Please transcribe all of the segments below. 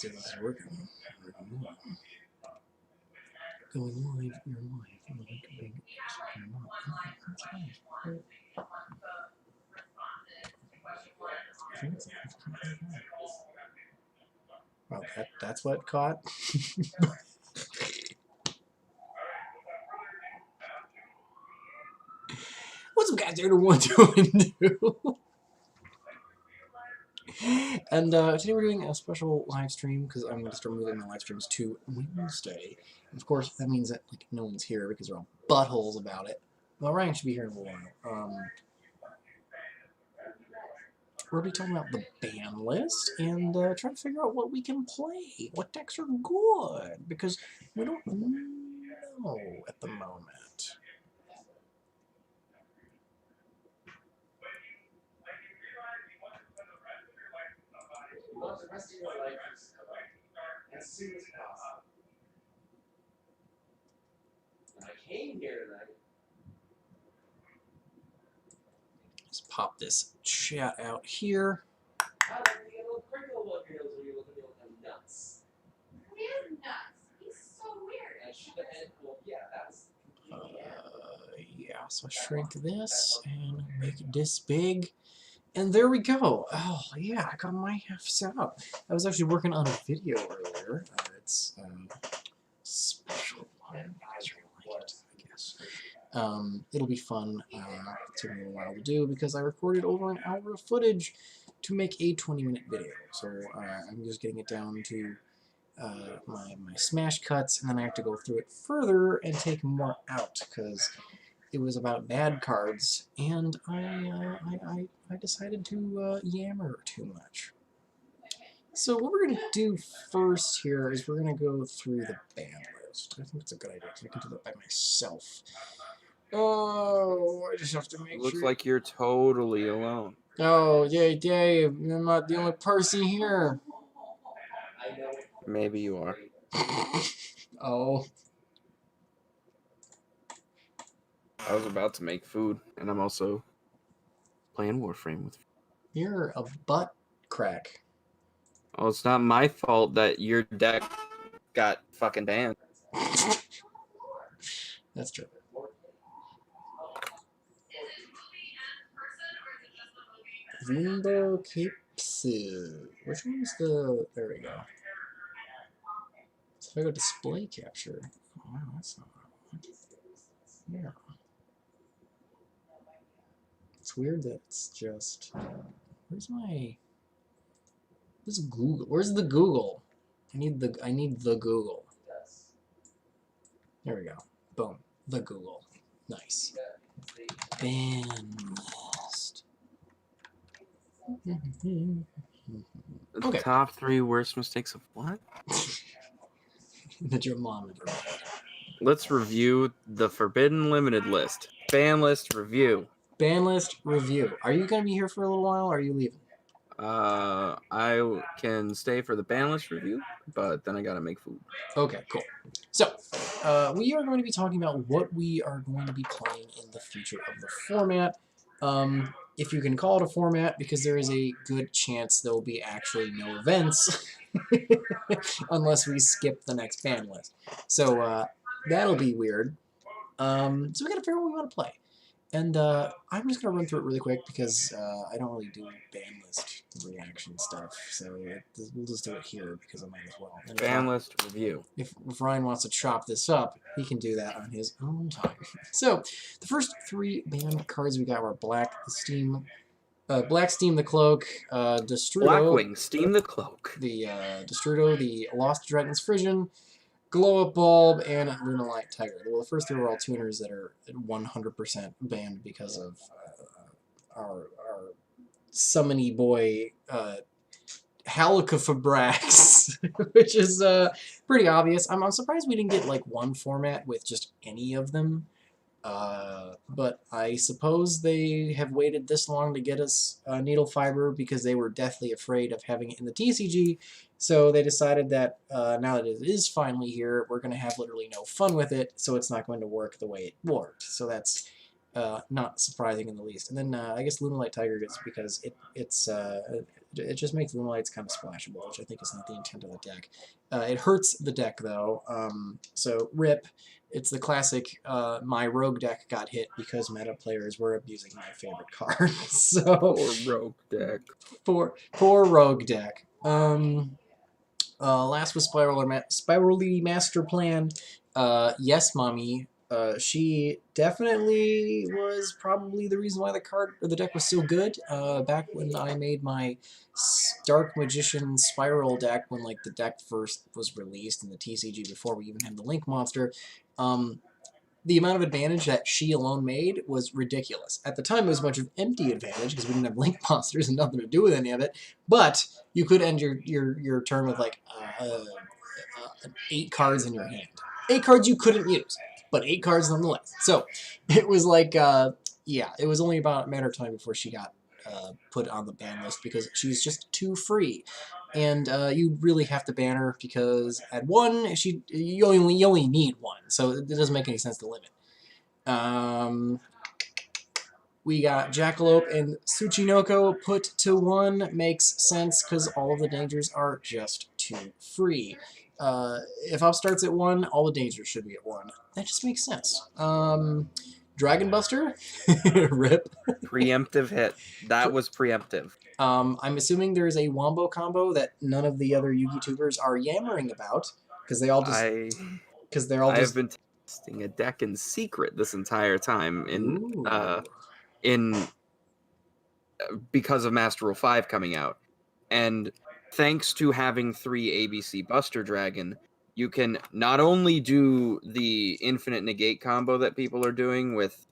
see if this is working. Going live, you're live. You're like big. You're not. That's nice. I think it's well, that's what caught. What's up, guys? Here to 1, 2, and 2. And today we're doing a special live stream because I'm going to start moving my live streams to Wednesday. And of course, that means that like no one's here because they're all buttholes about it. Well, Ryan should be here in a little while. We'll be talking about the ban list and trying to figure out what we can play, what decks are good, because we don't know at the moment. As soon as possible. And I came here tonight. Let's pop this chat out here. I like to get a little crinkle look here when you look at me like nuts. He is nuts. He's so weird. I should have had, well, yeah, that's. Yeah, so shrink this and make this big. And there we go. Oh, yeah, I got my half set up. I was actually working on a video earlier. It's special one. You guys really like it, I guess. It'll be fun. It took me a while to do because I recorded over an hour of footage to make a 20-minute video. So I'm just getting it down to my smash cuts, and then I have to go through it further and take more out because it was about bad cards, and I decided to yammer too much. So what we're going to do first here is we're going to go through the ban list. I think it's a good idea because I can do that by myself. Oh, I just have to make sure. Looks like you're totally alone. Oh, yay, Dave. I'm not the only person here. Maybe you are. Oh. I was about to make food, and I'm also playing Warframe with. You're a butt crack. Oh, it's not my fault that your deck got fucking banned. That's true. Limbo Capsu. Which one's the... There we go. So if I go display capture... Oh, wow, that's not what I want. Yeah. It's weird that it's just... Where's my... Where's Google? Where's the Google? I need the Google. There we go. Boom. The Google. Nice. Ban list. The Okay. top 3 worst mistakes of what? That your mom ever made. Let's review the Forbidden Limited list. Ban list review. Ban list review. Are you going to be here for a little while, or are you leaving? I can stay for the ban list review, but then I gotta make food. Okay, cool. So, we are going to be talking about what we are going to be playing in the future of the format. If you can call it a format, because there is a good chance there will be actually no events, unless we skip the next ban list. So, that'll be weird. So we gotta figure out what we want to play. And I'm just going to run through it really quick because I don't really do ban list reaction stuff. So we'll just do it here because I might as well. And Ban list review. If Ryan wants to chop this up, he can do that on his own time. So the first 3 banned cards we got were Black Steam the Cloak, Destrudo. Blackwing, Steam the Cloak. The Destrudo, the Lost Dragon's Frisian, Glow Up Bulb, and Lunalight Tiger. Well, the first 3 were all tuners that are 100% banned because of our summony boy Halicofabrax, which is pretty obvious. I'm surprised we didn't get like one format with just any of them. But I suppose they have waited this long to get us Needle Fiber because they were deathly afraid of having it in the TCG. So they decided that now that it is finally here, we're going to have literally no fun with it, so it's not going to work the way it worked. So that's not surprising in the least. And then I guess Lunalight Tiger gets because it's It just makes the lights kind of splashable, which I think is not the intent of the deck. It hurts the deck, though. So, rip. It's the classic, my rogue deck got hit because meta players were abusing my favorite card. So, Or rogue deck. poor rogue deck. Last was Spirally Master Plan. Yes, mommy. She definitely was probably the reason why the deck was so good. Back when I made my Dark Magician Spiral deck, when like the deck first was released in the TCG before we even had the Link monster, the amount of advantage that she alone made was ridiculous. At the time, it was a bunch of empty advantage because we didn't have Link monsters and nothing to do with any of it. But you could end your turn with like 8 cards in your hand. 8 cards you couldn't use, but 8 cards nonetheless. So it was like, yeah, it was only about a matter of time before she got put on the ban list because she's just too free. And you really have to ban her because at 1, you only need 1, so it doesn't make any sense to limit. We got Jackalope and Tsuchinoko put to 1. Makes sense because all of the dangers are just too free. If Upstart's at 1, all the dangers should be at 1. That just makes sense. Dragon Buster? Rip. Preemptive hit. That was preemptive. I'm assuming there is a Wombo combo that none of the other Yugi tubers are yammering about because they all just I just have been testing a deck in secret this entire time Ooh. because of Master Rule 5 coming out. And thanks to having 3 ABC Buster Dragon, you can not only do the infinite negate combo that people are doing with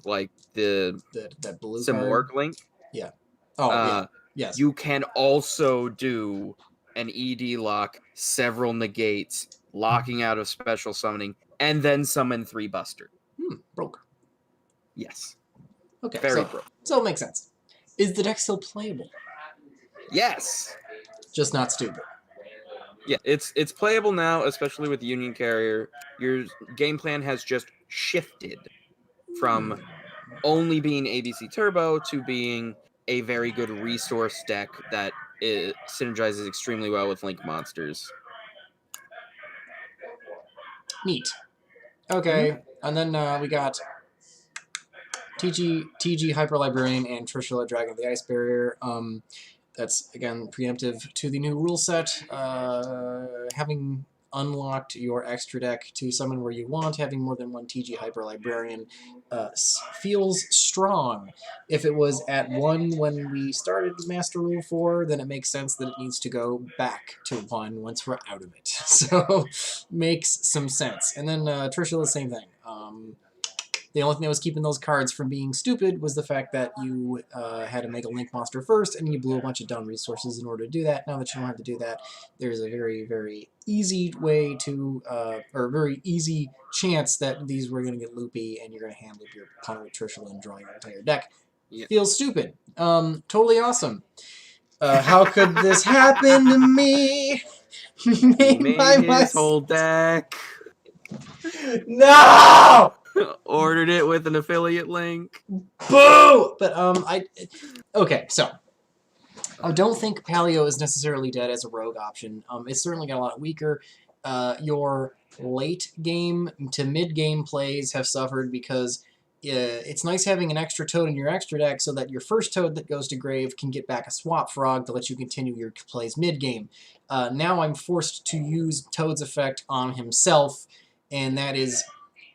like that blue Simorgh card. Link. Yeah. Oh yeah. Yes. You can also do an ED lock, several negates, locking out of special summoning, and then summon 3 Buster. Broke. Yes. Okay. Very so, broke. So it makes sense. Is the deck still playable? Yes. Just not stupid. Yeah, it's playable now, especially with Union Carrier. Your game plan has just shifted from only being ABC Turbo to being a very good resource deck that synergizes extremely well with Link monsters. Neat. Okay, and then we got TG Hyper Librarian and Trishula Dragon of the Ice Barrier. That's again preemptive to the new rule set. Having unlocked your extra deck to summon where you want, having more than 1 TG Hyper Librarian feels strong. If it was at 1 when we started Master Rule 4, then it makes sense that it needs to go back to 1 once we're out of it. So, makes some sense. And then Trishula, same thing. The only thing that was keeping those cards from being stupid was the fact that you had to make a Link monster first, and you blew a bunch of dumb resources in order to do that. Now that you don't have to do that, there's a very, very easy way to, or very easy chance that these were going to get loopy, and you're going to hand loop your opponent with Trishula and draw your entire deck. Yeah. Feels stupid. Totally awesome. How could this happen to me? Made his whole deck. No! Ordered it with an affiliate link. Boo! But okay, so I don't think Paleo is necessarily dead as a rogue option. It's certainly got a lot weaker. Your late game to mid game plays have suffered because it's nice having an extra toad in your extra deck so that your first toad that goes to grave can get back a swap frog to let you continue your plays mid game. Now I'm forced to use Toad's effect on himself, and that is.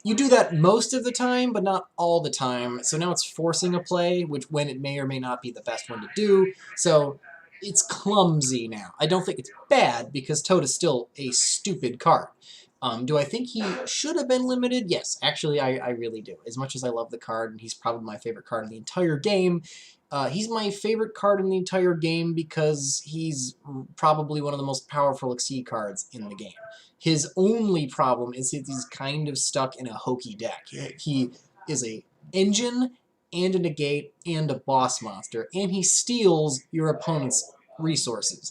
You do that most of the time, but not all the time. So now it's forcing a play, which when it may or may not be the best one to do. So it's clumsy now. I don't think it's bad because Toad is still a stupid card. Do I think he should have been limited? Yes, actually I really do. As much as I love the card, and he's probably my favorite card in the entire game, he's my favorite card in the entire game because he's probably one of the most powerful Exceed cards in the game. His only problem is that he's kind of stuck in a hokey deck. He is a engine and a negate and a boss monster, and he steals your opponent's resources.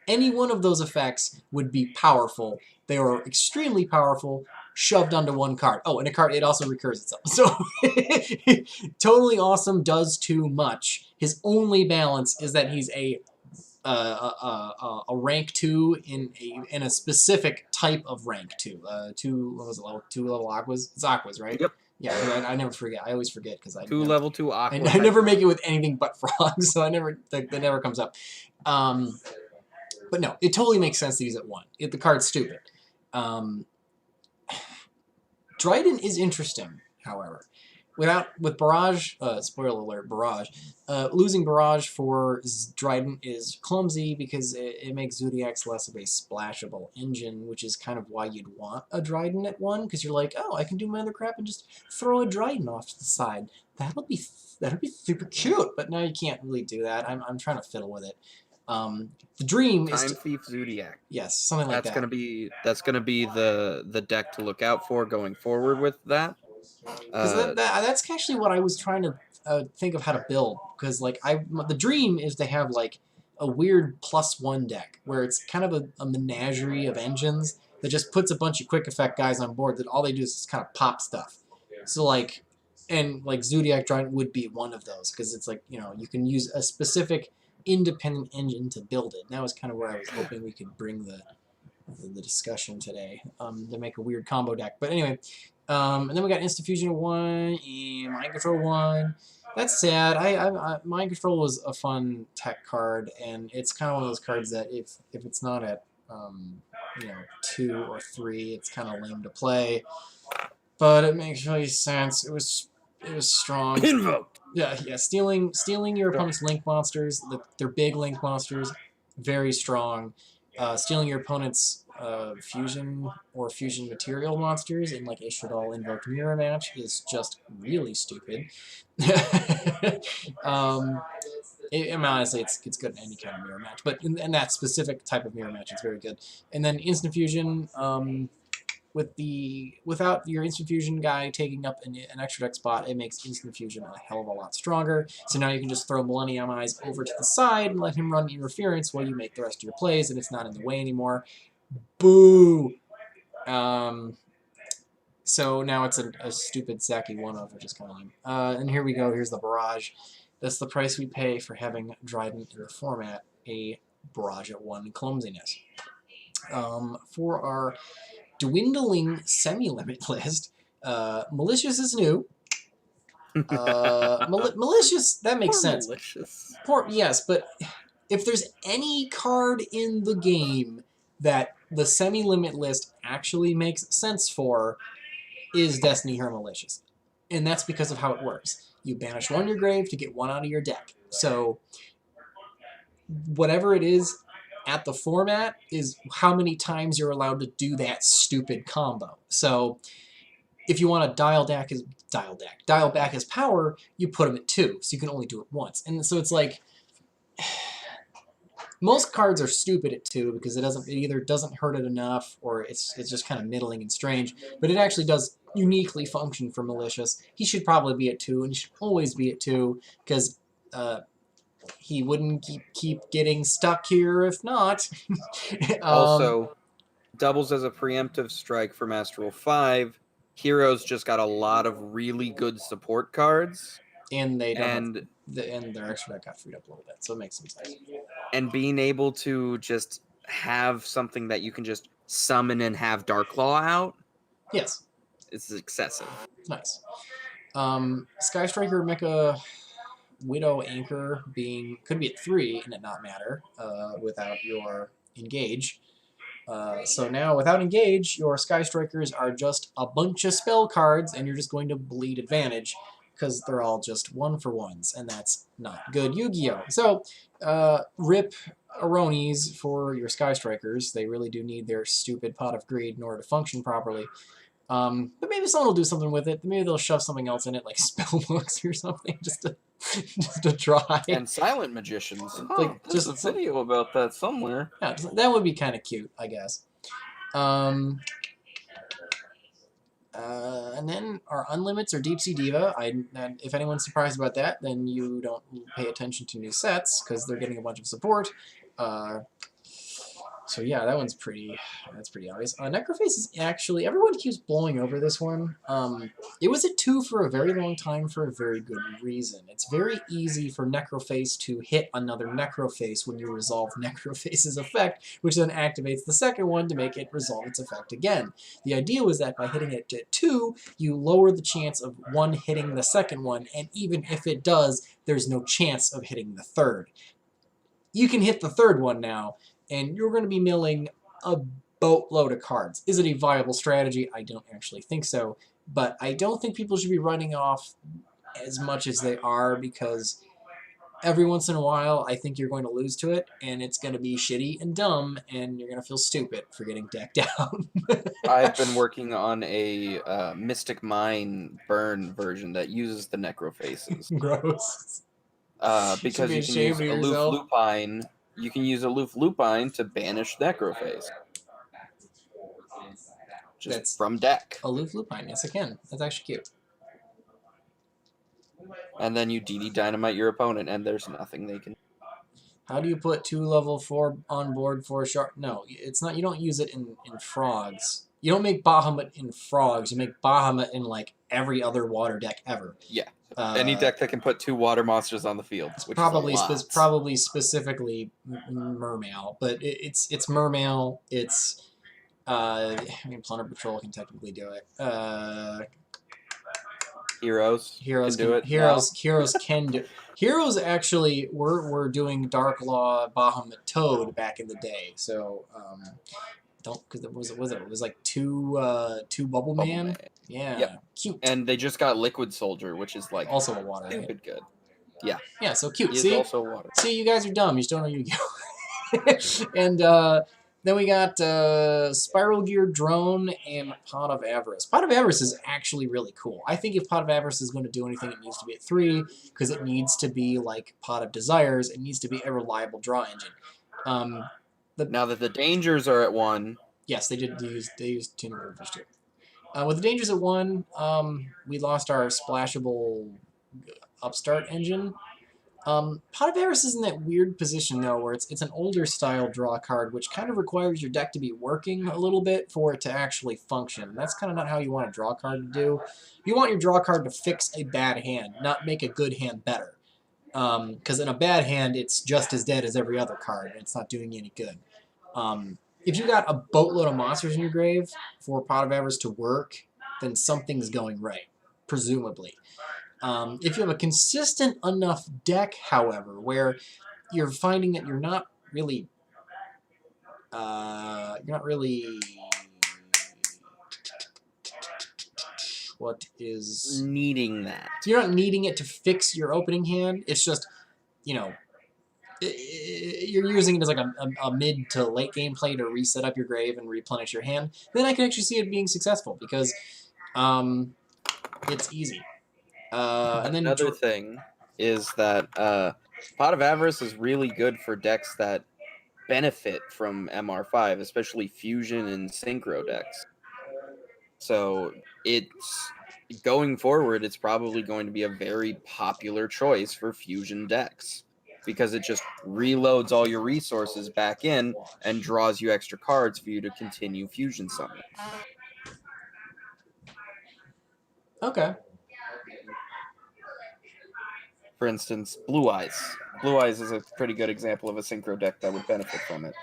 Any one of those effects would be powerful. They are extremely powerful, shoved onto one card. Oh, and a card, it also recurs itself. So, totally awesome, does too much. His only balance is that he's a rank 2 in a specific type of rank 2. What was it, level 2 level aquas? It's aquas, right? Yep. Yeah, I never forget. I always forget because I Level 2 aqua. I never make it with anything but frogs, so that never comes up. But no, it totally makes sense that he's at 1. The card's stupid. Dryden is interesting, however. With Barrage, spoiler alert, Barrage, losing Barrage for Dryden is clumsy because it makes Zodiac's less of a splashable engine, which is kind of why you'd want a Dryden at 1, because you're like, oh, I can do my other crap and just throw a Dryden off to the side. That'll be super cute, but now you can't really do that. I'm trying to fiddle with it. The dream is Time Thief Zodiac. Yes, something like that. That's gonna be the deck to look out for going forward with that. Because that's actually what I was trying to think of how to build. Because like the dream is to have like a weird +1 deck where it's kind of a menagerie of engines that just puts a bunch of quick effect guys on board that all they do is just kind of pop stuff. So like, and like Zodiac Giant would be one of those because it's like, you know, you can use a specific independent engine to build it. And that was kind of where I was hoping we could bring the discussion today, to make a weird combo deck. But anyway, and then we got Instant Fusion 1 and Mind Control 1. That's sad. Mind Control was a fun tech card, and it's kind of one of those cards that if it's not at 2 or 3, it's kind of lame to play. But it makes really sense. It was strong. Invoked. Yeah. Stealing your opponent's link monsters. They're big link monsters, very strong. Stealing your opponent's fusion or fusion material monsters in like a Shaddoll invoked mirror match is just really stupid. Honestly, it's good in any kind of mirror match, but in that specific type of mirror match, it's very good. And then instant fusion, without your instant fusion guy taking up an extra deck spot, it makes instant fusion a hell of a lot stronger. So now you can just throw Millennium Eyes over to the side and let him run interference while you make the rest of your plays, and it's not in the way anymore. Boo! So now it's a stupid Saki 1-of, which is kind of lame. And here we go. Here's the Barrage. That's the price we pay for having Dryden in the format, a Barrage at 1 clumsiness. For our dwindling semi-limit list, Malicious is new. Malicious, that makes sense. Malicious. Yes, but if there's any card in the game that the semi-limit list actually makes sense for, is Destiny Hero Malicious. And that's because of how it works. You banish 1 your grave to get 1 out of your deck. So whatever it is at the format is how many times you're allowed to do that stupid combo. So if you want to dial back his power, you put him at 2, so you can only do it once. And so it's like, most cards are stupid at 2 because it either doesn't hurt it enough or it's just kind of middling and strange. But it actually does uniquely function for Malicious. He should probably be at 2, and he should always be at 2 because he wouldn't keep getting stuck here if not. Also, doubles as a preemptive strike for Master Rule 5. Heroes just got a lot of really good support cards. And they don't and their extra deck got freed up a little bit, so it makes some sense. And being able to just have something that you can just summon and have Darklaw out. Yes. It's excessive. Nice. Sky Striker Mecha Widow Anchor could be at 3 and it not matter without your Engage. So now without Engage, your Sky Strikers are just a bunch of spell cards and you're just going to bleed advantage because they're all just 1-for-1s, and that's not good Yu-Gi-Oh! So, rip Aronis for your Sky Strikers. They really do need their stupid Pot of Greed in order to function properly. But maybe someone will do something with it. Maybe they'll shove something else in it, like spell books or something, just to try. And Silent Magicians. Huh, like there's a video about that somewhere. Yeah, that would be kind of cute, I guess. And then our Unlimits are Deep Sea Diva. And if anyone's surprised about that, then you don't pay attention to new sets, because they're getting a bunch of support. So yeah, that's pretty obvious. Necroface is actually, everyone keeps blowing over this one. It was a 2 for a very long time for a very good reason. It's very easy for Necroface to hit another Necroface when you resolve Necroface's effect, which then activates the second one to make it resolve its effect again. The idea was that by hitting it at 2, you lower the chance of one hitting the second one, and even if it does, there's no chance of hitting the third. You can hit the third one now, and you're going to be milling a boatload of cards. Is it a viable strategy? I don't actually think so, but I don't think people should be running off as much as they are, because every once in a while I think you're going to lose to it, and it's going to be shitty and dumb, and you're going to feel stupid for getting decked out. I've been working on a Mystic Mine burn version that uses the Necrofaces. Gross. Because be you can ashamed use of Aloof yourself. Lupine. You can use Aloof Lupine to banish Necroface. Just That's from deck. Aloof Lupine. Yes, I can. That's actually cute. And then you DD Dynamite your opponent, and there's nothing they can. How do you put 2 level 4 on board for shark? No, it's not. You don't use it in frogs. You don't make Bahamut in frogs. You make Bahamut in like every other water deck ever. Yeah. Any deck that can put 2 water monsters on the field, which probably is a lot. probably specifically Mermail, but it's Mermail. It's I mean, Plunder Patrol can technically do it. Heroes Heroes can do it. Heroes can do. Heroes actually were doing Dark Law Bahamut Toad back in the day. So don't, because it was like two Bubble Man. Yeah, yep. Cute. And they just got Liquid Soldier, which is like also a water. Stupid good. Yeah. Yeah, so cute. He See, is also water. See, you guys are dumb. You just don't know Yu-Gi-Oh. And then we got Spiral Gear Drone and Pot of Avarice. Pot of Avarice is actually really cool. I think if Pot of Avarice is going to do anything, it needs to be at 3, because it needs to be like Pot of Desires. It needs to be a reliable draw engine. Now that the dangers are at 1. Yes, they used Tune Fish too. With the dangers at 1, we lost our splashable upstart engine. Pot of Avarice is in that weird position, though, where it's an older style draw card, which kind of requires your deck to be working a little bit for it to actually function. That's kind of not how you want a draw card to do. You want your draw card to fix a bad hand, not make a good hand better. Because in a bad hand, it's just as dead as every other card, and it's not doing you any good. If you got a boatload of monsters in your grave for Pot of Avarice to work, then something's going right, presumably. If you have a consistent enough deck, however, where you're finding that you're not really what is needing that. You're not needing it to fix your opening hand. It's just, you know, you're using it as like a mid to late game play to reset up your grave and replenish your hand. Then I can actually see it being successful, because it's easy. And then another thing is that Pot of Avarice is really good for decks that benefit from MR5, especially Fusion and Synchro decks. So it's going forward, it's probably going to be a very popular choice for Fusion decks, because it just reloads all your resources back in and draws you extra cards for you to continue Fusion summoning. Okay. For instance, Blue Eyes. Blue Eyes is a pretty good example of a Synchro deck that would benefit from it.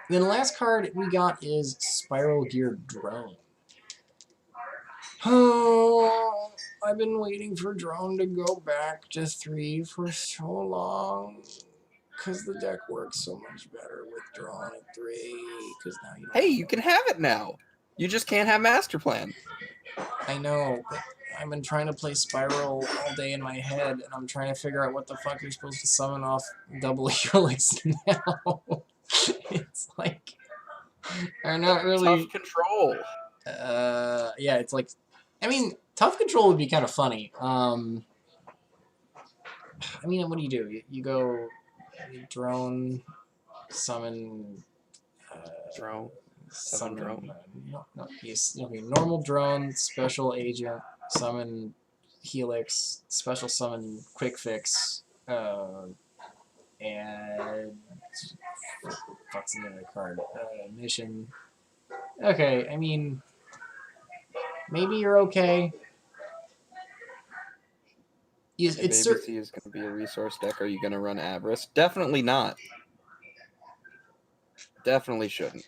Then the last card we got is Spiral Gear Drone. Oh, I've been waiting for Drone to go back to 3 for so long, because the deck works so much better with Drone at 3. Because now you can have it now. You just can't have Master Plan. I know, but I've been trying to play Spiral all day in my head, and I'm trying to figure out what the fuck you're supposed to summon off double Helix now. It's like, they're not really... Tough Control. Yeah, it's like... I mean, Tough Control would be kind of funny. I mean, what do? You go... Drone, summon... Drone. Summon Drone. Normal Drone, Special Agent, summon Helix, Special Summon Quick Fix, And what's the other card? Mission. Okay, I mean, maybe you're okay. If It's ABC is going to be a resource deck, are you going to run Avarice? Definitely not. Definitely shouldn't.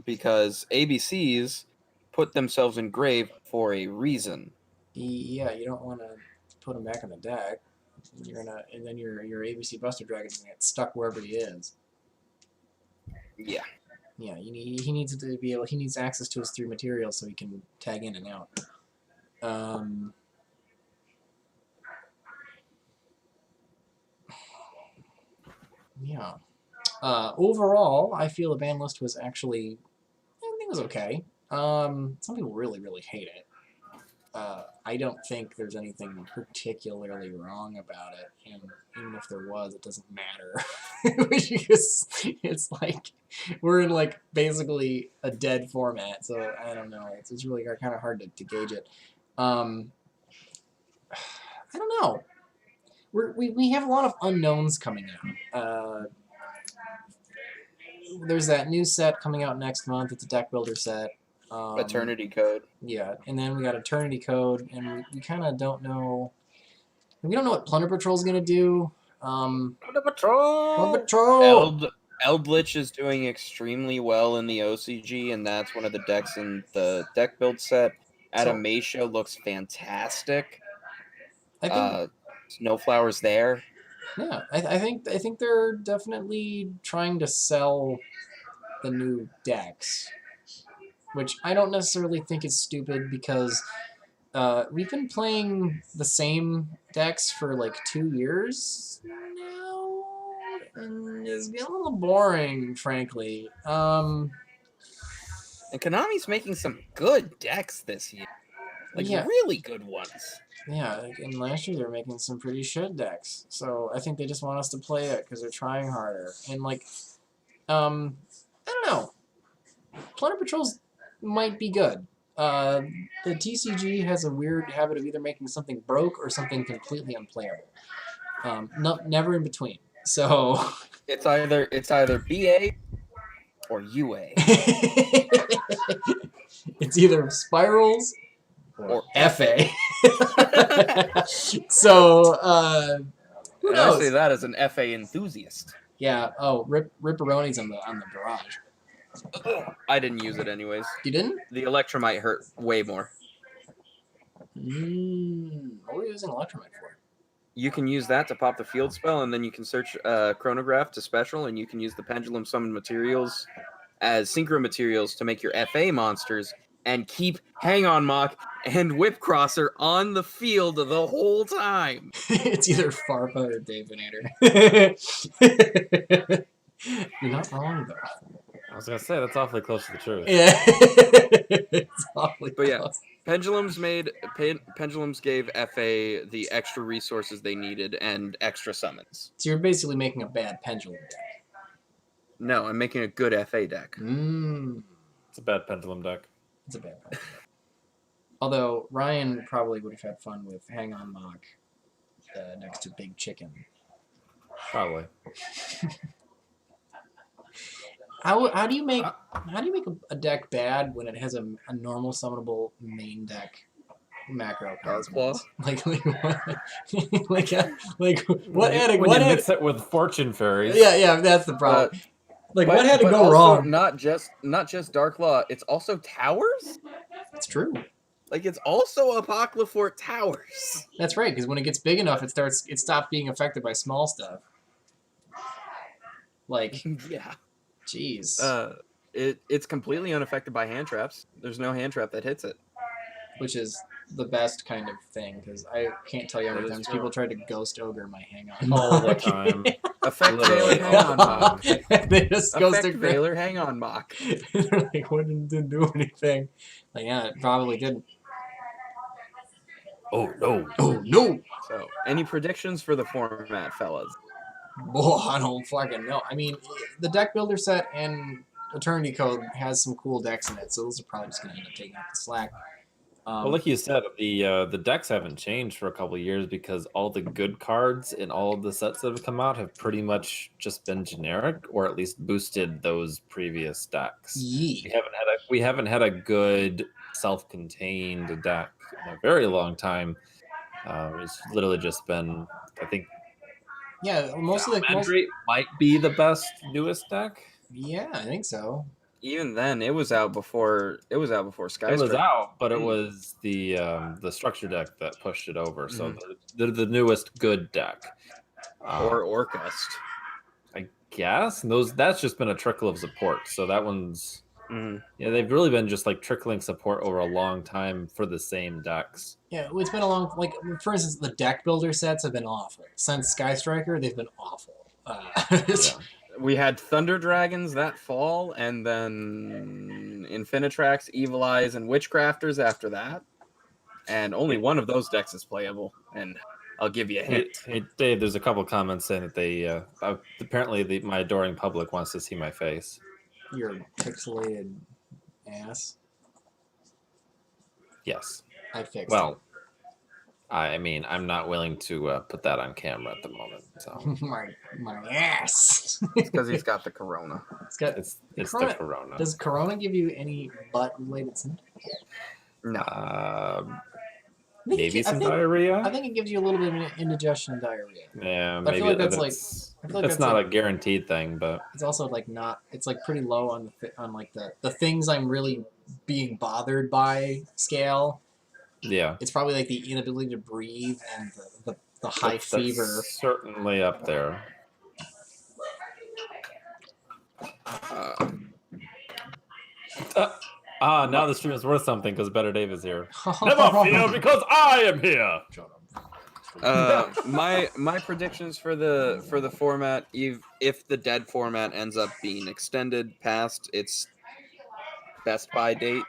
Because ABCs put themselves in grave for a reason. yeah, you don't want to put him back in the deck. You're gonna, and then your ABC Buster Dragon's gonna get stuck wherever he is. Yeah. Yeah, he needs to be able. He needs access to his 3 materials so he can tag in and out. Yeah. Overall, I feel the ban list was actually, I think it was okay. Some people really, really hate it. I don't think there's anything particularly wrong about it, and even if there was, it doesn't matter. Because it's like, we're in like basically a dead format, so I don't know. It's really kind of hard to gauge it. I don't know. We have a lot of unknowns coming out. There's that new set coming out next month. It's a deck builder set. Eternity Code. Yeah, and then we got Eternity Code, and we kind of don't know. We don't know what Plunder Patrol's gonna do. Plunder Patrol! Plunder Patrol! Eldritch is doing extremely well in the OCG, and that's one of the decks in the deck build set. Adamastia looks fantastic. I think, Snowflower's there. yeah, I think they're definitely trying to sell the new decks, which I don't necessarily think is stupid because we've been playing the same decks for like 2 years now, and it's getting a little boring, frankly. And Konami's making some good decks this year. Like, yeah. really good ones. Yeah, and last year they were making some pretty shit decks. So I think they just want us to play it because they're trying harder. And like, I don't know. Plunder Patrols might be good. The TCG has a weird habit of either making something broke or something completely unplayable. Never in between. So it's either BA or UA. It's either Spirals or FA. So who knows? I say that as an FA enthusiast. Yeah. Oh, Ripperonis on the barrage. I didn't use it anyways. You didn't? The Electromite hurt way more. What were you using Electromite for? You can use that to pop the field spell, and then you can search Chronograph to special, and you can use the Pendulum Summon materials as Synchro materials to make your FA monsters, and keep Hang On Mock and Whip Crosser on the field the whole time. It's either Farpa or Davinator. You're not wrong, though. I was gonna say that's awfully close to the truth. Yeah. It's awfully But yeah, close. Pendulums gave FA the extra resources they needed and extra summons. So you're basically making a bad Pendulum deck. No, I'm making a good FA deck. It's a bad pendulum deck. It's a bad Pendulum deck. Although Ryan probably would have had fun with Hang On Mock next to Big Chicken. Probably. How do you make a deck bad when it has a normal summonable main deck macro cosmos? Like what? Mix it with Fortune Fairies. Yeah, that's the problem. What had to go also wrong? Not just Dark Law, it's also towers. It's true. Like, it's also Apocryphal towers. That's right, because when it gets big enough, it stops being affected by small stuff. Like, Yeah. jeez. It's completely unaffected by hand traps. There's no hand trap that hits it. Which is the best kind of thing, because I can't tell you how many That is times true. people tried to ghost ogre my Hang On All the Mock. time. Effect Literally. Veiler, Hang On Mock. They just ghost Effect ogre. Veiler, Hang On Mock. They're like, what didn't do anything? Like, yeah, it probably didn't. Oh no. Oh no! So, any predictions for the format, fellas? Oh, I don't fucking know. I mean, the deck builder set and Eternity Code has some cool decks in it, so those are probably just gonna end up taking up the slack. Well, like you said, the decks haven't changed for a couple of years because all the good cards in all of the sets that have come out have pretty much just been generic, or at least boosted those previous decks. Yee. We haven't had a good self-contained deck in a very long time. It's literally just been, I think, Yeah, most of the Mandrake might be the best newest deck. Yeah, I think so. Even then, it was out before Sky It was Strike. out, but it was the structure deck that pushed it over. So they're the newest good deck, or Orcust. I guess. And that's just been a trickle of support. So that one's Mm-hmm. they've really been just like trickling support over a long time for the same decks. Yeah, it's been a long, like, for instance, the deck builder sets have been awful. Since Sky Striker, they've been awful. We had Thunder Dragons that fall, and then Infinitrax, Evil Eyes, and Witchcrafters after that. And only one of those decks is playable. And I'll give you a hint. Hey Dave, there's a couple comments saying that they apparently my adoring public wants to see my face. Your pixelated ass. Yes. I fixed Well, I mean, I'm not willing to put that on camera at the moment. So my ass. It's because he's got the corona. it's the corona. Does corona give you any butt-related symptoms? No. Maybe some diarrhea. I think it gives you a little bit of indigestion and diarrhea. Yeah, But maybe I feel like that's that's not a guaranteed thing, but it's also like not. It's like pretty low on like the things I'm really being bothered by scale. Yeah, it's probably like the inability to breathe and the high fever. Certainly up there. Now the stream is worth something because Better Dave is here. Never fear, because I am here. My predictions for the format, if the dead format ends up being extended past its best by date,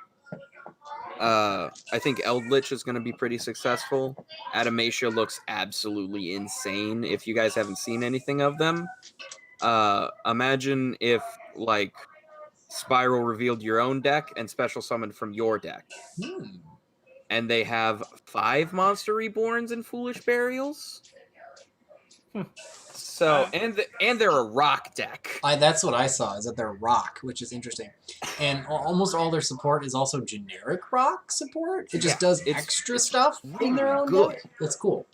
I think Eldritch is going to be pretty successful. Adamastia looks absolutely insane. If you guys haven't seen anything of them, imagine if like Spiral revealed your own deck and special summoned from your deck. And they have 5 Monster Reborns and Foolish Burials. So and they're a rock deck. That's what I saw, is that they're rock, which is interesting. And almost all their support is also generic rock support. It just does extra stuff in their own deck. That's cool.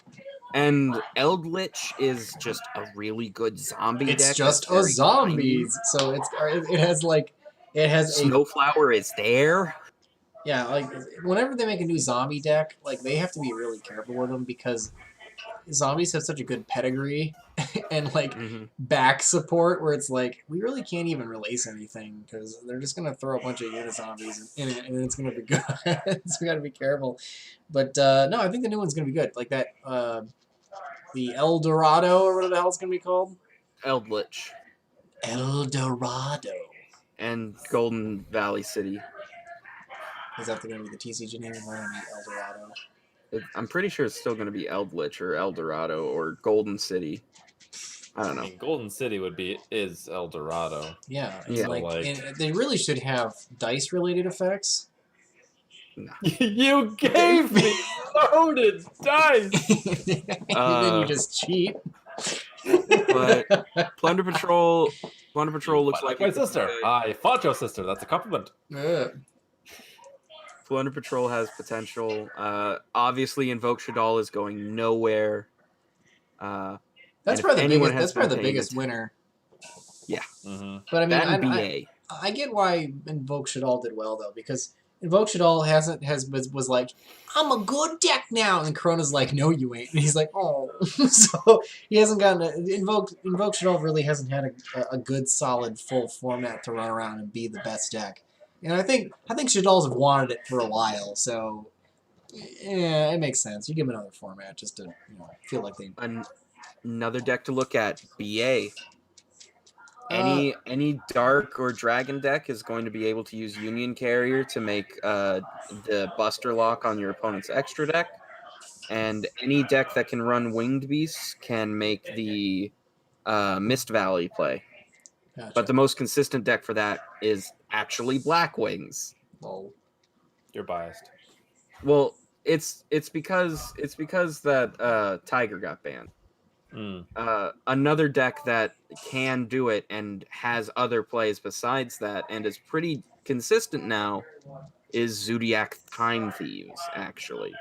And Eldritch is just a really good zombie deck. It's just a zombies. So it has Snowflower is there. Yeah, like whenever they make a new zombie deck, like they have to be really careful with them because zombies have such a good pedigree and like back support where it's like we really can't even release anything because they're just gonna throw a bunch of unit zombies in it and it's gonna be good. So we gotta be careful. But no, I think the new one's gonna be good. Like that the El Dorado or whatever the hell it's gonna be called. Eldritch. El Dorado. And Golden Valley City. Is that going to be the TCG name or El Dorado? I'm pretty sure it's still going to be Eldritch or El Dorado or Golden City. I don't know. I mean, Golden City is El Dorado. Yeah. Yeah. And they really should have dice-related effects. No. You gave me loaded dice! And then you just cheat. But Plunder Patrol looks like my sister. I fought your sister. That's a compliment. Plunder Patrol has potential. Obviously, Invoke Shaddoll is going nowhere. That's probably the biggest winner. Yeah. But I mean, BA. I get why Invoke Shaddoll did well though, because Invoke Shaddoll was like, I'm a good deck now, and Corona's like, no, you ain't, and he's like, oh, so he hasn't gotten Invoke Shaddoll really hasn't had a good solid full format to run around and be the best deck. And I think Shaddolls have wanted it for a while, so yeah, it makes sense. You give them another format just to feel like they. Another deck to look at, BA. Any dark or dragon deck is going to be able to use Union Carrier to make the Buster Lock on your opponent's extra deck, and any deck that can run Winged Beasts can make the Mist Valley play. Gotcha. But the most consistent deck for that is actually Black Wings. Oh. You're biased. Well, it's because that Tiger got banned. Another deck that can do it and has other plays besides that and is pretty consistent now is Zodiac Time Thieves, actually.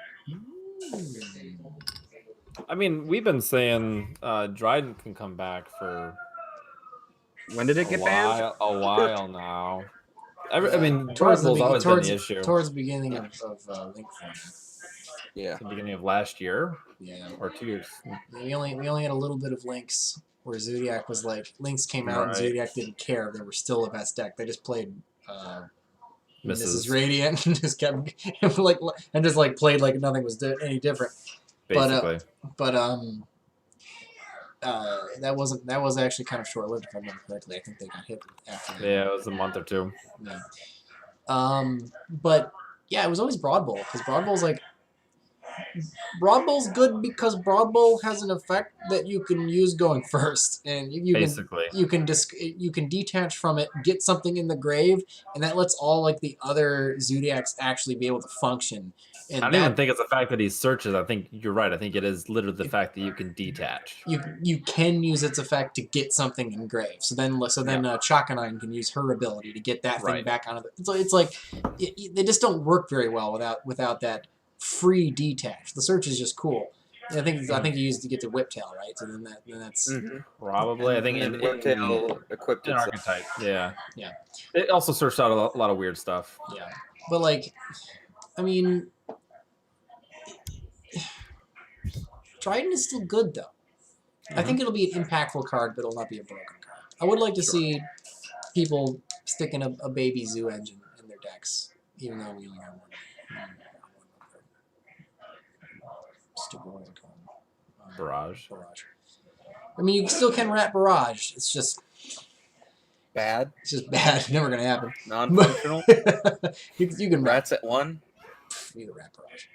I mean, we've been saying Dryden can come back for When did it get banned? a while now. I mean, towards Dryden's always been the issue. Towards the beginning of Link Form. Yeah. The beginning of last year, Yeah. or 2 years. We only had a little bit of Lynx where Zodiac was like Lynx came out and Right. Zodiac didn't care. They were still the best deck. They just played Mrs. Mrs. Radiant and just kept played like nothing was any different. Basically. But that was actually kind of short lived if I remember correctly. I think they got hit after that. Yeah, it was a month or two. Yeah. But yeah, it was always Broad Bowl because Broad Bowl's good because Broad Bowl has an effect that you can use going first, and you can detach from it, get something in the grave, and that lets all like the other Zodiacs actually be able to function. And I don't even think it's the fact that he searches. I think you're right. I think it is literally the fact that you can detach. You can use its effect to get something engraved. So then Chakanine can use her ability to get that thing back onto the. So it's like they just don't work very well without that free detach. The search is just cool. And I think you used to get to Whiptail, right? So then that's Probably. I think And in Whiptail equipped in itself. archetype. Yeah. Yeah. It also searched out a lot of weird stuff. Yeah. But like, I mean, Dryden is still good though. I think it'll be an impactful card, but it'll not be a broken card. I would like to see people sticking a baby zoo engine in their decks, even though we only got one. Stupid, what is it called? Barrage. Barrage. I mean, you still can rat Barrage. It's just Bad. It's just bad. Never gonna happen. Non-functional. you can rat. Rats at 1. You can rat Barrage.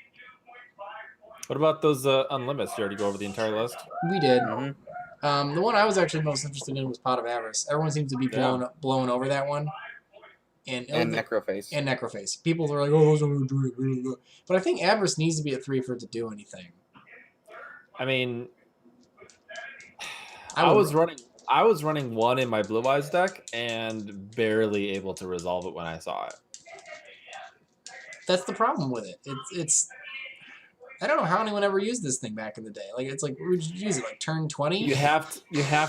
What about those unlimits? You already go over the entire list? We did. Mm-hmm. The one I was actually most interested in was Pot of Avarice. Everyone seems to be blowing over that one. And Necroface. And Necroface. People are like, oh, those are going to do it. But I think Avarice needs to be a 3 for it to do anything. I mean, I was running one in my Blue Eyes deck and barely able to resolve it when I saw it. That's the problem with it. It's I don't know how anyone ever used this thing back in the day. Like it's like, would you use it like turn 20? You have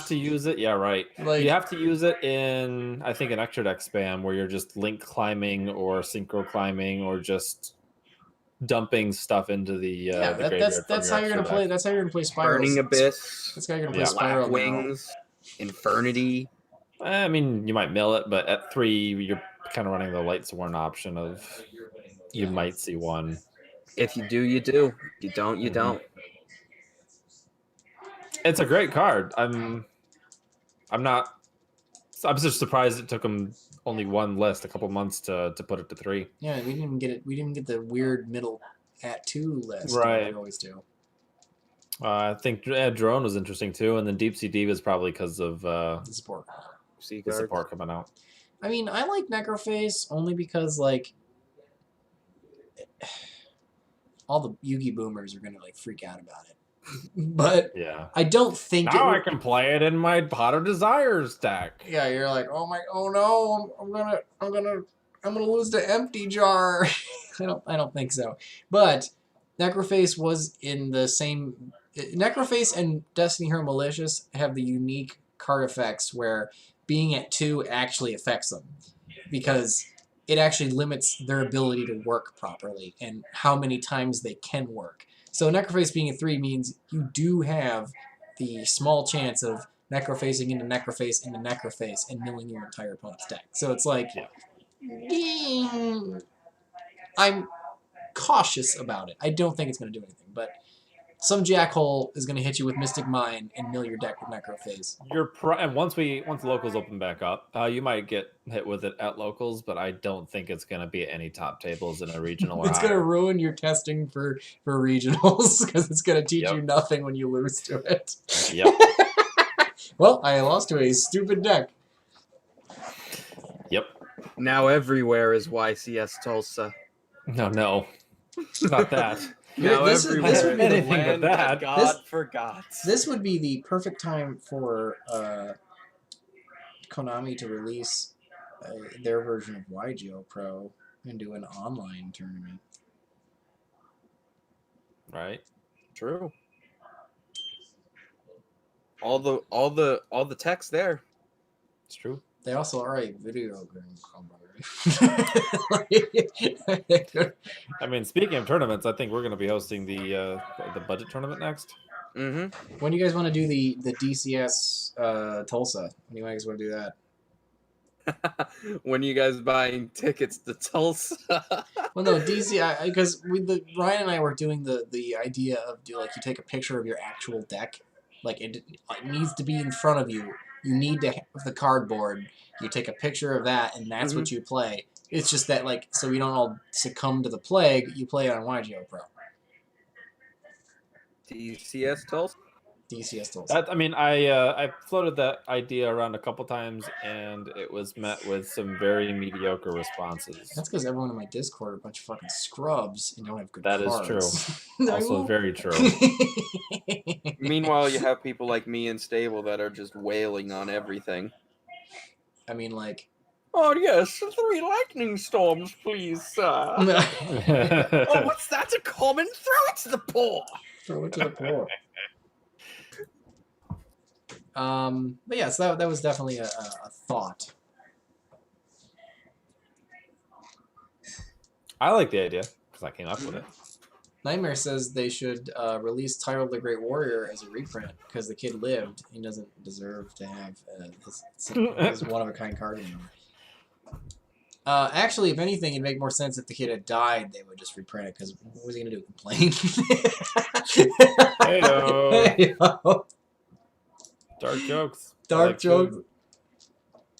to use it. Yeah, right. Like, you have to use it in, I think, an extra deck spam where you're just link climbing or synchro climbing or just dumping stuff into the graveyard. That's how you're gonna play. That's how you're gonna play Spirals. Burning Abyss. That's how you're gonna play Spiral. Black Wings. Infernity. I mean, you might mill it, but at 3, you're kind of running the Lightsworn option of you might see one. If you do, you do. You don't, you don't. It's a great card. I'm just surprised it took him only one list, a couple months to put it to 3. Yeah, we didn't get it. We didn't get the weird middle at 2 list. Right. Like we always do. I think Drone was interesting too, and then Deep Sea Diva is probably because of The support. the support coming out. I mean, I like Necroface only because like all the Yugi boomers are gonna like freak out about it. But Yeah. I don't think Now I can play it in my Pot of Desires deck. Yeah, you're like, oh no, I'm gonna lose to Empty Jar. I don't think so. But Necroface was in the same. Necroface and Destiny Hero Malicious have the unique card effects where being at 2 actually affects them because it actually limits their ability to work properly and how many times they can work. So Necroface being at 3 means you do have the small chance of Necrofacing into Necroface and milling your entire opponent's deck. So it's like, I'm cautious about it. I don't think it's going to do anything, but some jackhole is going to hit you with Mystic Mine and mill your deck with Necroface. And once locals open back up, you might get hit with it at locals, but I don't think it's going to be at any top tables in a regional. It's going to ruin your testing for regionals because it's going to teach you nothing when you lose to it. Yep. Well, I lost to a stupid deck. Yep. Now everywhere is YCS Tulsa. No. Not that. Now This everyone would be the Anything but land that. God forgot. This would be the perfect time for Konami to release their version of YGO Pro and do an online tournament. Right. True. All the text there. It's true. They also are a video game combo, right? I mean, speaking of tournaments, I think we're going to be hosting the budget tournament next. Mm-hmm. When do you guys want to do the DCS Tulsa? When do you guys want to do that? When you guys buying tickets to Tulsa? Well, no, DC, because Ryan and I were doing the idea of you take a picture of your actual deck, like it needs to be in front of you. You need to have the cardboard. You take a picture of that, and that's what you play. It's just that so we don't all succumb to the plague. You play it on YGO Pro. DCS Tulsa? DCS Tulsa. I floated that idea around a couple times, and it was met with some very mediocre responses. That's because everyone in my Discord are a bunch of fucking scrubs and don't have good That is cards. true. Also very true. Meanwhile, you have people like me and Stable that are just wailing on everything. I mean, Oh, yes, 3 lightning storms, please, sir. Oh, what's that? A common? Throw it to the poor. Throw it to the poor. But yeah, so that was definitely a thought. I like the idea because I came up with it. Nightmare says they should release Tyrell the Great Warrior as a reprint because the kid lived. He doesn't deserve to have his one-of-a-kind card anymore. Actually, if anything, it'd make more sense if the kid had died. They would just reprint it because what was he gonna do? Complain? Hey-o. Dark jokes. Dark jokes.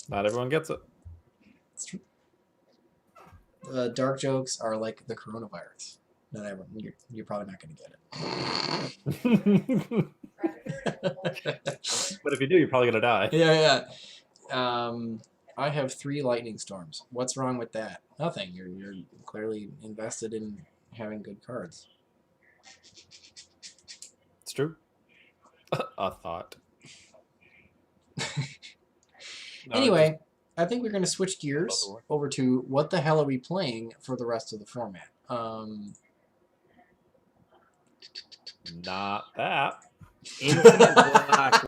Not everyone gets it. It's true. Dark jokes are like the coronavirus. Not everyone. You're probably not gonna get it. But if you do, you're probably gonna die. Yeah. I have 3 lightning storms. What's wrong with that? Nothing. You're clearly invested in having good cards. It's true. A thought. No, Anyway, I think we're going to switch gears over to what the hell are we playing for the rest of the format. Not that. Infinite Black.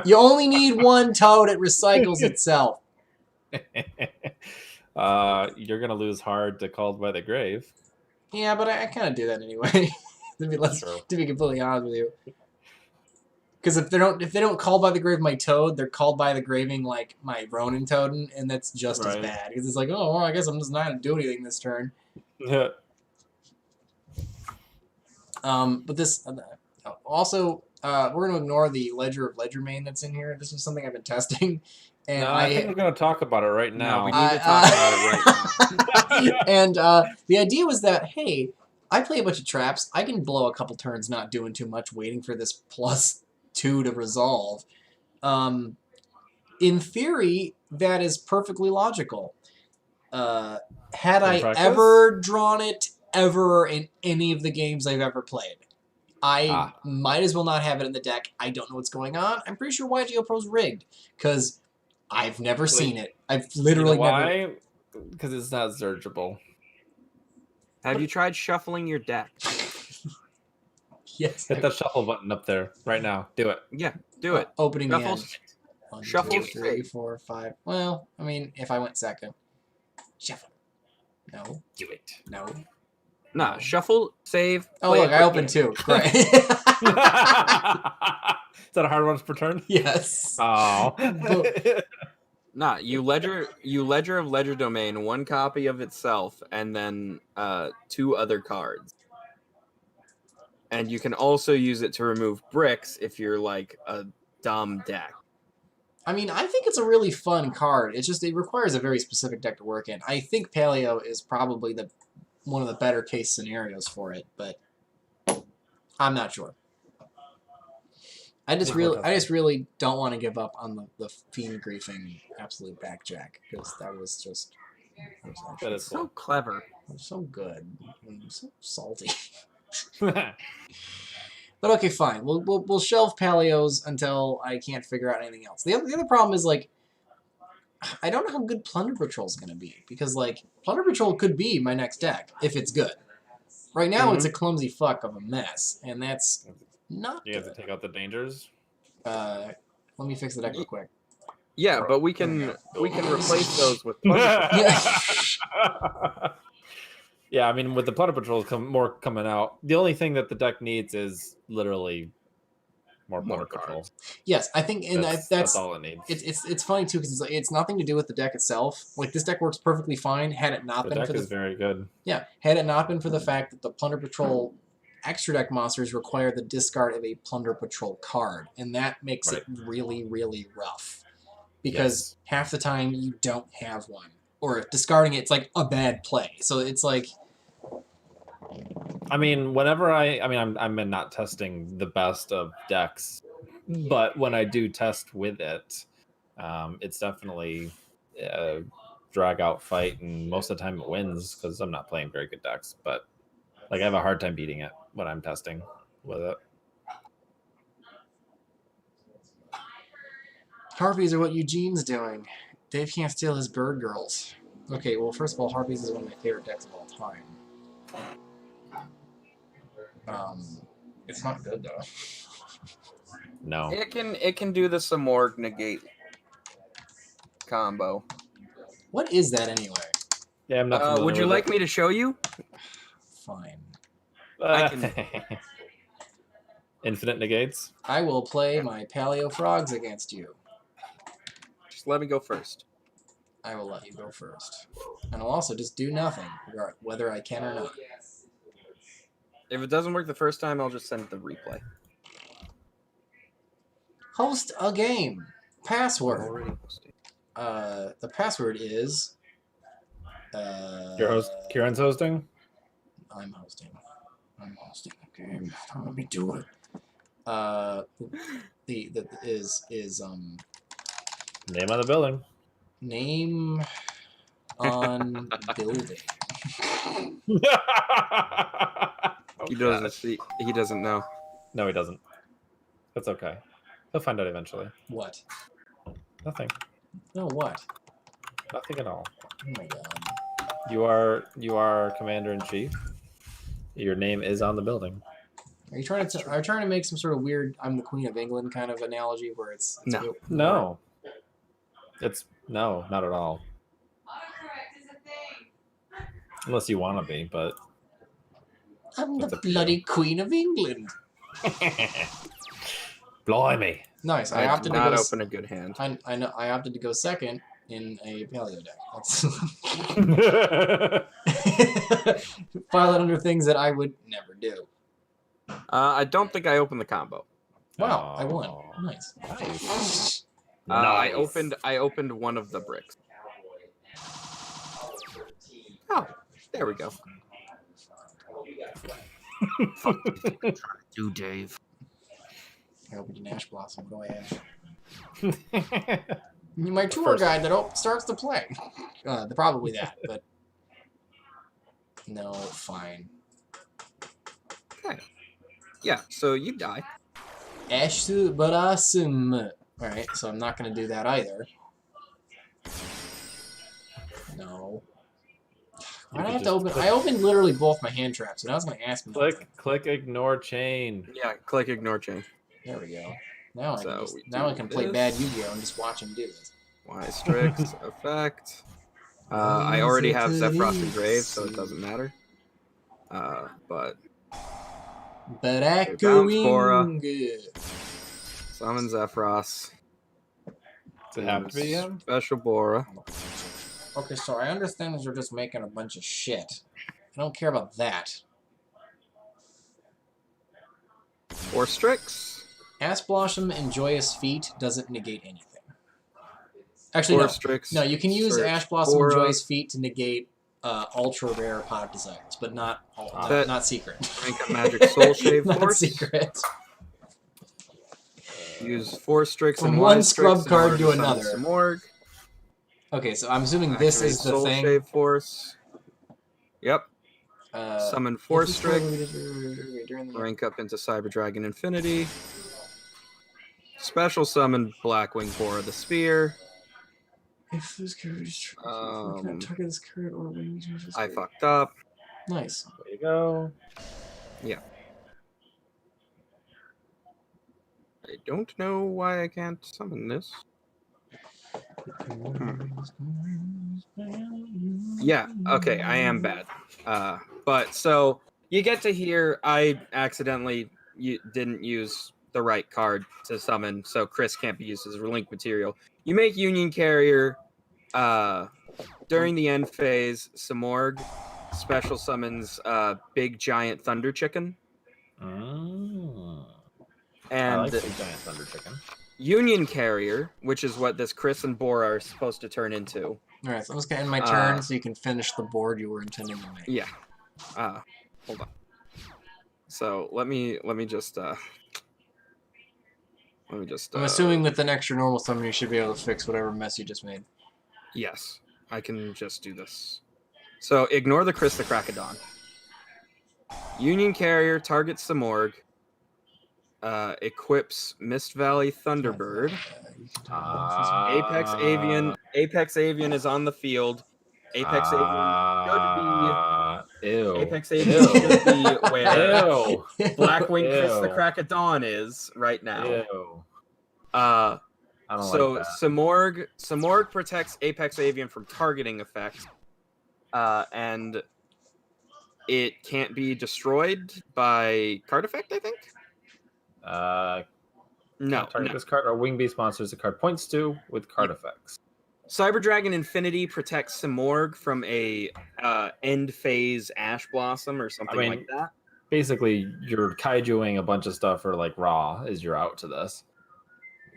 You only need one toad. It recycles itself. You're gonna lose hard to Called by the Grave. Yeah, but I kind of do that anyway. to be completely honest with you. Because if they don't call by the grave my toad, they're called by the graving like my Ronin Totem, and that's just as bad. Because it's like, oh, well, I guess I'm just not gonna do anything this turn. But this also we're gonna ignore the Ledger of Ledgermain that's in here. This is something I've been testing, and No, I think we're gonna talk about it right now. No, we need to talk about it right now. And the idea was that, hey, I play a bunch of traps. I can blow a couple turns not doing too much, waiting for this +2 to resolve. In theory, that is perfectly logical. Had I ever drawn it ever in any of the games I've ever played, I might as well not have it in the deck. I don't know what's going on. I'm pretty sure YGO Pro's rigged because I've never seen it. I've literally never. Because it's not searchable. Have you tried shuffling your deck? Yes. Hit that shuffle button up there right now. Do it. Yeah, do it. Opening the Shuffle. end. 1, Shuffle 2, 3, 4, 5. Well, I mean, if I went second. Shuffle. No. Do it. No. Nah, shuffle, save. Oh, play look, a I quick opened game. 2. Great. Is that a hard one per turn? Yes. Oh. Nah, you ledger of ledger domain, 1 copy of itself, and then 2 other cards. And you can also use it to remove bricks if you're like a dumb deck. I mean, I think it's a really fun card. It's just it requires a very specific deck to work in. I think Paleo is probably one of the better case scenarios for it, but I'm not sure. I just really don't want to give up on the fiend griefing absolute backjack because that was just That is So cool. clever. So good. So salty. But okay, fine. We'll shelve Paleos until I can't figure out anything else. The other problem is, like, I don't know how good Plunder Patrol is going to be. Because, like, Plunder Patrol could be my next deck, if it's good. Right now, it's a clumsy fuck of a mess. And that's not You good. have to take out the dangers. Let me fix the deck real quick. Yeah, but we can replace those with Plunder Patrol. Yeah. Yeah, I mean, with the Plunder Patrol more coming out, the only thing that the deck needs is literally more Plunder Patrol. Yes, I think, and That's all it needs. It's funny too because it's nothing to do with the deck itself. Like, this deck works perfectly fine had it not The been deck for is very good. Yeah, had it not been for the fact that the Plunder Patrol extra deck monsters require the discard of a Plunder Patrol card, and that makes it really, really rough. Because half the time you don't have one. Or discarding it's like a bad play. So it's like... I mean, whenever I'm not testing the best of decks, but when I do test with it, it's definitely a drag out fight, and most of the time it wins because I'm not playing very good decks. But like, I have a hard time beating it when I'm testing with it. Harpies are what Eugene's doing. Dave can't steal his bird girls. Okay, well, first of all, Harpies is one of my favorite decks of all time. It's not good though. No. It can do the Samorg negate combo. What is that anyway? Yeah, I'm not familiar would you with like it. me to show you? Fine. I can. Infinite negates. I will play my Paleo Frogs against you. Just let me go first. I will let you go first. And I'll also just do nothing, whether I can or not. If it doesn't work the first time, I'll just send the replay. Host a game. Password. Already posted. The password is... Your host, Kieran's hosting? I'm hosting a game. Don't let me do it. Name on the building. Name on building. He doesn't see. He doesn't know. No, he doesn't. That's okay. He'll find out eventually. What? Nothing. No, what? Nothing at all. Oh my god. You are commander-in-chief. Your name is on the building. Are you trying to make some sort of weird "I'm the Queen of England" kind of analogy where it's No. No. No, not at all. Autocorrect is a thing. Unless you want to be, but I'm That's the up to you. bloody Queen of England. blimey. Nice. I I did opted to not go. open a good hand. I know. I opted to go second in a paleo deck. File it under things that I would never do. I don't think I opened the combo. Wow, I won. Oh. Nice. Nice. I Nice. opened one of the bricks. Oh, there we go. Do Dave. I opened an Ash Blossom. Go ahead. My tour First. guide that starts to play. Probably that, but no, fine. Okay. Yeah, so you die. Ash Blossom. All right, so I'm not going to do that either. No. You I could have to just open. click- I opened literally both my hand traps, and I was going to ask me. click ignore chain. Yeah, click ignore chain. There we go. Now So we I do can play this. bad Yu-Gi-Oh and just watch him do this. Y strict effect. I already have Zephyros engraved, so it doesn't matter. But But bounce Bora. echoing. summon Zephyros. Does it have to be him? Special Bora. Okay, so I understand that you're just making a bunch of shit. I don't care about that. 4 Strix. Ash Blossom and Joyous Feet doesn't negate anything. Actually, 4 no. Strix. No, you can use search Ash Blossom Bora. and Joyous Feet to negate ultra rare Pot of Desires, but not That- not secret. Rank up Magic Soul Shave Not Force. secret. Use 4 Strix From and one Y scrub Strix in card order to summon another. some Morg. Okay, so I'm assuming this Activate is the Soul thing. Shave Force. Yep. Summon Force If Strike. during the Rank up into Cyber Dragon Infinity. Special summon Blackwing Boar of the Spear. If this character is Um, target this card or when you change this I card. fucked up. Nice. There you go. Yeah. I don't know why I can't summon this. Yeah, okay, I am bad. But so you get to hear I accidentally didn't use the right card to summon, so Chris can't be used as relink material. You make Union Carrier during the end phase, Samorg special summons Big Giant Thunder Chicken. I And like the giant thunder chicken. Union Carrier, which is what this Chris and Bor are supposed to turn into. Alright, so I'm just gonna end my turn so you can finish the board you were intending to make. Yeah. Hold on. So let me just I'm assuming with an extra normal summon you should be able to fix whatever mess you just made. yes, I can just do this. So ignore the Chris the Krakadon. Union Carrier targets Samorg. Equips Mist Valley Thunderbird. Apex Avian is on the field. Apex Avian should be where Ew. Blackwing Chris the Ew. Krakadon is right now. Ew. Uh, I don't so like that. Samorg protects Apex Avian from targeting effects, and it can't be destroyed by card effect, I think. No, Target this card or Wing Beast monsters the card points to with card effects. Cyber Dragon Infinity protects Samorg from a end phase Ash Blossom or something like that. Basically, you're kaijuing a bunch of stuff for like raw as you're out to this.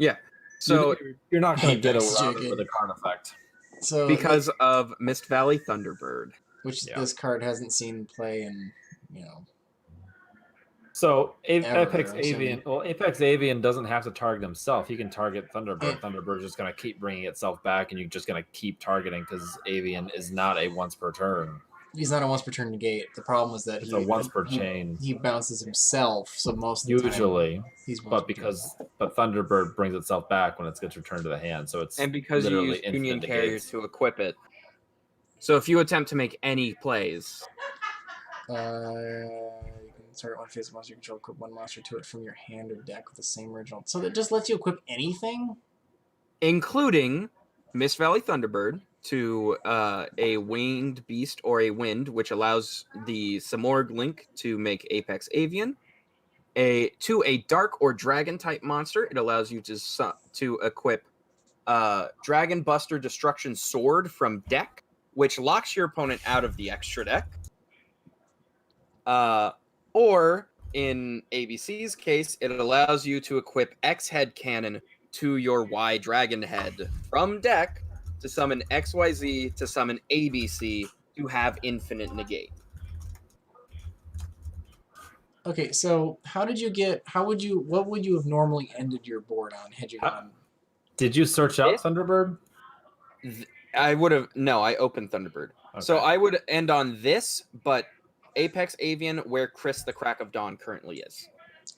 Yeah. So you're not going to get Apex around it Chicken. with a card effect. So because of Mist Valley Thunderbird, which this card hasn't seen play in, So Ever, Apex I'm Avian, assuming. well, Apex Avian doesn't have to target himself. He can target Thunderbird. Thunderbird's just going to keep bringing itself back, and you're just going to keep targeting because Avian is not a once per turn. He's not a once per turn negate. The problem is that It's a once per chain. He bounces himself, so most of the Usually, time he's but Thunderbird brings itself back when it gets returned to the hand, so it's and because you literally use Union infinite Carrier negates. to equip it. So if you attempt to make any plays, you can start one phase of monster you control, equip one monster to it from your hand or deck with the same original. So that just lets you equip anything? including Mist Valley Thunderbird to a winged beast or a wind, which allows the Samorg link to make Apex Avian. To a dark or dragon type monster, it allows you to equip Dragon Buster Destruction Sword from deck, which locks your opponent out of the extra deck. Or in ABC's case, it allows you to equip X Head Cannon to your Y Dragon Head from deck to summon XYZ to summon ABC to have infinite negate. Okay, so what would you have normally ended your board on had you gone? Did you search out Thunderbird? I would have, no, I opened Thunderbird. Okay. So I would end on this, but Apex Avian where Chris the Crack of Dawn currently is.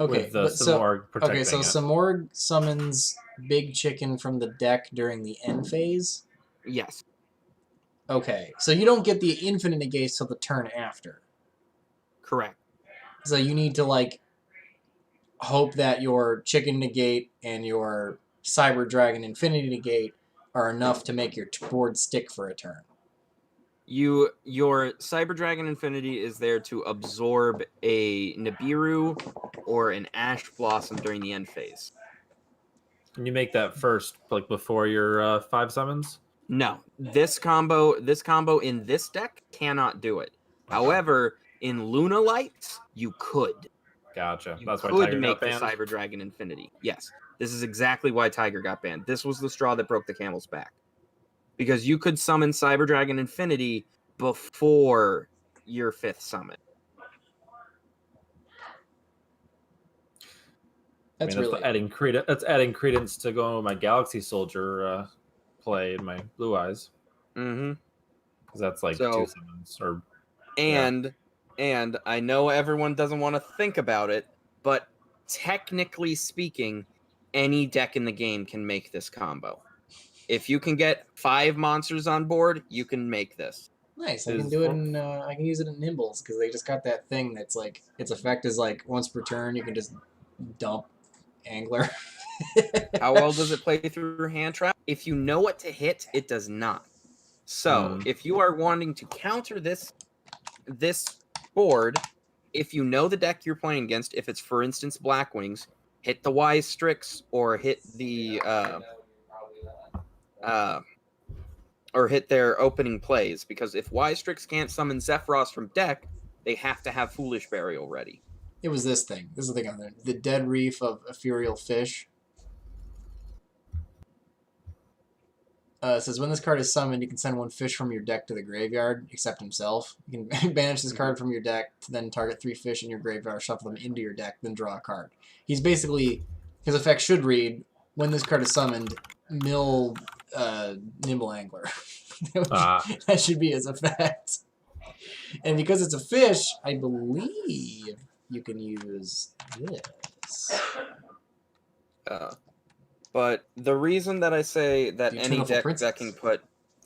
Okay, with Samorg protecting so it. Samorg summons Big Chicken from the deck during the end phase? Yes. Okay, so you don't get the infinite negates till the turn after. Correct. So you need to, like, hope that your Chicken negate and your Cyber Dragon Infinity negate are enough to make your board stick for a turn. Your Cyber Dragon Infinity is there to absorb a Nibiru or an Ash Blossom during the end phase. Can you make that first, like before your 5 summons? No, this combo in this deck cannot do it. Okay. However, in Luna Lights, you could. Gotcha. That's why Tiger got banned. The Cyber Dragon Infinity. Yes, this is exactly why Tiger got banned. This was the straw that broke the camel's back. Because you could summon Cyber Dragon Infinity before your 5th summon. That's adding credence to going with my Galaxy Soldier play in my blue eyes. Mm-hmm. Because that's like So- 2 summons. Or And I know everyone doesn't want to think about it, but technically speaking, any deck in the game can make this combo. If you can get 5 monsters on board, you can make this. Nice. I Is can do it for- in. I can use it in Nimbles because they just got that thing that's like its effect is like once per turn you can just dump Angler. How well does it play through hand trap? If you know what to hit, it does not. So if you are wanting to counter this board, if you know the deck you're playing against, if it's for instance Blackwings, hit the Wise Strix or hit the or hit their opening plays, because if Wise Strix can't summon Zephyros from deck, they have to have Foolish Burial ready. It was this thing. This is the thing on there. The Dead Reef of Ethereal Fish. It says when this card is summoned, you can send 1 fish from your deck to the graveyard, except himself. You can banish this card from your deck to then target 3 fish in your graveyard, shuffle them into your deck, then draw a card. He's basically, his effect should read, when this card is summoned, mill Nimble Angler. That should be his effect. And because it's a fish, I believe you can use this. But the reason that I say that The any Eternal deck Princess. that can put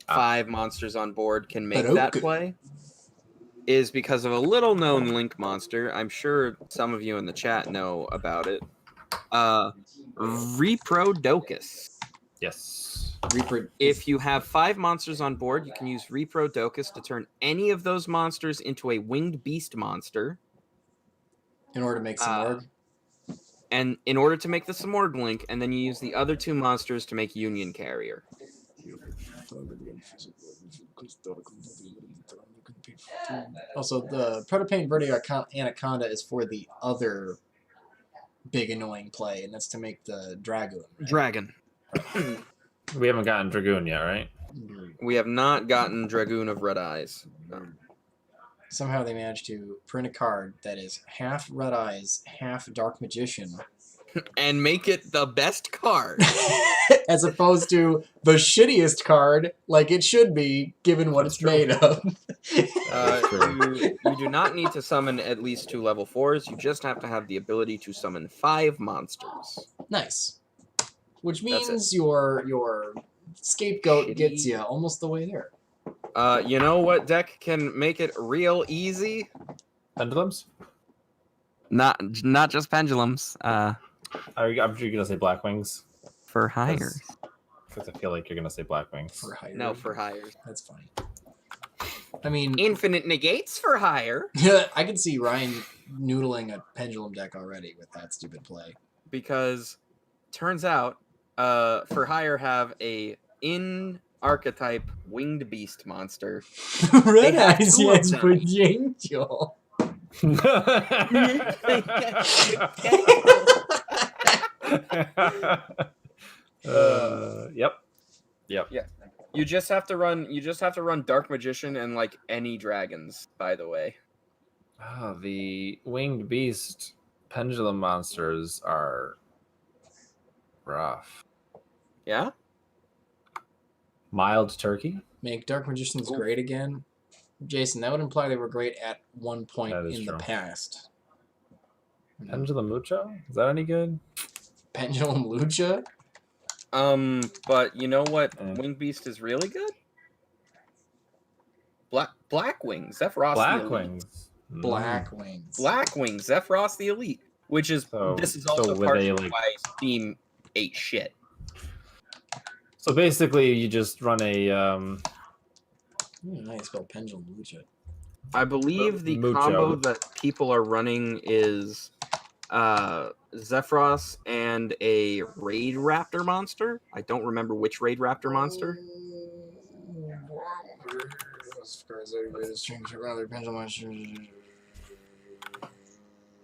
5 monsters on board can make But that okay. play is because of a little known Link monster. I'm sure some of you in the chat know about it. Reprodocus. yes. Reaper. If you have 5 monsters on board, you can use Reprodocus to turn any of those monsters into a winged beast monster. In order to make some org. And in order to make the Simorg Link, and then you use the other 2 monsters to make Union Carrier. Also, the Protopain Verde Anaconda is for the other big annoying play, and that's to make the Dragoon. Right? Dragon. We haven't gotten Dragoon yet, right? We have not gotten Dragoon of Red Eyes. Somehow they managed to print a card that is half Red Eyes, half Dark Magician. And make it the best card. As opposed to the shittiest card, like it should be, given what That's it's true. made of. You do not need to summon at least 2 level 4s. You just have to have the ability to summon 5 monsters. Nice. Which That's means your scapegoat Shitty. gets you almost the way there. You know what deck can make it real easy? Pendulums? Not just pendulums. I'm sure you're gonna say Blackwings. For hire. Because I feel like you're gonna say Blackwings. For hire. No, for hires. That's fine. I mean, Infinite negates for hire. I can see Ryan noodling a pendulum deck already with that stupid play. Because turns out, for hire have a in archetype winged beast monster. Red have Eyes, 2 of yes, them. for Angel. Yep. You just have to run Dark Magician and like any dragons, by the way. Oh, the winged beast pendulum monsters are rough. Yeah? Mild turkey? Make Dark Magicians Ooh. great again. Jason, that would imply they were great at one point That is in true. the past. Pendulum Mucho? Is that any good? Pendulum Lucha? But you know what Eh. Winged Beast is really good? Blackwing, Zephyros the Elite. Blackwings. Black Wings. Blackwing, Zephyros the Elite. Which is So- this is so also would part they, of like- why Steam ate shit. So basically, you just run a Nice spell Pendulum Lucha. I believe the Mucho. combo that people are running is Zephyros and a Raid Raptor monster. I don't remember which Raid Raptor monster.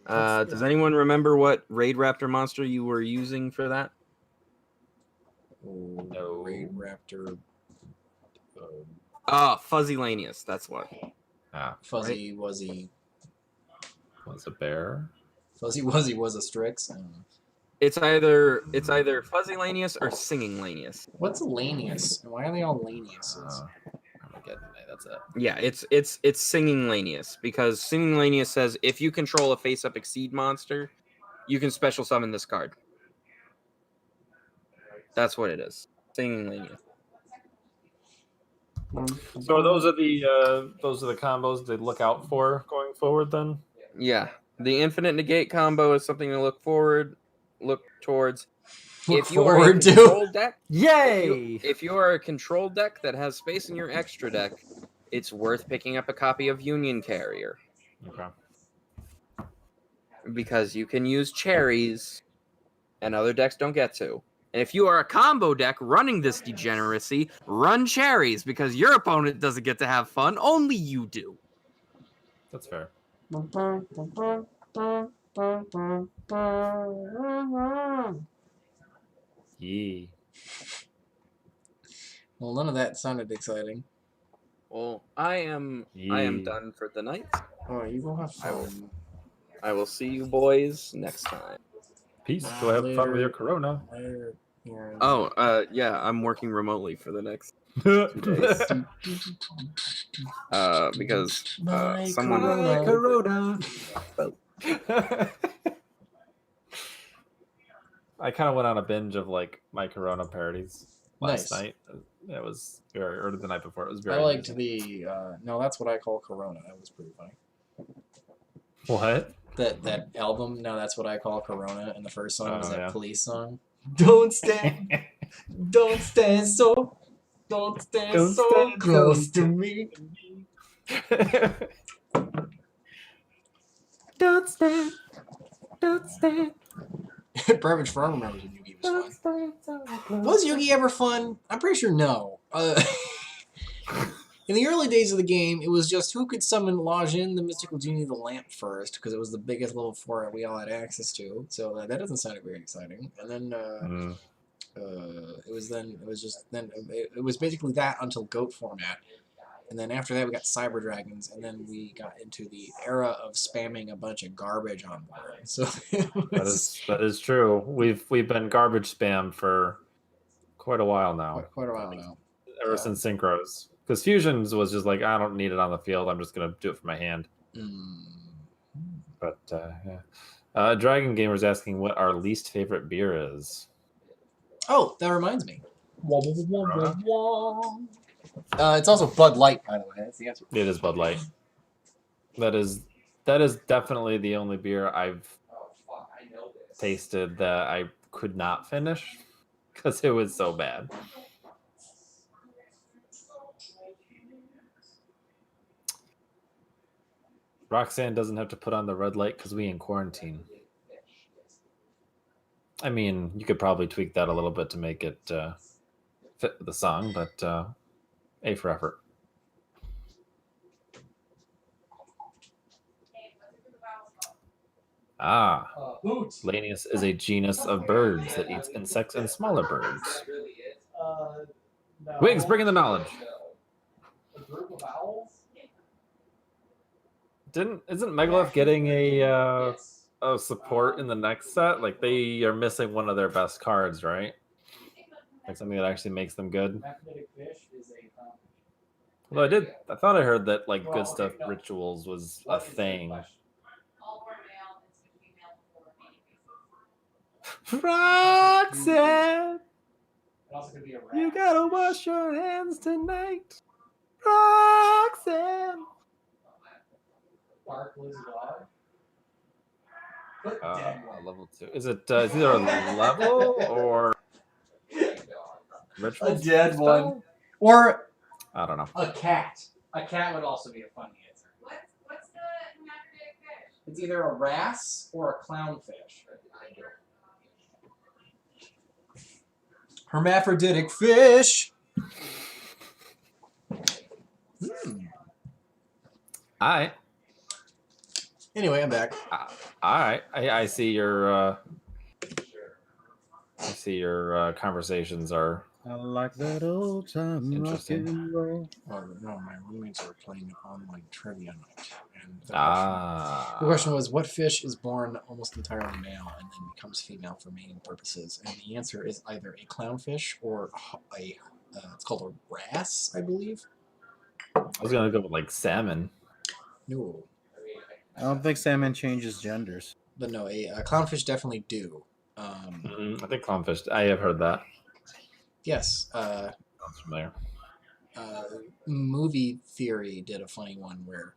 Does anyone remember what Raid Raptor monster you were using for that? No. Raid Raptor. Fuzzy Lanius, that's what. Fuzzy Wuzzy. Was a bear. Fuzzy Wuzzy was a Strix. I don't know. It's either fuzzy lanius or singing lanius. What's a lanius? And why are they all laniuses? Armageddon, that's it. Yeah, it's singing lanius because singing lanius says if you control a face-up exceed monster, you can special summon this card. That's what it is. Singing lanius. So those are the combos to look out for going forward then? Yeah. The infinite negate combo is something to look towards. Look If you are a forward to. control deck, Yay! if you are a control deck that has space in your extra deck, it's worth picking up a copy of Union Carrier. Okay. Because you can use cherries and other decks don't get to. And if you are a combo deck running this degeneracy, run cherries because your opponent doesn't get to have fun, only you do. That's fair. Yee. Well, none of that sounded exciting. Well, I am Yee. done for the night. Oh, you go have fun. I will see you boys next time. Peace. Go have fun with your corona. Later. Yeah. Oh, yeah, I'm working remotely for the next 2 days. Because My someone corona. I kind of went on a binge of like my Corona parodies last Nice. night. It was very, or the night before. It was very. I liked amusing. the no, that's what I call Corona. That was pretty funny. What? That album, no, that's what I call Corona, and the first song was Oh, that yeah. Police song. Don't stand so Don't so stand close so- to me. Don't stand. Don't stand. Perfect Farm remembers when Yugi was Don't fun. stand so close. Was Yugi ever fun? I'm pretty sure no. In the early days of the game, it was just who could summon Lajin, the Mystical Genie of the Lamp first, because it was the biggest level 4 we all had access to. So that doesn't sound very exciting. And then it was basically that until Goat format. And then after that, we got Cyber Dragons, and then we got into the era of spamming a bunch of garbage on board. So that is true. We've been garbage spam for quite a while now. quite a while now. Ever since Synchros. Because Fusions was just like, I don't need it on the field. I'm just going to do it for my hand. But, yeah. Dragon Gamer's asking what our least favorite beer is. Oh, that reminds me. It's also Bud Light, by the way. That's the answer. It is Bud Light. That is definitely the only beer I've tasted that I could not finish because it was so bad. Roxanne doesn't have to put on the red light because we in quarantine. I mean, you could probably tweak that a little bit to make it fit with the song, but A for effort. Lanius is a genus of birds that eats insects and smaller birds. Wiggs, bring in the knowledge. Isn't MacLeod getting a support in the next set? Like they are missing one of their best cards, right? Like something that actually makes them good. Well, I thought I heard that like good stuff rituals was a thing. Roxanne, you gotta wash your hands tonight. Roxanne. Level 2. Is it it's either a level or ritual? A dead spell? one. Or I don't know. a cat. A cat would also be a fun answer. What's the hermaphroditic fish? It's either a wrasse or a clownfish. Hermaphroditic fish. All right. Anyway, I'm back. All right. I see your conversations are I like that old time rock Interesting. and roll. Oh, no, my roommates are playing online trivia night, And the question Ah. was, what fish is born almost entirely male and then becomes female for mating purposes? And the answer is either a clownfish or it's called a wrasse, I believe. I was gonna go with like salmon. No, I don't think salmon changes genders. but no, a clownfish definitely do. I think clownfish. I have heard that. Yes, Sounds familiar. movie theory did a funny one where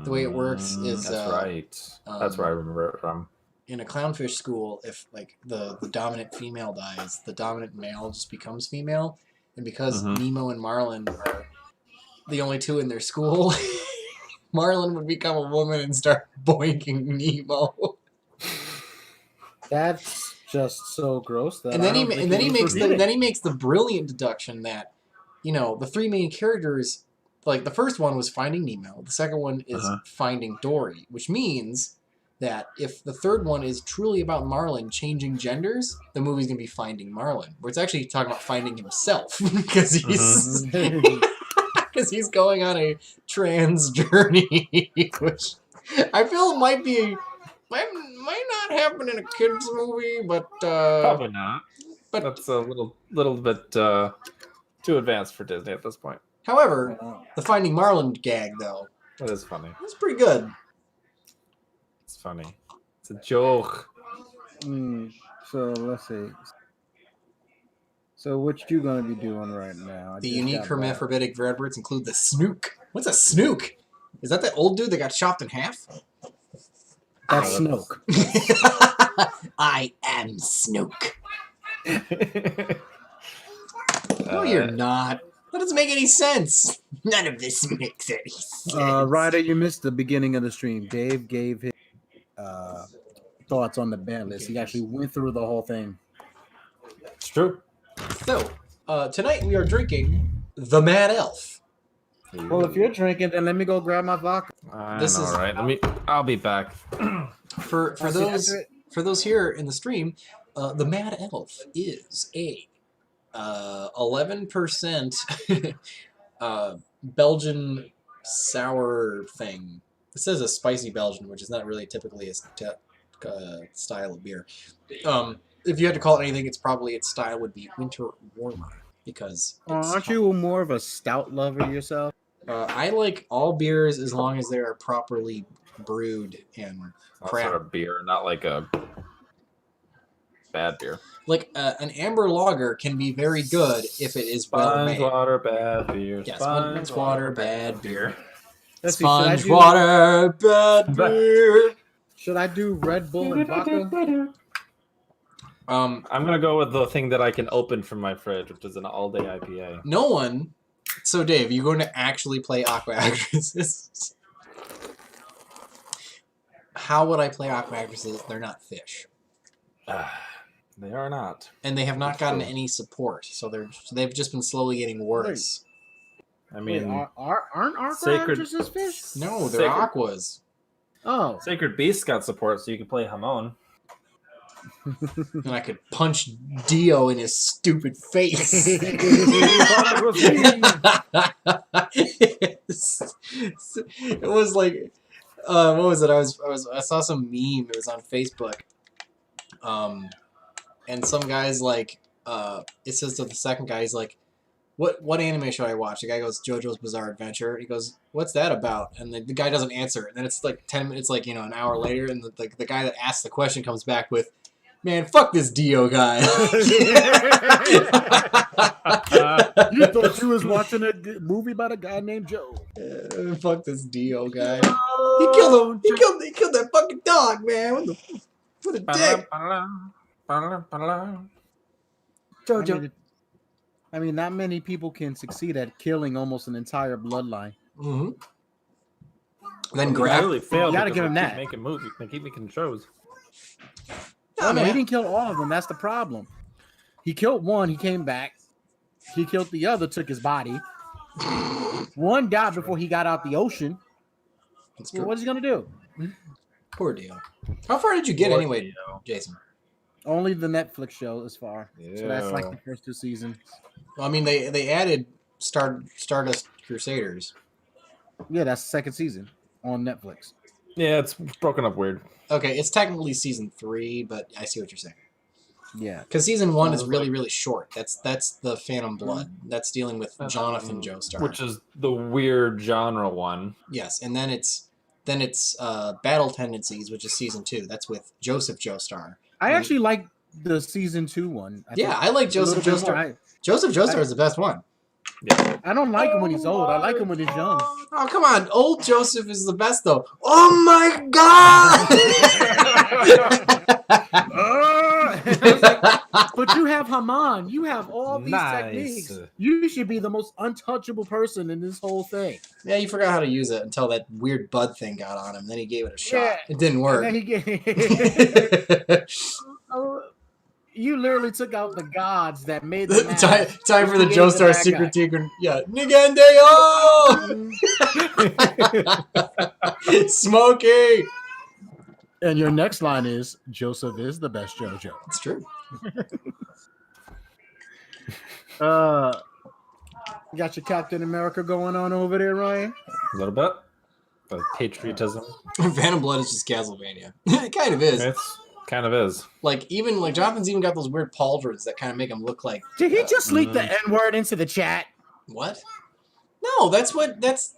the way it works is That's right. That's where I remember it from. in a clownfish school, if like the dominant female dies, the dominant male just becomes female, and because Nemo and Marlin are the only two in their school, Marlin would become a woman and start boinking Nemo. That's just so gross. That And then he makes the brilliant deduction that, you know, the three main characters, like the first one was Finding Nemo, the second one is Finding Dory, which means that if the third one is truly about Marlin changing genders, the movie's gonna be Finding Marlin, where it's actually talking about finding himself because he's because he's going on a trans journey, which I feel might not happen in a kids movie, but Probably not. but- That's a little bit too advanced for Disney at this point. however, the Finding Marlin gag though, That is funny. was pretty good. It's funny. It's a joke. So let's see. So what you gonna be doing right now? I The just unique got hermaphroditic vertebrates include the snook. What's a snook? Is that old dude that got chopped in half? back. That's Snoke. I am Snook. No, you're not. That doesn't make any sense. None of this makes any sense. Ryder, you missed the beginning of the stream. Dave gave his thoughts on the ban list. He actually went through the whole thing. It's true. So, tonight we are drinking the Mad Elf. Well, if you're drinking, then let me go grab my vodka. This is- all right. I'll be back. For those here in the stream, the Mad Elf is a 11% Belgian sour thing. It says a spicy Belgian, which is not really typically a style of beer. If you had to call it anything, its style would be winter warmer because. It's Aren't you more of a stout lover yourself? I like all beers as long as they are properly brewed and Not sort of beer, not like a bad beer. like an amber lager can be very good if it is well made. Sponge water, bad beer. Yeah, sponge water, bad beer. Let's see, should I Sponge do- water, bad beer. Should I do Red Bull and vodka? I'm gonna go with the thing that I can open from my fridge, which is an all-day IPA. No one. So Dave, you going to actually play Aqua Actresses? How would I play Aqua Actresses? They're not fish, They are not. and they have not That's gotten true. any support. So they've just been slowly getting worse. I Wait, mean, aren't Aqua Sacred- actresses fish? No, they're Sacred- aquas. Oh, Sacred Beast got support, so you can play Hamon. And I could punch Dio in his stupid face. It was like, what was it? I saw some meme. It was on Facebook. And some guy's like, it says to the second guy, he's like, what anime should I watch? The guy goes, JoJo's Bizarre Adventure. And he goes, what's that about? And the guy doesn't answer. And then it's like 10 minutes, like, an hour later, and the guy that asked the question comes back with, man, fuck this Dio guy. you thought you was watching a movie about a guy named Joe? Fuck this Dio guy. He killed him. He killed that fucking dog, man. What a dick. Jojo. I mean, not many people can succeed at killing almost an entire bloodline. Mm-hmm. Then He grab. really failed. You gotta because give him they keep that. Making movies, they keep making shows. Oh, No, he man. didn't kill all of them. That's the problem. He killed one. He came back. He killed the other. Took his body. One died before he got out the ocean. That's Well, true. what's he gonna do? Poor Dio. How far did you get Poor anyway, Dio. Jason? Only the Netflix show as far. So that's like Yeah. the first 2 seasons. Well, I mean, they added Stardust Crusaders. Yeah, that's the second season. on Netflix. Yeah, it's broken up weird. Okay, it's technically season 3, but I see what you're saying. Yeah. Because season 1 is Sounds really, like- really short. That's the Phantom Blood. That's dealing with Jonathan Joestar. Which is the weird genre one. Yes, and then it's Battle Tendencies, which is season 2. That's with Joseph Joestar. I actually like the season 2 one. I like Joseph Joestar. Joseph Joestar is the best one. I don't like him when he's old. I like him when he's young. Oh, come on. Old Joseph is the best, though. Oh, my God! But you have Haman. You have all these Nice. techniques. You should be the most untouchable person in this whole thing. Yeah, he forgot how to use it until that weird bud thing got on him. Then he gave it a shot. Yeah. It didn't And work. then you literally took out the gods that made the time for the Created the Joestar bad secret guy. secret. Yeah. Nigandeo! Smokey! And your next line is, Joseph is the best JoJo. It's true. You got your Captain America going on over there, Ryan? A little bit. But patriotism. Phantom Blood is just Castlevania. It kind of is. It's kind of is. Like Jonathan's even got those weird pauldrons that kind of make him look like. Did he just leak the N-word into the chat? What? No, it's what that's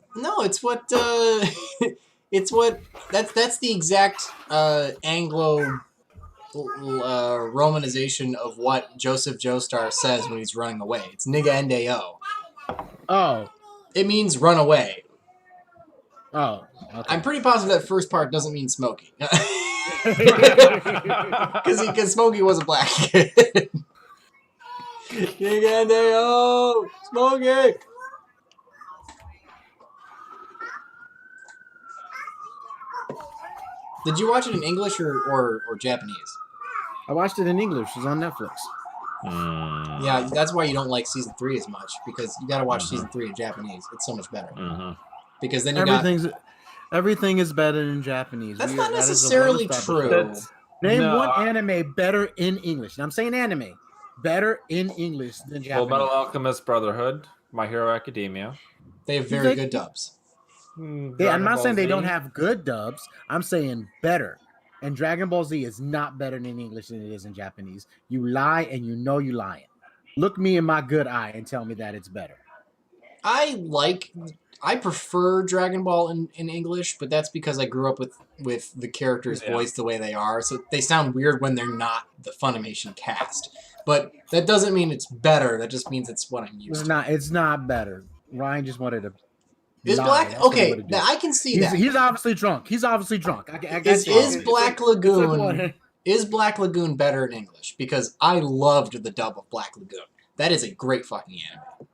the exact Anglo romanization of what Joseph Joestar says when he's running away. It's nigga ndeo. Oh. It means run away. Oh. Okay. I'm pretty positive that first part doesn't mean Smokey. Because Smokey was a black kid. Nigga ndeo! Smokey! Did you watch it in English or Japanese? I watched it in English. It's on Netflix. Yeah, that's why you don't like season 3 as much, because you got to watch season 3 in Japanese. It's so much better. Because then you Everything is better in Japanese. That's not that is a necessarily well-established- true. Name one anime better in English. And I'm saying anime better in English than Full Japanese. Metal Alchemist Brotherhood, My Hero Academia. They have very good dubs. Yeah, I'm not saying they don't have good dubs. I'm saying better. And Dragon Ball Z is not better in English than it is in Japanese. You lie and you know you lying. Look me in my good eye and tell me that it's better. I prefer Dragon Ball in English, but that's because I grew up with the characters voiced the way they are. So they sound weird when they're not the Funimation cast. But that doesn't mean it's better. That just means it's what I'm used to. It's not better. Ryan just wanted to Is lie. Black That's what he okay? wanted to do. Now I can see that. He's obviously drunk. He's obviously drunk. Is Black Lagoon like- is Black Lagoon better in English? Because I loved the dub of Black Lagoon. That is a great fucking anime.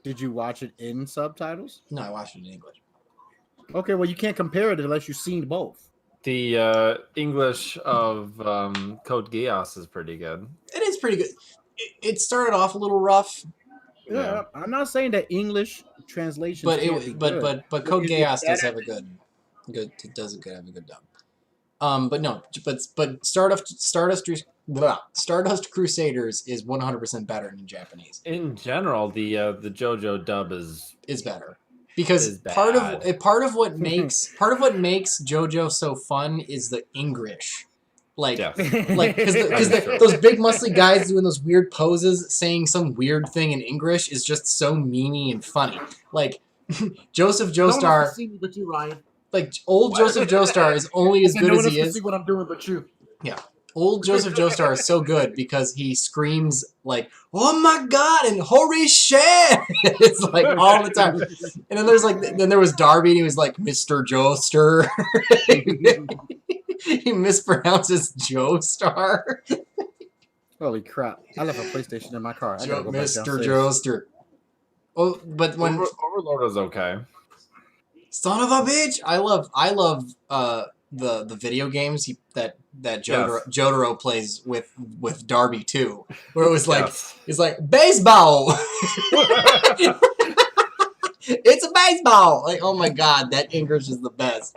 Did you watch it in subtitles? No, I watched it in English. Okay, well you can't compare it unless you've seen both. The English of Code Geass is pretty good. It is pretty good. It started off a little rough, Yeah, I'm not saying that English translation, but but Code Is it Geass does better? have a good have a good dub. But no, but Stardust Crusaders is 100% better in Japanese. In general, the JoJo dub is Better because Is part of bad. what makes JoJo so fun is the English. Like, Yes. because those big muscly guys doing those weird poses, saying some weird thing in English is just so memey and funny. Like, Joseph Joestar, but you, Ryan. like old Joseph Joestar is only as good as he is. See what I'm doing, but you. Old Joseph Joestar is so good because he screams like, "Oh my god!" and "Holy shit!" It's like all the time. And then there was Darby, and he was like Mr. Joestar. He mispronounces Joestar. Holy crap! I left a PlayStation in my car. I gotta go back Mr. downstairs. Joestar. Oh, but when Overlord is okay. son of a bitch, I love the video games that Jotaro plays with Darby too, where it was like it's like baseball. It's a baseball. Like, oh my god, that English is the best.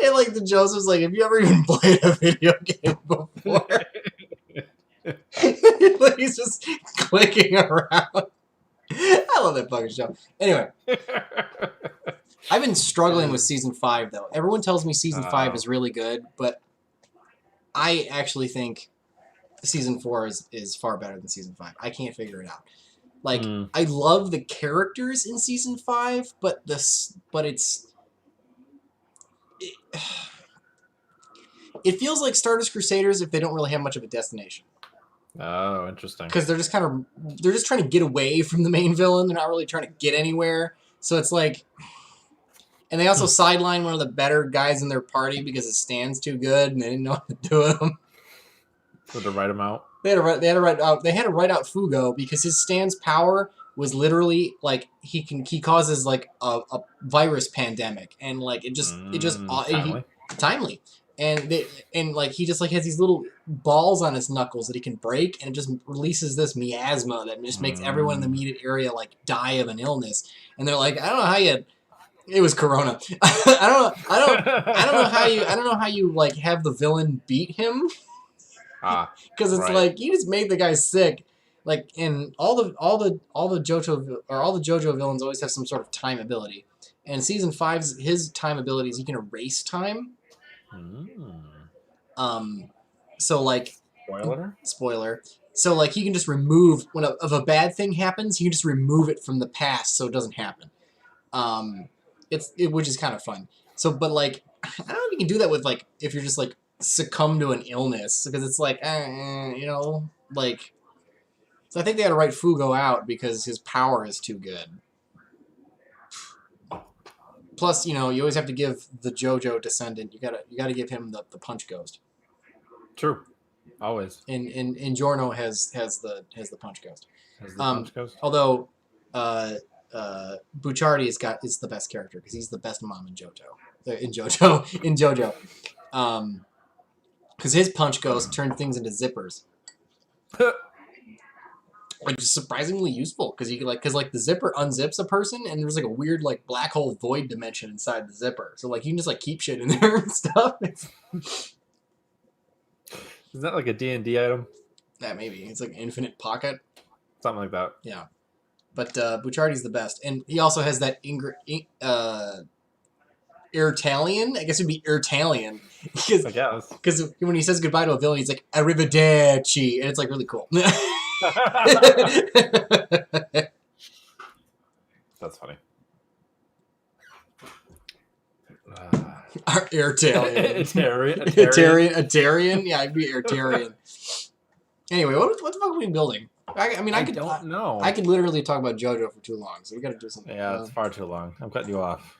And like the Joseph's like, have you ever even played a video game before? Like, he's just clicking around. I love that fucking show. Anyway, I've been struggling with season 5 though. Everyone tells me season 5 is really good, but I actually think season 4 is far better than season 5. I can't figure it out. Like I love the characters in season 5, but it feels like Stardust Crusaders if they don't really have much of a destination. Oh, interesting. Because they're just trying to get away from the main villain. They're not really trying to get anywhere. So it's like, and they also sideline one of the better guys in their party because his stand's too good, and they didn't know what to do with him. So to write him out. They had to write out Fugo because his stand's power was literally like he causes like a virus pandemic, and like it just timely. And like he just like has these little balls on his knuckles that he can break, and it just releases this miasma that just makes everyone in the immediate area like die of an illness. And they're like, I don't know how you. It was Corona. I don't know how you like have the villain beat him. Because it's like you just made the guy sick. Like in all the JoJo villains always have some sort of time ability. And season 5's his time ability is he can erase time. So like spoiler. So like he can just remove if a bad thing happens, he can just remove it from the past so it doesn't happen. Which is kind of fun. So but like I don't know if you can do that with like if you're just like succumb to an illness, because it's like you know, like so I think they had to write Fugo out because his power is too good. Plus, you know, you always have to give the JoJo descendant. You gotta give him the punch ghost. True, always. And Giorno has the punch ghost. Has the punch ghost? Although, Bucciardi is the best character because he's the best mom in JoJo. Because his punch ghost turned things into zippers. Which is surprisingly useful because the zipper unzips a person and there's like a weird like black hole void dimension inside the zipper. So like you can just like keep shit in there and stuff. Is that like a D&D item? Yeah, maybe. It's like infinite pocket. Something like that. Yeah. But Bucciardi's the best. And he also has that Irtalian? I guess it'd be Irtalian. Because when he says goodbye to a villain, he's like, Arrivederci. And it's like really cool. That's funny. Irtalian? Yeah, I'd be Irtarian. Anyway, what the fuck are we building? I don't know. I could literally talk about JoJo for too long, so we gotta do something. Yeah, it's far too long. I'm cutting you off.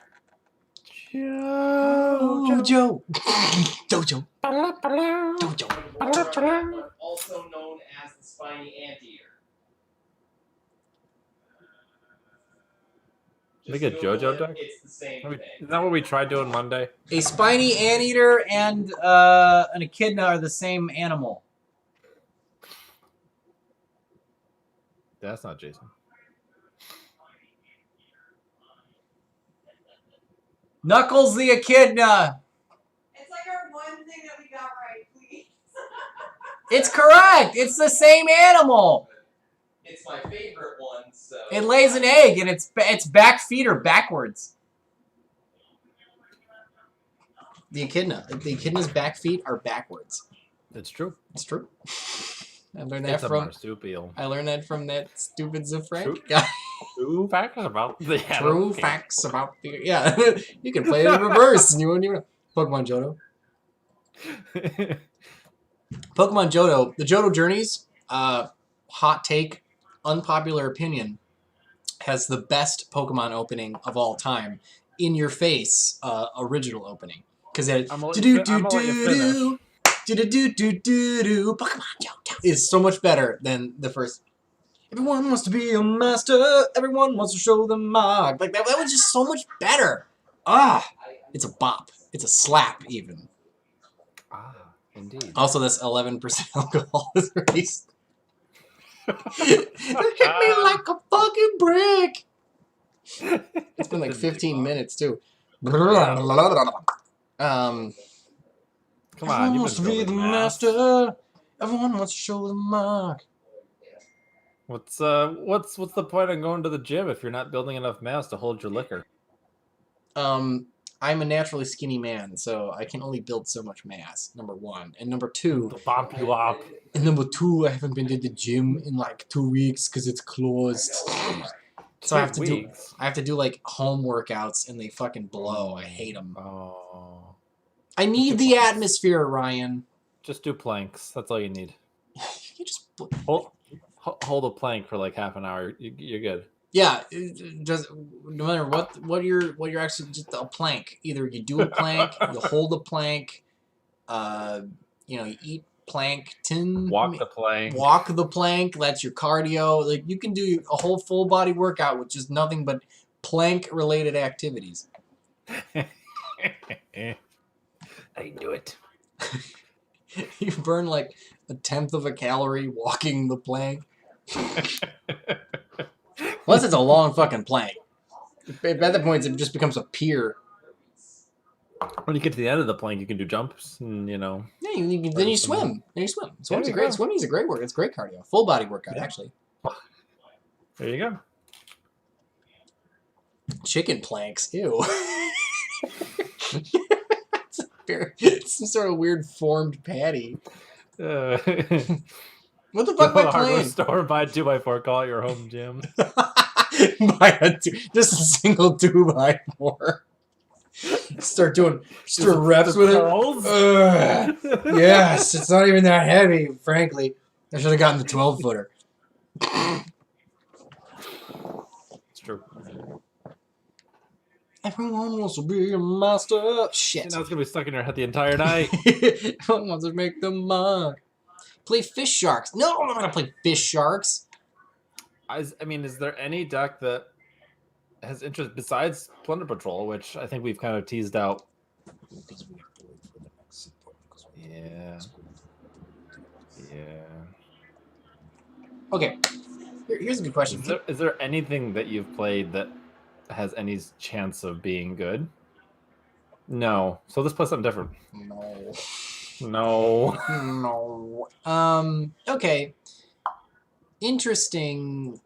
JoJo. Also known as the spiny anteater. Make a JoJo deck? It's the same thing. Is that what we tried doing Monday? A spiny anteater and an echidna are the same animal. That's not Jason. Knuckles the echidna. It's like our one thing that we got right, please. It's correct. It's the same animal. It's my favorite one, so... It lays an egg, and its back feet are backwards. The echidna's back feet are backwards. It's true. It's true. I learned that from marsupial. I learned that from that stupid Zafrank guy. True facts about the True facts about the you can play it in reverse and you wouldn't even Pokemon Johto. Pokemon Johto, the Johto Journeys, hot take, unpopular opinion, has the best Pokemon opening of all time. In your face, original opening. Because it Pokemon Johto is so much better than the first. Everyone wants to be a master. Everyone wants to show them mark. Like that was just so much better. It's a bop. It's a slap even. Indeed. Also, this 11% alcohol is released. It hit me like a fucking brick. It's been like 15 minutes too. Come on, everyone wants to be the master. Everyone wants to show the mark. What's the point of going to the gym if you're not building enough mass to hold your liquor? I'm a naturally skinny man, so I can only build so much mass, number one. And number two, To bump you up. I haven't been to the gym in like 2 weeks because it's closed. So I have to do like home workouts, and they fucking blow. I hate them. Oh. I need the atmosphere, Ryan. Just do planks. That's all you need. You just Hold a plank for like half an hour. You're good. yeah. Just no matter what you're actually just a plank. Either you do a plank, you hold a plank. You eat plankton. Walk the plank. Walk the plank. That's your cardio. Like you can do a whole full body workout with just nothing but plank related activities. I do it. You burn like 1/10 of a calorie walking the plank. Unless it's a long fucking plank. At that point, it just becomes a pier. When you get to the end of the plank, you can do jumps, and Yeah, then you swim. Then you swim. There you go. Swimming is a great work. It's great cardio. Full body workout, actually. There you go. Chicken planks. Ew. It's some sort of weird formed patty. What the fuck am I playing? Store, buy a 2x4, call it your home gym. Just a single 2x4. Start doing reps with it. Yes, it's not even that heavy, frankly. I should have gotten the 12-footer. It's true. Everyone wants to be a master. Shit. And now it's going to be stuck in your head the entire night. Everyone wants to make the mark. Play Fish Sharks. No, I'm not going to play Fish Sharks. I mean, is there any deck that has interest besides Plunder Patrol, which I think we've kind of teased out? Yeah. Okay. Here's a good question. Is there anything that you've played that has any chance of being good? No. So let's play something different. No. Okay. Interesting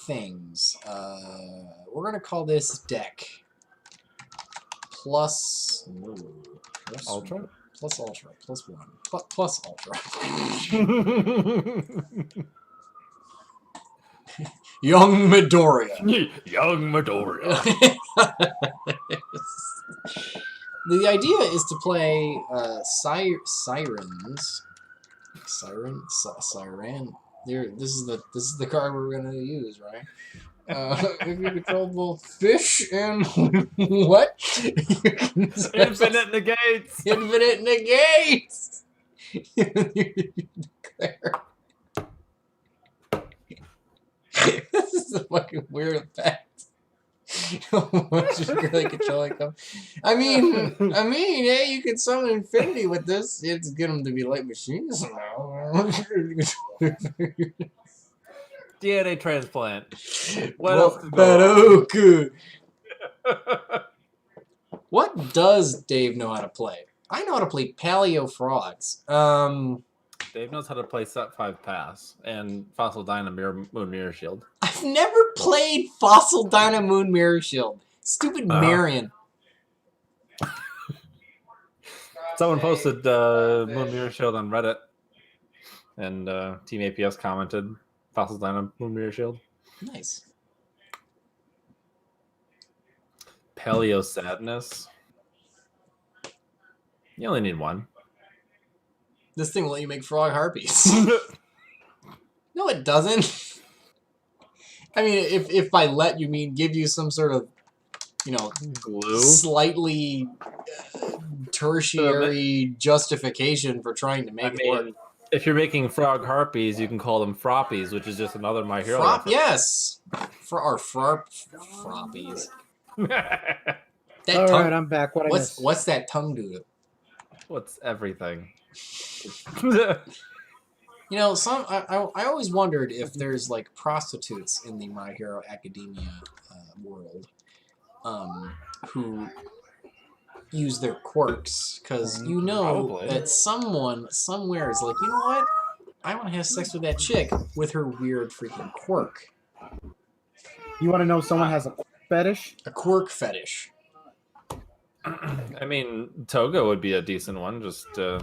things. We're gonna call this deck plus Ultra? Plus Ultra. Plus 1. Plus Ultra. Young Midoriya. Young Midoriya. The idea is to play sirens. Siren. There. This is the card we're gonna use, right? If you control both fish and what? Infinite negates. Infinite negates. Declare. This is a fucking weird effect. Just really controlling them. I mean, yeah, you can summon Infinity with this. It's get them to be like machines now. DNA transplant. What else could go Baroku. What does Dave know how to play? I know how to play Paleo Frogs. Dave knows how to play Set 5 Pass and Fossil Dyna Moon Mirror Shield. I've never played Fossil Dyna Moon Mirror Shield. Stupid Marion. Someone posted Moon Mirror Shield on Reddit, and Team APS commented Fossil Dyna Moon Mirror Shield. Nice. Paleo Sadness. You only need one. This thing will let you make frog harpies. No, it doesn't. I mean, if by let you mean give you some sort of, glue, slightly tertiary justification for trying to make it work. If you're making frog harpies, you can call them froppies, which is just another My Hero reference. Yes, froppies. All right, I'm back. What's that tongue do? What's everything? I always wondered if there's like prostitutes in the My Hero Academia world, who use their quirks, because Probably. that someone somewhere is like, you know what? I want to have sex with that chick with her weird freaking quirk. You want to know if someone has a fetish? A quirk fetish. I mean, Toga would be a decent one. Just Or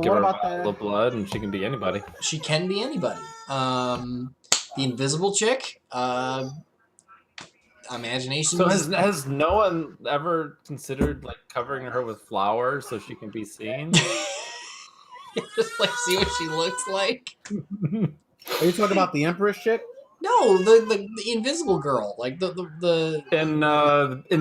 give what her about a bottle of blood, and she can be anybody. She can be anybody. The invisible chick. Imagination. So has no one ever considered like covering her with flowers so she can be seen? Just like see what she looks like. Are you talking about the Empress chick? No, the invisible girl, like the in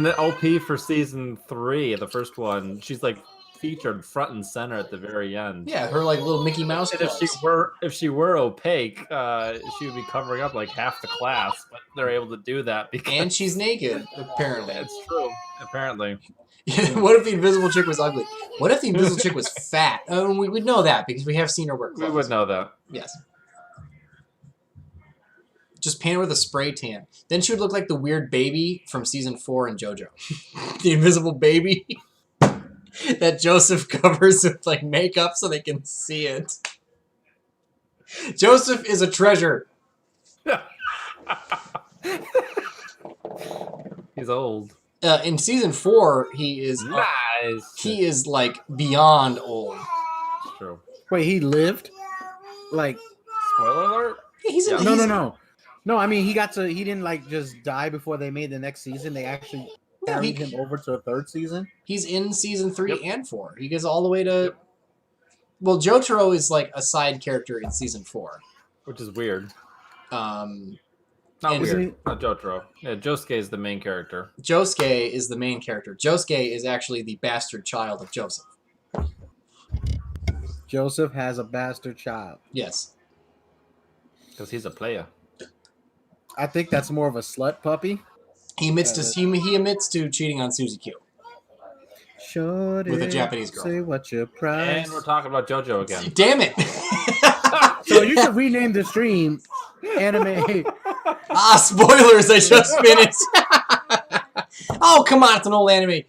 the LP for season 3, the first one, she's like featured front and center at the very end. yeah, her like little Mickey Mouse. And if she were opaque, she would be covering up like half the class. But they're able to do that because And she's naked, apparently. it's true. Apparently, What if the invisible chick was ugly? What if the invisible chick was fat? We would know that because we have seen her wear clothes. we would know that. Yes. Just paint her with a spray tan. Then she would look like the weird baby from season 4 in JoJo. The invisible baby that Joseph covers with like makeup so they can see it. Joseph is a treasure. He's old. In season 4, he is Nice. he is like beyond old. It's true. Wait, he lived? Like, Spoiler alert. He's in, no, he's- no, no. No, I mean, he didn't like just die before they made the next season. They actually No, carried him over to a third season. He's in season 3 Yep. and 4. He goes all the way to. Well, Jotaro is like a side character in season 4. Which is weird. Not Not and- weird. Not Jotaro. Yeah, Josuke is the main character. Josuke is the main character. Josuke is actually the bastard child of Joseph. Joseph has a bastard child. Yes. Because he's a player. I think that's more of a slut puppy. He admits to cheating on Suzy Q. Shorty, With a Japanese girl. Say what your price. And we're talking about JoJo again. Damn it! So you should rename the stream anime. Spoilers! I just finished. Oh, come on! It's an old anime.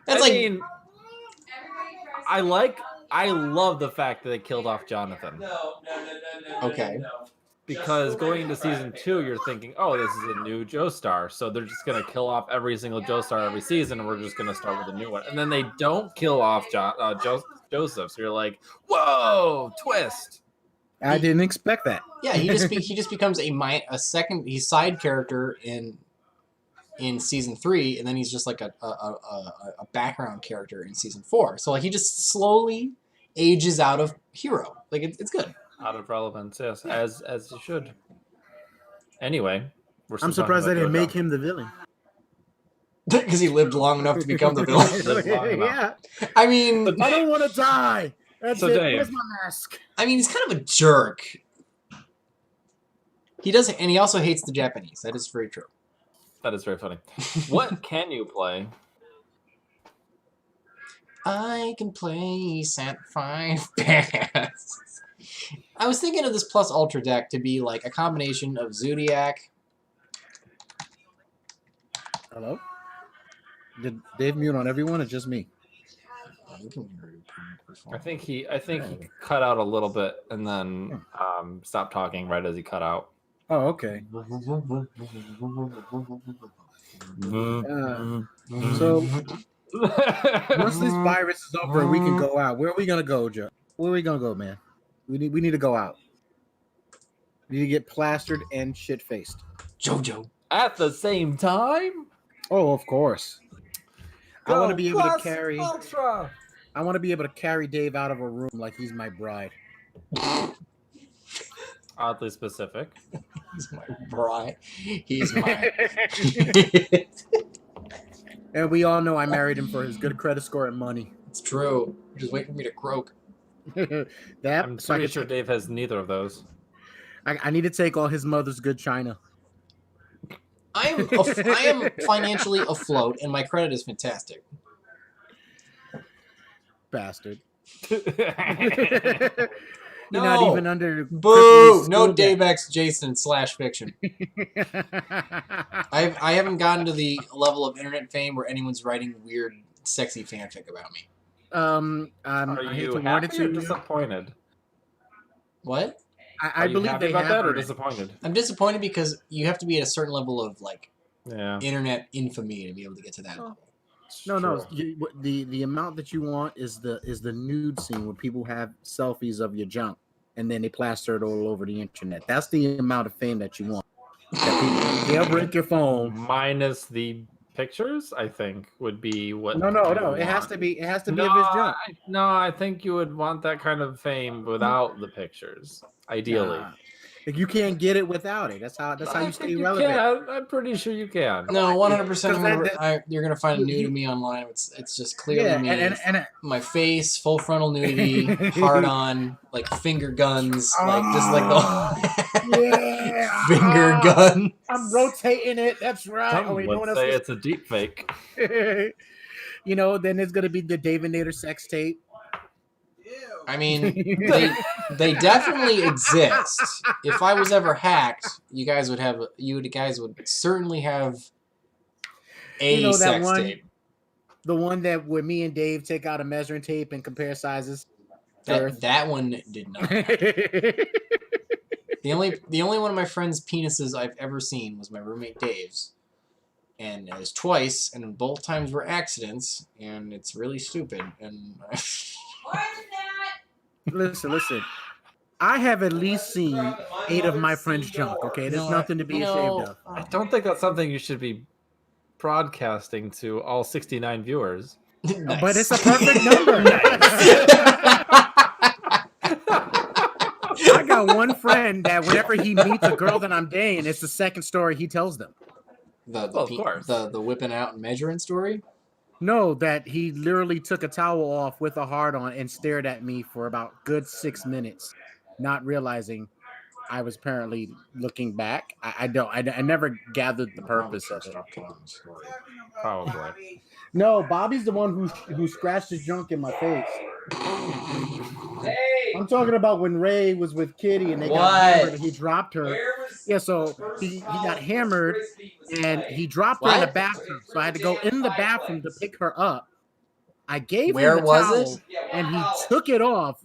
That's I mean, Everybody tries I love the fact that they killed off Jonathan. No. Okay. No. Because going into season 2, you're thinking, oh, this is a new Joestar, so they're just gonna kill off every single Joestar every season, and we're just gonna start with a new one. And then they don't kill off Joseph, so you're like, whoa, twist. I didn't expect that. Yeah, he just becomes a second. He's side character in season 3, and then he's just like a background character in season 4. So like he just slowly ages out of hero. Like it's good. Out of relevance, yes, as you should. Anyway, I'm surprised they didn't make him the villain. Because he lived long enough to become the villain. Lived long enough. Yeah. I mean, I don't want to die. That's So, it. Dave. Where's my mask? I mean, he's kind of a jerk. He does, and he also hates the Japanese. That is very true. That is very funny. What can you play? I can play Sat 5 Pass. I was thinking of this Plus Ultra deck to be like a combination of Zodiac. Hello? Did Dave mute on everyone or just me? I think he cut out a little bit and then stopped talking right as he cut out. Oh, okay. So once this virus is over, we can go out. Where are we gonna go, Joe? Where are we gonna go, man? We need to go out. We need to get plastered and shit faced. Jojo. At the same time, Oh, of course. I want to be able to Plus carry. Ultra. I want to be able to carry Dave out of a room like he's my bride. Oddly specific. He's my bride. He's my. And we all know I married him for his good credit score and money. It's true. Just wait for me to croak. That I'm so I, pretty can- sure Dave has neither of those. I need to take all his mother's good china. I am financially afloat, and my credit is fantastic. Bastard. No. You're not even under. Boo! Cripples' No school Dave debt. X Jason / fiction. I haven't gotten to the level of internet fame where anyone's writing weird, sexy fanfic about me. Are I hate you to warn happy it or to you. disappointed? What? Are I you believe happy they about have that or already. disappointed? I'm disappointed because you have to be at a certain level of like Yeah. internet infamy to be able to get to that Oh. level. No. The amount that you want is the nude scene where people have selfies of your junk and then they plaster it all over the internet. That's the amount of fame that you want. That people jailbreak your phone. Minus the pictures, I think would be what. No. you would It has want. to be. It has to be No, of his junk. I think you would want that kind of fame without the pictures, ideally. Nah. Like you can't get it without it. That's how I you stay think you relevant. can. I'm pretty sure you can. No, 100%. Because You're gonna find a nude of he- me online. It's just clearly me. and My face, full frontal nudity, hard on, like finger guns, like just like the yeah, finger gun. I'm rotating it. That's right. Some Oh, wait, no would one say else. it's a deep fake. Then there's gonna be the David Nader sex tape. I mean, they definitely exist. If I was ever hacked, you guys would certainly have a that sex one, tape. the one that where me and Dave take out a measuring tape and compare sizes. girth. That one did not. The only one of my friend's penises I've ever seen was my roommate Dave's, and it was twice, and both times were accidents, and it's really stupid. And Listen. I have at least seen 8 of my friends' junk. Okay, there's nothing to be ashamed of. I don't think that's something you should be broadcasting to all 69 viewers. Nice. But it's a perfect number. I got one friend that whenever he meets a girl that I'm dating, it's the second story he tells them. Of course. The whipping out and measuring story. No, that he literally took a towel off with a heart on and stared at me for about good 6 minutes, not realizing I was apparently looking back. I never gathered the purpose of it. Probably. No, Bobby's the one who scratched his junk in my face. I'm talking about when Ray was with Kitty and they got hammered and he dropped her. Yeah, so he got hammered and he dropped her in the bathroom. So I had to go in the bathroom to pick her up. I gave him the towel and he took it off,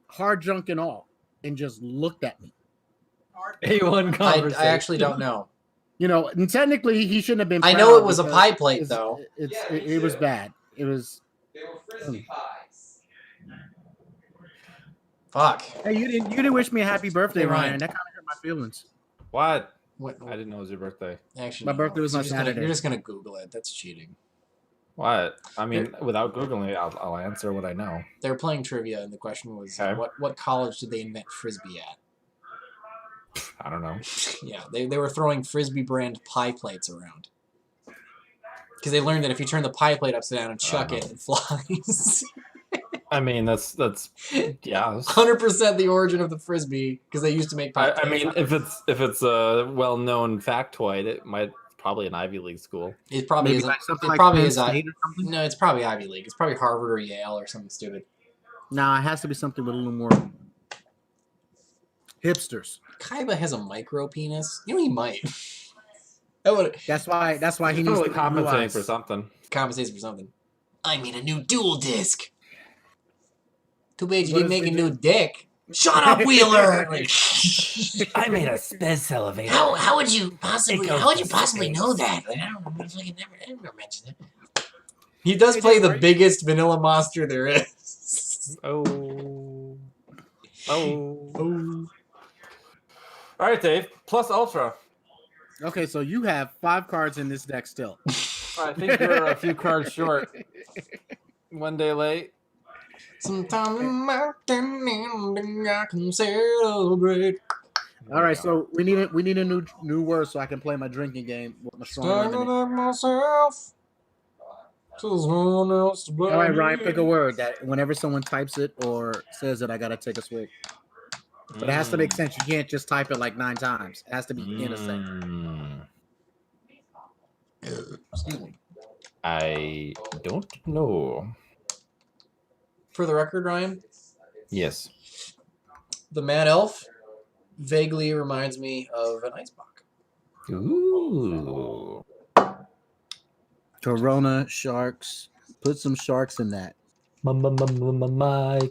hard junk and all, and just looked at me. A1 conversation. I actually don't know. And technically he shouldn't have been. I know it was a pie plate though. It was bad. It was. They were frisbee pies. Fuck. Hey, you didn't wish me a happy birthday, Hey, Ryan. Ryan. That kind of hurt my feelings. What? What? I didn't know it was your birthday. Actually, My birthday was on Saturday. You're just gonna Google it. That's cheating. What? I mean, without Googling it, I'll answer what I know. They were playing trivia, and the question was, Okay. what college did they invent frisbee at? I don't know. Yeah, they were throwing frisbee brand pie plates around because they learned that if you turn the pie plate upside down and chuck it, it flies. I mean, that's yeah. 100% the origin of the frisbee because they used to make pie plates. I mean, if it's a well-known factoid, it might probably an Ivy League school. It probably Maybe isn't. like something It like probably Penn is. State or something? No, it's probably Ivy League. It's probably Harvard or Yale or something stupid. Nah, it has to be something with a little more hipsters. Kaiba has a micro penis. He might. That's why he needs Probably to compensating for something. Compensates for something. I made a new dual disc. Too bad you What didn't if make they a new dick. Shut up, Wheeler! I made a space elevator. How would you possibly know that? Like, I never mentioned it. He does play the biggest vanilla monster there is. Oh. All right, Dave. Plus Ultra. Okay, so you have 5 cards in this deck still. I think you're a few cards short. One day late. Sometimes I can celebrate. All right, so we need a new word so I can play my drinking game with my strong lemonade. Myself. All right, Ryan, pick a word that whenever someone types it or says it, I gotta take a swig. But it has to make sense. You can't just type it like 9 times. It has to be in a sentence. Excuse me. I don't know. For the record, Ryan, Yes. the Mad Elf vaguely reminds me of an icebox. Ooh. Corona sharks. Put some sharks in that. My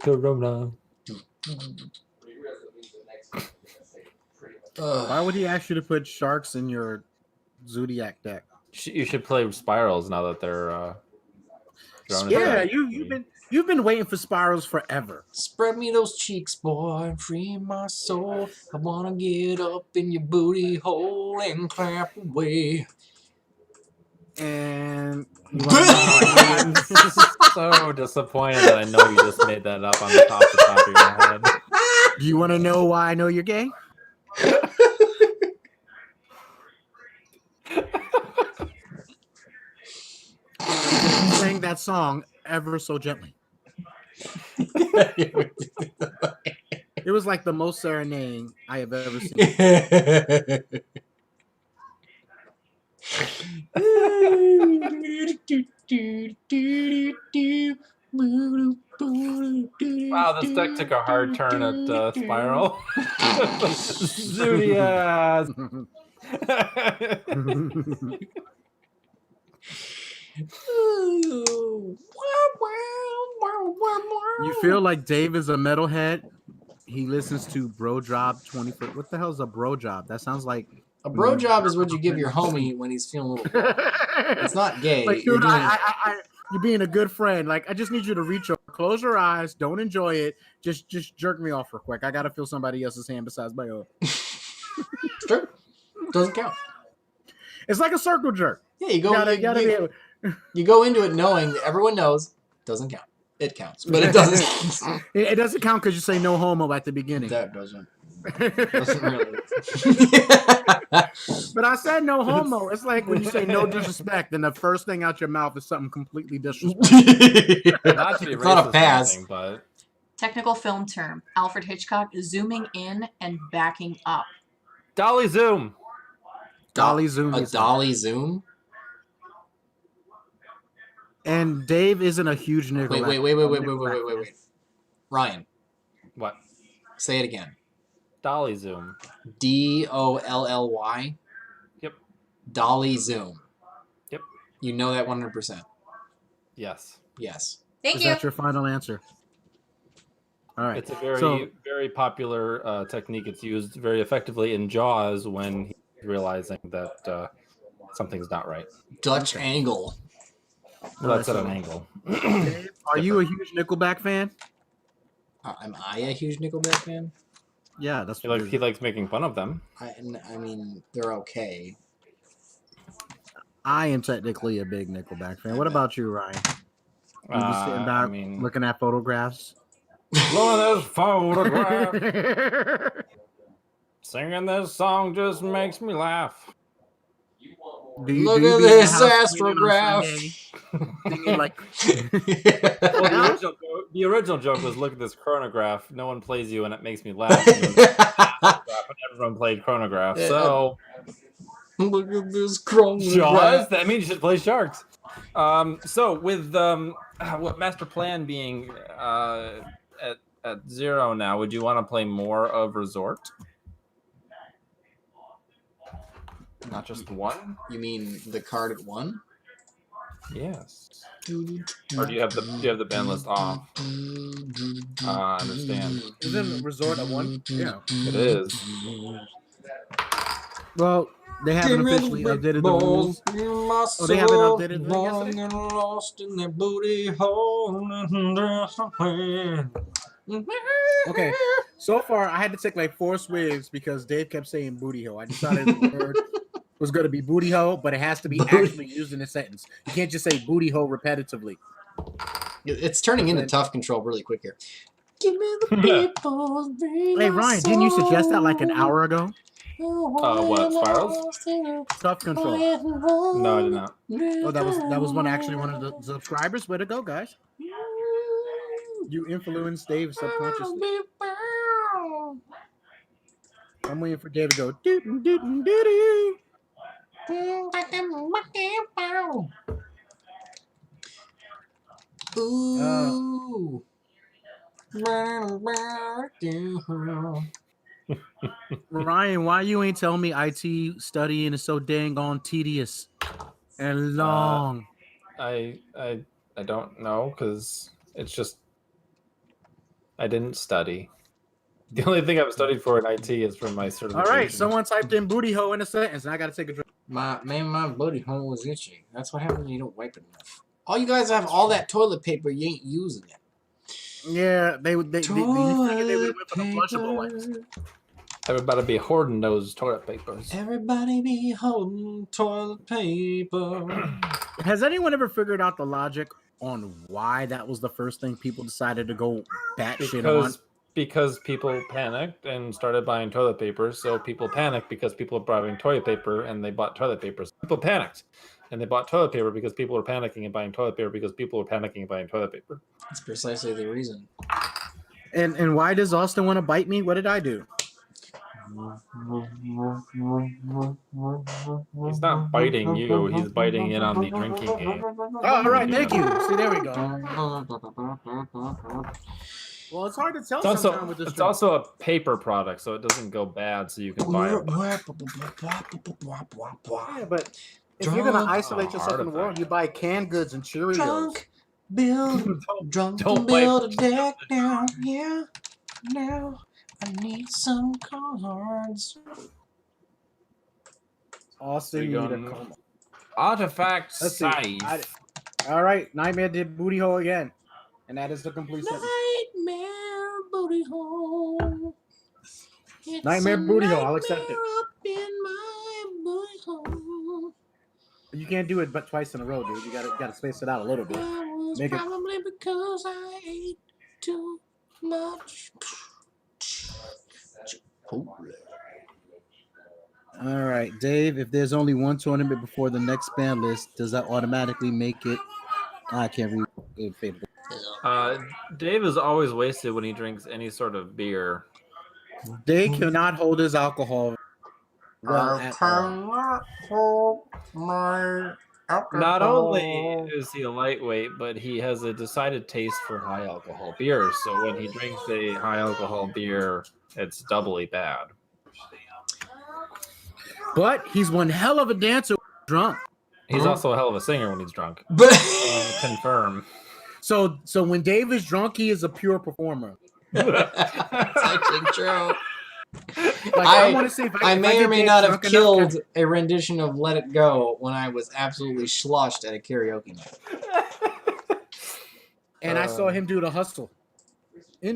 Corona. Why would he ask you to put sharks in your Zodiac deck? You should play spirals now that they're drone Yeah, attack. you've been waiting for spirals forever. Spread me those cheeks, boy, and free my soul. I wanna get up in your booty hole and clap away. And I'm so disappointed that I know you just made that up on the top of your head. do you want to know why I know you're gay? You sang that song ever so gently. It was like the most serenading I have ever seen. Wow, this deck took a hard turn at Spiral. Zodiac. You feel like Dave is a metalhead. He listens to Bro Job 24. What the hell is a Bro Job? That sounds like A bro job is what you give your homie when he's feeling a little bored. It's not gay. Like, You're dude, doing you're being a good friend. Like, I just need you to reach over, close your eyes, don't enjoy it. Just jerk me off real quick. I gotta feel somebody else's hand besides my own. Sure. Doesn't count. It's like a circle jerk. Yeah, you go. You gotta be able. You go into it knowing that everyone knows doesn't count. It counts, but it doesn't. It doesn't count because you say no homo at the beginning. That doesn't really. But I said no homo. It's like when you say no disrespect, and the first thing out your mouth is something completely disrespectful. Not to be It's not a racist or pass. anything, but Technical film term. Alfred Hitchcock zooming in and backing up. Dolly Zoom. Dolly Zoom. A is dolly zoom. And Dave isn't a huge nigga. Wait. Ryan, What? say it again. Dolly Zoom. DOLLY. Yep. Dolly zoom. Yep. You know that 100%. Yes. Yes. Thank Is you. that your final answer? All right. It's a very, So- very popular technique. It's used very effectively in Jaws when he's realizing that something's not right. Dutch angle. Well, that's at so- an angle. Dave, are you a huge Nickelback fan? Am I a huge Nickelback fan? Yeah, that's He likes making fun of them. I mean, they're okay. I am technically a big Nickelback fan. What about you, Ryan? You be sitting back looking at photographs. Look at this photograph. Singing this song just makes me laugh. Look at this astrograph. Singing like, Well, the original joke was, look at this chronograph. No one plays you, and it makes me laugh. And everyone played chronograph. So, Look at this chronograph. Jaws. That means you should play sharks. So with what master plan being at 0 now, would you want to play more of Resort? Not just one? You mean the card at 1? Yes. Or do you have the ban list off? I understand. isn't Resort at 1? Yeah. It is. Well, they haven't officially updated the rules. Oh, they haven't updated it long yesterday? and lost in their booty hole. Okay, so far I had to take like 4 swigs because Dave kept saying booty hole. I decided the word was going to be booty hole, but it has to be actually used in a sentence. You can't just say booty hole repetitively. It's turning into tough control really quick here. Give me the people's Hey Ryan, didn't you suggest that like an hour ago? What, Spirals? Tough control. No, I did not. Oh, that was one of the subscribers. Way to go, guys! You influenced Dave subconsciously. I'm waiting for Dave to go. Doo doo doo doo. Ooh. Ryan, why you ain't tell me IT studying is so dang on tedious and long? I don't know because it's just I didn't study. The only thing I've studied for in IT is from my All certification. right, someone typed in booty hole in a sentence, and I got to take a drink. My booty hole was itchy. That's what happens when you don't wipe it enough. All you guys have all that toilet paper, you ain't using it. Yeah, they you figured they would Toilet whip the flushable ones. paper. Everybody be hoarding those toilet papers. Everybody be holding toilet paper. Has anyone ever figured out the logic on why that was the first thing people decided to go batshit on? Because people panicked and started buying toilet paper. So people panicked because people were buying toilet paper and they bought toilet paper. So people panicked and they bought toilet paper because people were panicking and buying toilet paper because people were panicking and buying toilet paper. That's precisely the reason. And why does Austin want to bite me? What did I do? He's not biting you. He's biting in on the drinking game. Oh, all right, thank you. See, there we go. Well, it's hard to tell sometimes with this. It's also a paper product, so it doesn't go bad. So you can buy it. Yeah, but if you're gonna isolate yourself in the world, you buy canned goods and Cheerios. Drunk, build, drunk, don't build a deck now. Yeah, now I need some cards. Austin, you need a coma. Artifact Let's see. size. All right, Nightmare did booty hole again, and that is the complete sentence. Nightmare booty hole. It's Nightmare a booty hole, I'll accept it. nightmare up in my booty hole. You can't do it but twice in a row, dude. You gotta space it out a little bit. That was Make it- probably because I ate too much. All right, Dave. If there's only one tournament before the next ban list, does that automatically make it? I can't read it. Dave is always wasted when he drinks any sort of beer. Dave cannot hold his alcohol. Well, I at all. cannot hold my alcohol. Not only is he a lightweight, but he has a decided taste for high alcohol beer. So when he drinks a high alcohol beer, it's doubly bad. But he's one hell of a dancer drunk. He's also a hell of a singer when he's drunk. But Confirm. So when Dave is drunk, he is a pure performer. that's actually true. Like, I want to see if I if may get or may Dave not have drunk enough, killed a rendition of Let It Go when I was absolutely sloshed at a karaoke night. and I saw him do the hustle.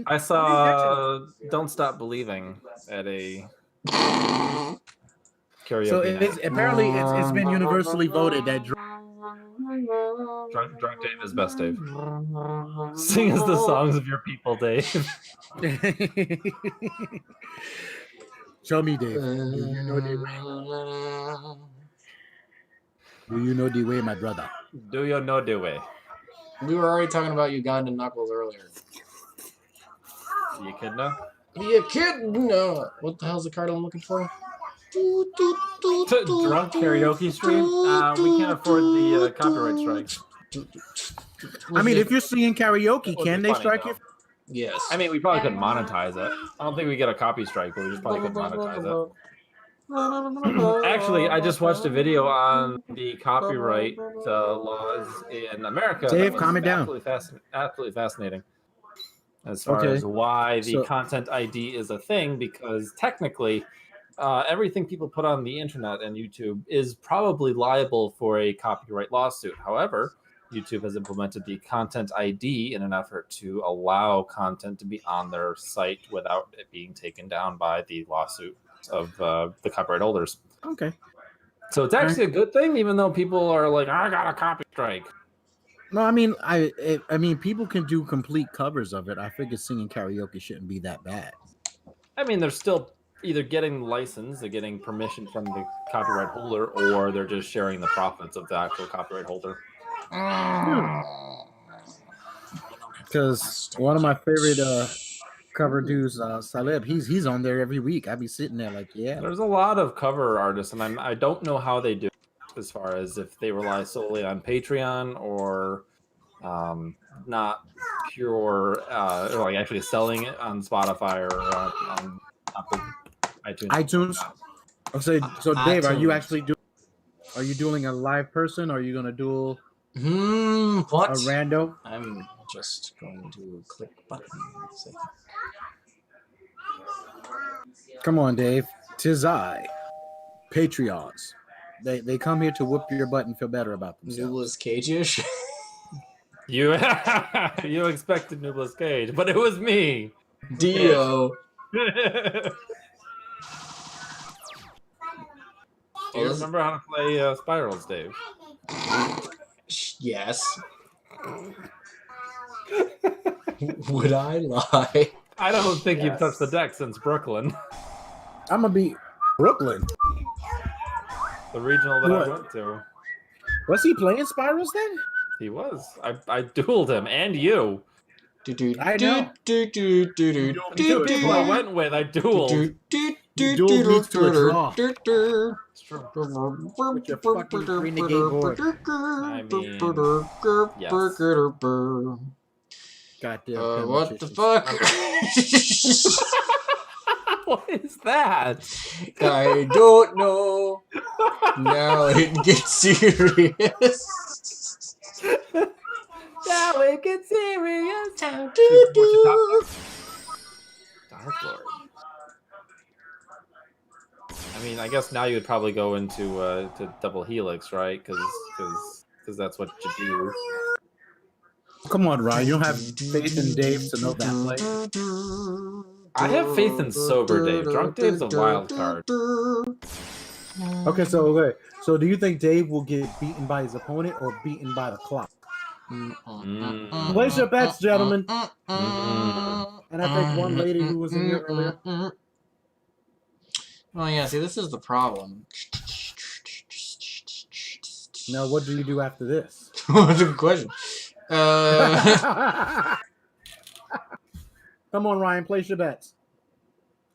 I saw Don't Stop Believing at a karaoke So night. apparently it's been universally voted that Drunk Dave is best, Dave. Sing us the songs of your people, Dave. Show me, Dave. Do you know the way? Do you know the way, my brother? Do you know the way? We were already talking about Ugandan knuckles earlier. You kidding now? You kidding? No. What the hell's the card I'm looking for? Drunk karaoke stream? We can't afford the copyright strikes. I mean, if you're singing karaoke, Would can be they funny, strike though. you? Yes. I mean, we probably couldn't monetize it. I don't think we get a copy strike, but we just probably couldn't monetize it. Actually, I just watched a video on the copyright laws in America. Dave, that was calm it down. Absolutely fascinating. As far as why the content ID is a thing, because technically, everything people put on the internet and YouTube is probably liable for a copyright lawsuit. However, YouTube has implemented the content ID in an effort to allow content to be on their site without it being taken down by the lawsuit of the copyright holders. Okay. So it's actually a good thing, even though people are like, I got a copy strike. No, I mean, I mean, people can do complete covers of it. I figure singing karaoke shouldn't be that bad. I mean, they're still either getting license, they're getting permission from the copyright holder, or they're just sharing the profits of the actual copyright holder. Because one of my favorite cover dudes, Salib, he's on there every week. I'd be sitting there like, yeah. There's a lot of cover artists, and I don't know how they do it, as far as if they rely solely on Patreon or not pure, or like actually selling it on Spotify or on Apple, iTunes. So Dave, are you actually doing? Are you dueling a live person? Or are you gonna duel What? a rando? I'm just going to click buttons. Come on, Dave. 'Tis I. Patreons. They come here to whoop your butt and feel better about themselves. Nicolas Cage-ish. You you expected Nicolas Cage, but it was me. Dio. Do you Well, remember how to play Spirals, Dave? yes. Would I lie? I don't think you've Yes. touched the deck since Brooklyn, I'm gonna be Brooklyn. the regional that What? I went to. Was he playing Spirals then? He was. I dueled him and you. I know. The two people I went with, I dueled. Duel leads to a draw. It's true. With your fucking renegade board. I mean, yes. Goddamn. What the penetration. fuck? What is that? I don't know. Now it gets serious. Now it gets serious. Dark Dark Lord. I mean, I guess now you would probably go into to double helix, right? Because that's what you do. Come on, Ryan. You don't have faith in Dave to know that play. I have faith in sober Dave. Drunk Dave's a wild card. Okay, so do you think Dave will get beaten by his opponent or beaten by the clock? Place your bets, gentlemen. And I think one lady who was in here earlier. Oh yeah, see, this is the problem. Now, what do you do after this? What's a good question? Come on, Ryan. Place your bets.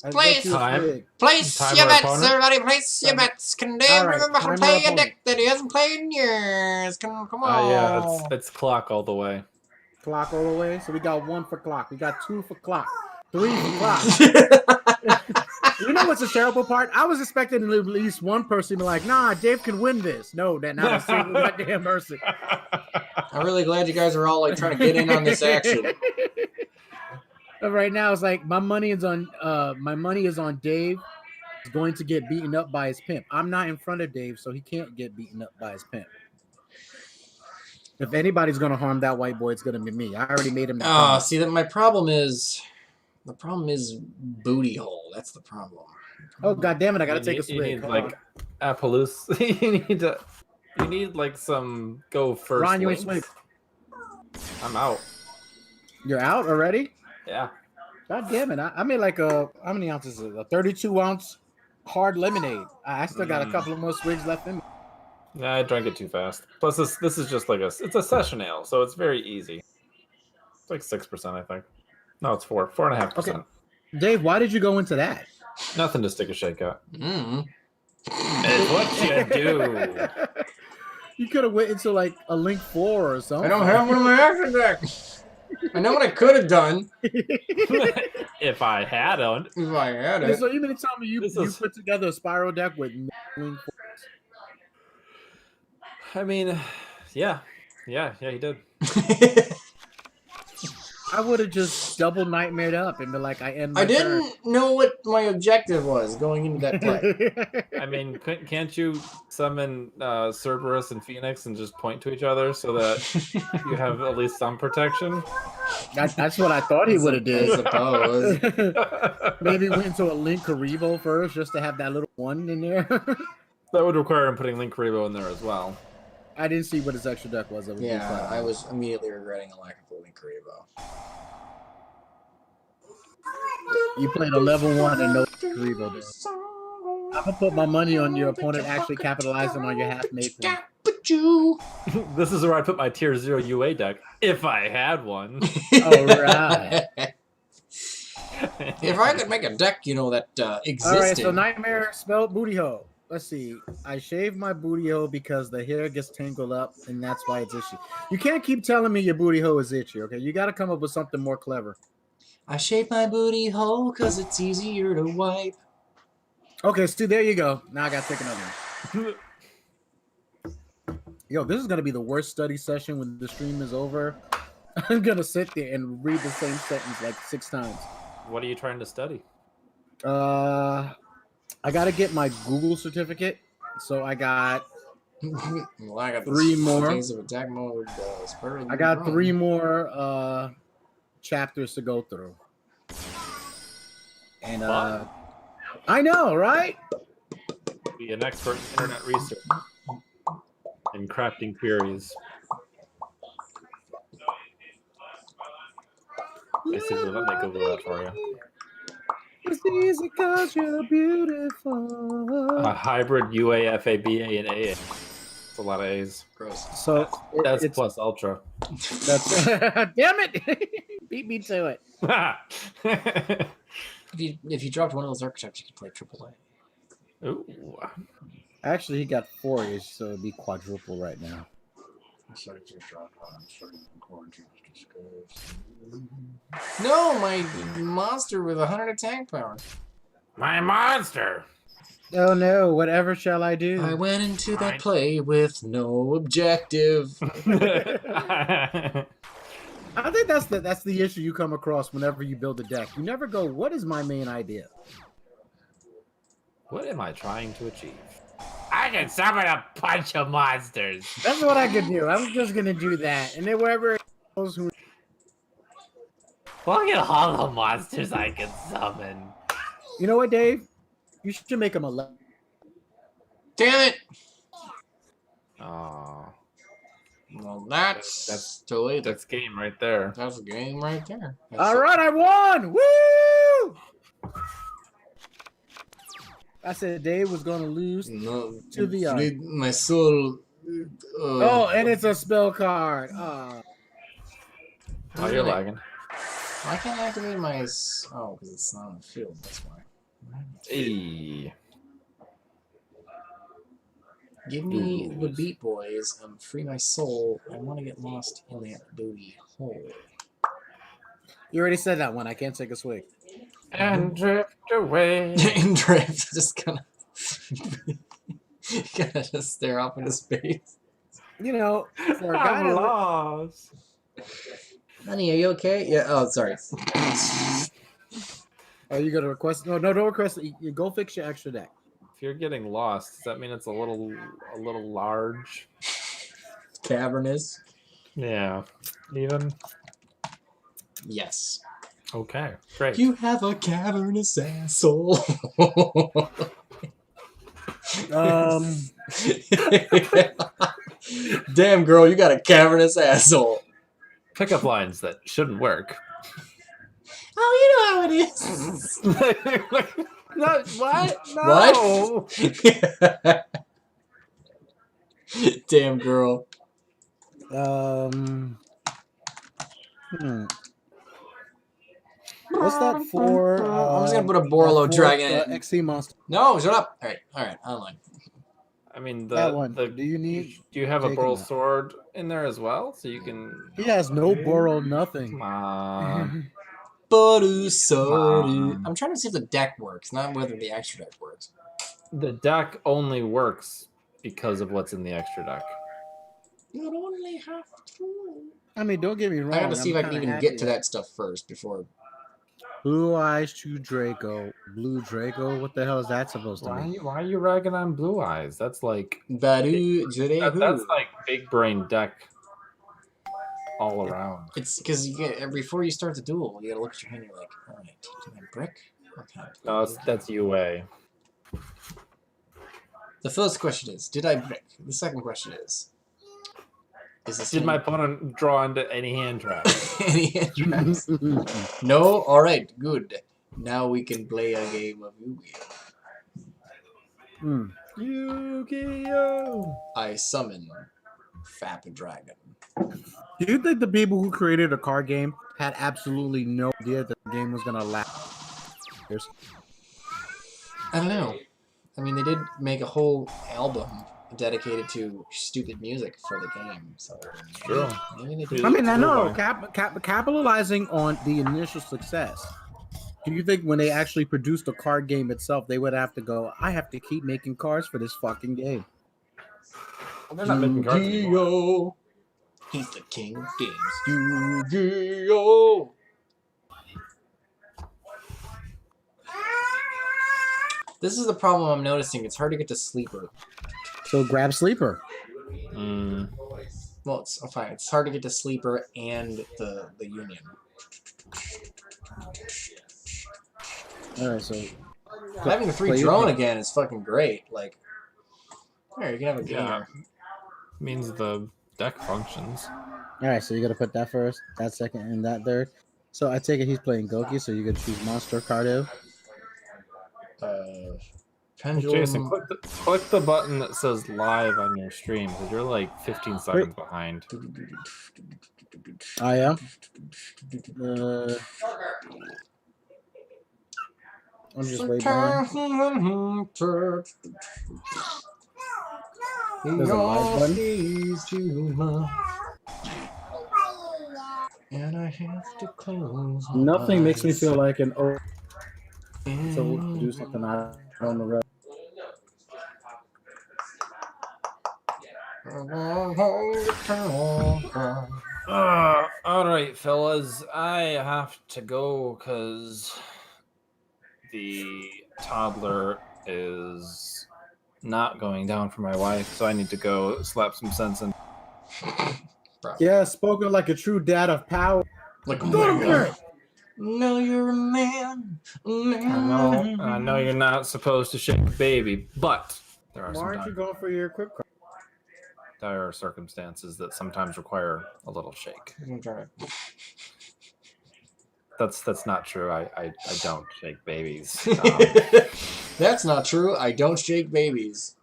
I bet Place. you it's Time. big. Place Time your our bets, opponent? everybody. Place your bets. Can Dave All right, remember how to time our play a opponent. deck that he hasn't played in years? Come on. Yeah, it's clock all the way. Clock all the way. So we got 1 for clock. We got 2 for clock. 3 for clock. You know what's the terrible part? I was expecting at least one person to be like, nah, Dave can win this. No, that not a single goddamn person. I'm really glad you guys are all like trying to get in on this action. But right now, it's like my money is on Dave. He's going to get beaten up by his pimp. I'm not in front of Dave, so he can't get beaten up by his pimp. If anybody's gonna harm that white boy, it's gonna be me. I already made him. See that my problem is booty hole. That's the problem. Oh god damn it! I gotta take a You swig. need Hold like on. Appaloosa. You need like some go first. Ron, you ain't links. swing. I'm out. You're out already? Yeah. God damn it! I made like how many ounces? A 32-ounce hard lemonade. I still got a couple of more swigs left in me. Nah, I drank it too fast. Plus, this is just like it's a session ale, so it's very easy. It's like 6%, I think. No, it's 4.5%. Okay. Dave, why did you go into that? Nothing to stick a shake at. Mm. It's what you do. You could have went into like a Link 4 or something. I don't have one in my action deck. I know what I could have done If I had one. if I had it. So you mean to tell me you This put together a spiral deck with no Link 4s? I mean, yeah, he did. I would have just double nightmared up and be like, I end my I didn't know what my objective was going into that play. I mean, can't you summon Cerberus and Phoenix and just point to each other so that you have at least some protection? That's what I thought he would have I did. suppose. Maybe went into a Link Karibo first just to have that little one in there. That would require him putting Link Karibo in there as well. I didn't see what his extra deck was. Yeah, I was immediately regretting a lack of Link Karibo. You played a level 1 and no Karibo. I'm gonna put my money on your opponent actually capitalizing on your half-made thing. This is where I put my tier 0 UA deck, if I had one. All right. If I could make a deck, that existed. All right, so Nightmare spelled booty hole. Let's see. I shaved my booty hole because the hair gets tangled up, and that's why it's itchy. You can't keep telling me your booty hole is itchy, okay? You got to come up with something more clever. I shaved my booty hole because it's easier to wipe. Okay, Stu, there you go. Now I got to take another one. Yo, this is going to be the worst study session when the stream is over. I'm going to sit there and read the same sentence like 6 times. What are you trying to study? I gotta get my Google certificate, so I got Well, I got Three more. Offensive attack mode. I got 3 more chapters to go through. And I know, right? Be an expert in internet research and crafting queries. Basically, let me Google that for you. It's easy 'cause you're beautiful. A hybrid UA, FABA, and AA. That's a lot of A's. Gross. So That's it's plus ultra. that's damn it. Beat me to it. If you dropped one of those archetypes, you could play AAA. Ooh. Actually, he got 4-ish, so it'd be quadruple right now. No, my monster with 100 attack power. My monster. Oh no, whatever shall I do? I went into that play with no objective. I think that's the issue you come across whenever you build a deck. You never go, what is my main idea? What am I trying to achieve? I can summon a bunch of monsters. That's what I could do. I'm just gonna do that. And then wherever it goes, who Look at all the monsters I can summon. you know what, Dave? You should make him 11. Damn it! Oh, Well, that's too late. that's game right there. That's a game right there. That's All right, I won! Woo! I said Dave was gonna lose. No, To the my soul. Oh, and it's a spell card. Oh. Oh, you're lagging. I can't activate my. Oh, because it's not on the field. That's why. Hey. Give me the Beat Boys and free my soul. I want to get lost in that booty hole. You already said that one. I can't take a swig. And drift away. And drift, just kind of just stare off into space. You know, for a guy I'm to lost. Honey, are you okay? Yeah. Oh, sorry. Oh, you gonna request? No, don't request. You go fix your extra deck. If you're getting lost, does that mean it's a little large? Cavernous. Yeah. Even. Yes. Okay. Great. You have a cavernous asshole. Damn, girl, you got a cavernous asshole. Pickup lines that shouldn't work. Oh, you know how it is. No, what? What? Damn, girl. What's that for? I'm just gonna put a Borlo dragon in it. XC monster. No, shut up. All right, online. I mean, That one. Do you need? Do you have a taking Burl that? sword in there as well? So you can. He has no Boro, nothing. Come on. I'm trying to see if the deck works, not whether the extra deck works. The deck only works because of what's in the extra deck. You only have to. I mean, don't get me wrong. I gotta see if I can kinda even happy get to that stuff first before. Blue Eyes to Draco. Blue Draco? What the hell is that supposed to mean? Why are you ragging on Blue Eyes? That's like Badu Jurehu. that's like big brain deck all around. It's because you get before you start the duel, you gotta look at your hand. You're like, all right, do I brick? Or can I No, that's UA. The first question is, did I brick? The second question is this Did my opponent draw into any hand trap? any hand traps? No? Alright, good. Now we can play a game of Yu-Gi-Oh! Yu-Gi-Oh! I summon Fap Dragon. Do you think the people who created a card game had absolutely no idea that the game was going to last years? I don't know. I mean, they did make a whole album dedicated to stupid music for the game, so True. maybe they did. I mean, I know, capitalizing on the initial success. Do you think when they actually produced a card game itself, they would have to go, I have to keep making cards for this fucking game? Well, they're not making cards anymore. Yu-Gi-Oh! He's the king of games. Yu-Gi-Oh! This is the problem I'm noticing. It's hard to get to sleeper. So grab sleeper. Well, it's fine. It's hard to get to sleeper and the union. All right, so Having the free play drone with me. again is fucking great. Like, here, you can have a Yeah. gainer. Means the deck functions. All right, so you got to put that first, that second, and that third. So I take it he's playing Goki, so you got to choose monster Cardiff. Pendulum. Jason, click the button that says live on your stream because you're like 15 seconds behind. I am. I'm just waiting behind. There's a live button. And I have to close my Nothing makes me eyes. feel like an oh. So we'll do something I don't know. All right, fellas, I have to go because the toddler is not going down for my wife, so I need to go slap some sense in. Yeah, spoken like a true dad of power. Like a man. No, you're a man. I know you're not supposed to shake a baby, but there are Why some aren't you going for your equip card? dire circumstances that sometimes require a little shake. That's not true. I don't shake babies. That's not true. I don't shake babies.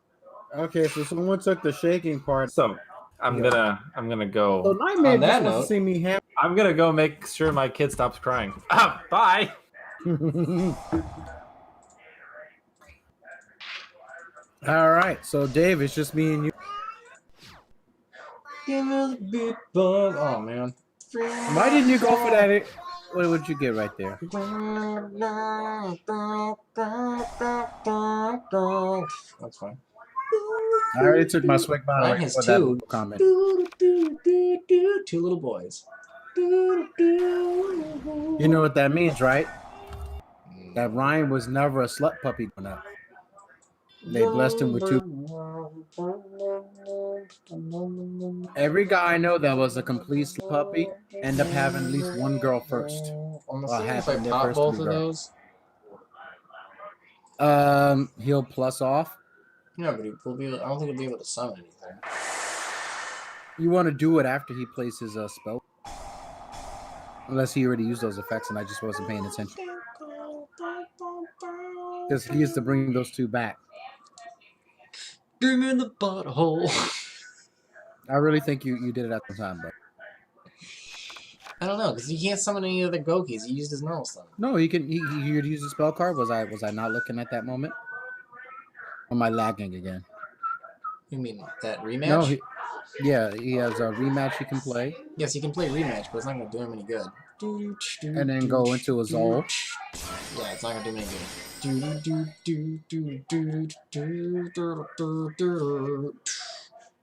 Okay, so someone took the shaking part. So I'm gonna go. So Nightmare On that just wants note- to see me hammer. I'm gonna go make sure my kid stops crying. Bye. All right, so Dave, it's just me and you. Give me the big bug. Oh man. Why didn't you go for that? What would you get right there? That's fine. I already took my swing by Mine has for that two. comment. Two little boys. You know what that means, right? That Ryan was never a slut puppy growing up. They blessed him with two. Every guy I know that was a complete slut puppy ended up having at least one girl first. Honestly, if I happened their pop first both three of girls. those, He'll plus off. yeah, but will be. I don't think he'll be able to summon anything. You want to do it after he plays his spell, unless he already used those effects and I just wasn't paying attention. Because he used to bring those two back. Give me the butthole. I really think you did it at the time, but I don't know, because he can't summon any other Gokis. He used his normal summon. no, he can. He used a spell card. Was I not looking at that moment? Or am I lagging again? You mean that rematch? No, he has a rematch he can play, Yes, he can play rematch, but it's not going to do him any good. and then go into a Zol. Yeah, it's not going to do him any good.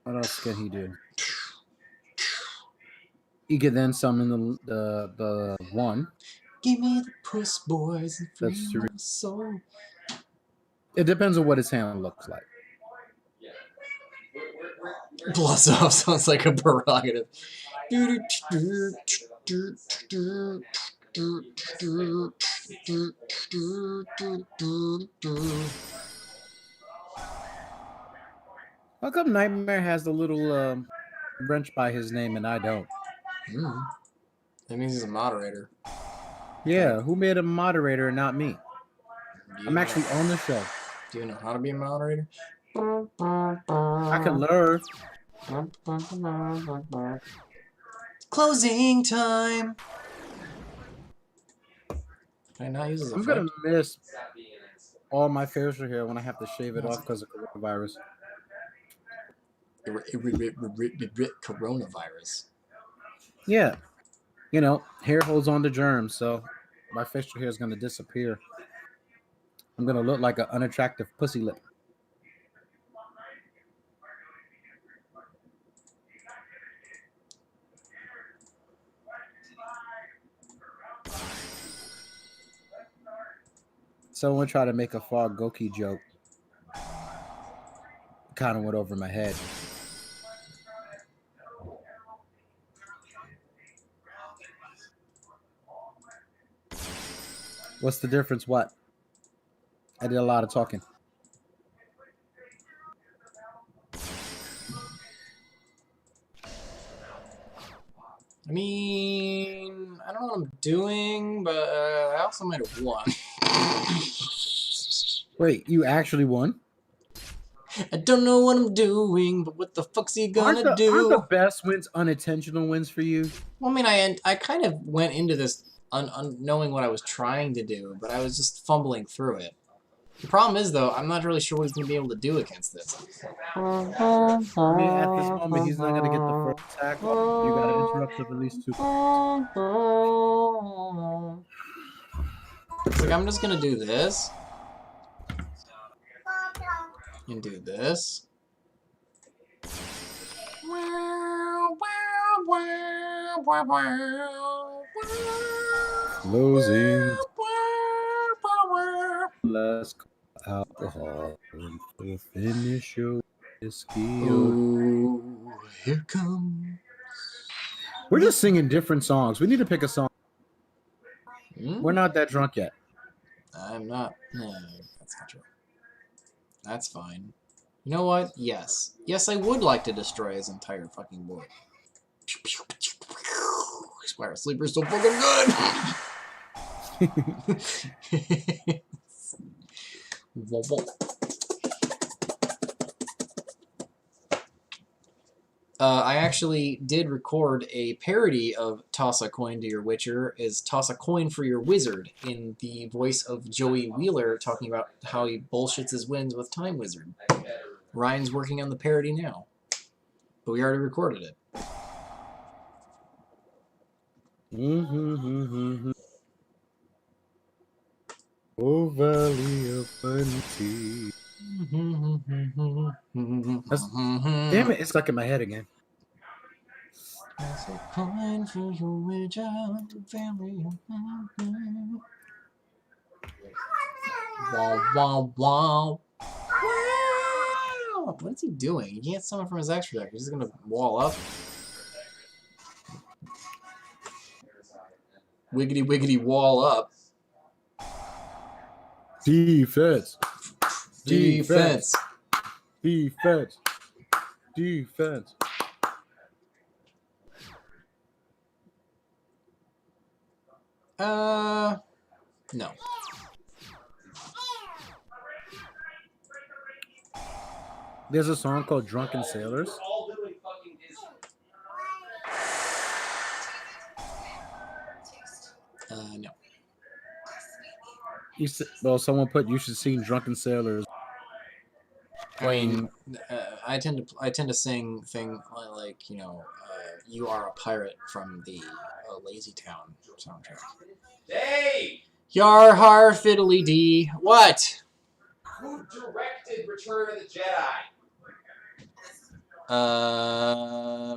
What else can he do? He could then summon the one. Give me the puss boys and free That's my three. soul. It depends on what his hand looks like. Plus off sounds like a prerogative. How come Nightmare has the little wrench by his name and I don't? That means he's a moderator. Yeah, who made him moderator and not me? I'm actually on the show. Do you know how to be a moderator? I can learn. Closing time. Can I not use this I'm effect? gonna miss all my facial hair when I have to shave it off because of coronavirus. Coronavirus. Yeah, hair holds on to germs, so my facial hair is gonna disappear. I'm gonna look like an unattractive pussy lip. Someone tried to make a Far Goki joke. Kind of went over my head. What's the difference? What? I did a lot of talking. I mean, I don't know what I'm doing, but I also might have won. Wait, you actually won? I don't know what I'm doing, but what the fuck's he gonna Aren't do? the best wins unintentional wins for you? Well, I mean, I kind of went into this knowing what I was trying to do, but I was just fumbling through it. The problem is, though, I'm not really sure what he's going to be able to do against this. I mean, at this moment, he's not going to get the first attack off. You got to interrupt with at least 2. It's like, I'm just going to do this. And do this. Closing. Less alcohol to finish your whiskey. Oh, here comes. We're just singing different songs. We need to pick a song. We're not that drunk yet. I'm not. That's not true. That's fine. You know what? Yes. Yes, I would like to destroy his entire fucking board. Spire Sleeper's so fucking good! I actually did record a parody of Toss a Coin to Your Witcher as Toss a Coin for Your Wizard in the voice of Joey Wheeler talking about how he bullshits his wins with Time Wizard. Ryan's working on the parody now, but we already recorded it. Oh, Valley of Plenty. Damn it, it's stuck in my head again. Toss a coin for your witcher, family. Wow, wow, wow. Wow! What is he doing? He can't summon from his extra deck. He's just gonna wall up. Wiggity wiggity wall up. Defense. Defense. Defense. Defense. No. There's a song called Drunken Sailors. We're all doing fucking Disney. No. Well, someone put you should sing Drunken Sailors. I mean, I tend to sing thing like, you know, "You Are a Pirate" from the Lazy Town soundtrack. Hey! Yar har fiddly dee. What? Who directed Return of the Jedi?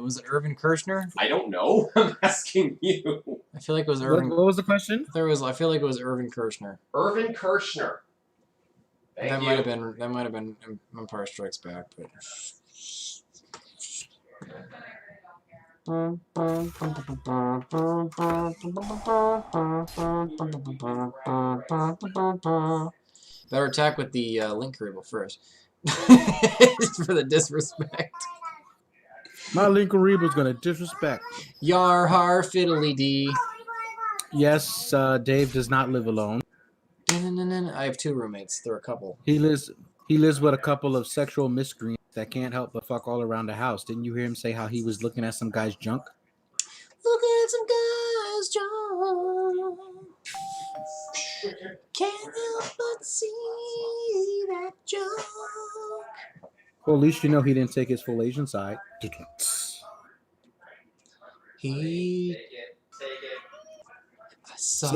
Was it Irvin Kershner? I don't know. I'm asking you. I feel like it was Irvin. What was the question? I feel like it was Irvin Kershner. Irvin Kershner. Thank That you. might have been Empire Strikes Back, but. Better attack with the Link Variable first. For the disrespect. My Lincoln Reebel's gonna disrespect. Yar har fiddly dee. Yes, Dave does not live alone. I have 2 roommates. They're a couple. He lives with a couple of sexual miscreants that can't help but fuck all around the house. Didn't you hear him say how he was looking at some guy's junk? Look at some guys jump. Can't help but see that junk. Well, at least you know he didn't take his full Asian side. He Take it. I saw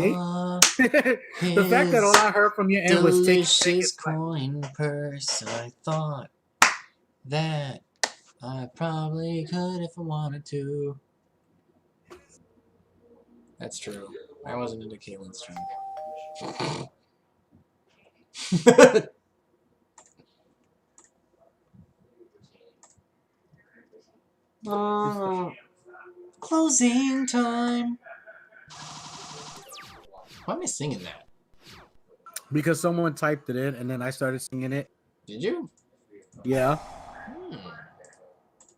The fact that all I heard from your end was take delicious coin purse. I thought that I probably could if I wanted to. That's true. I wasn't into Caitlin's junk. Closing time. Why am I singing that? Because someone typed it in and then I started singing it. Did you? Yeah. Hmm.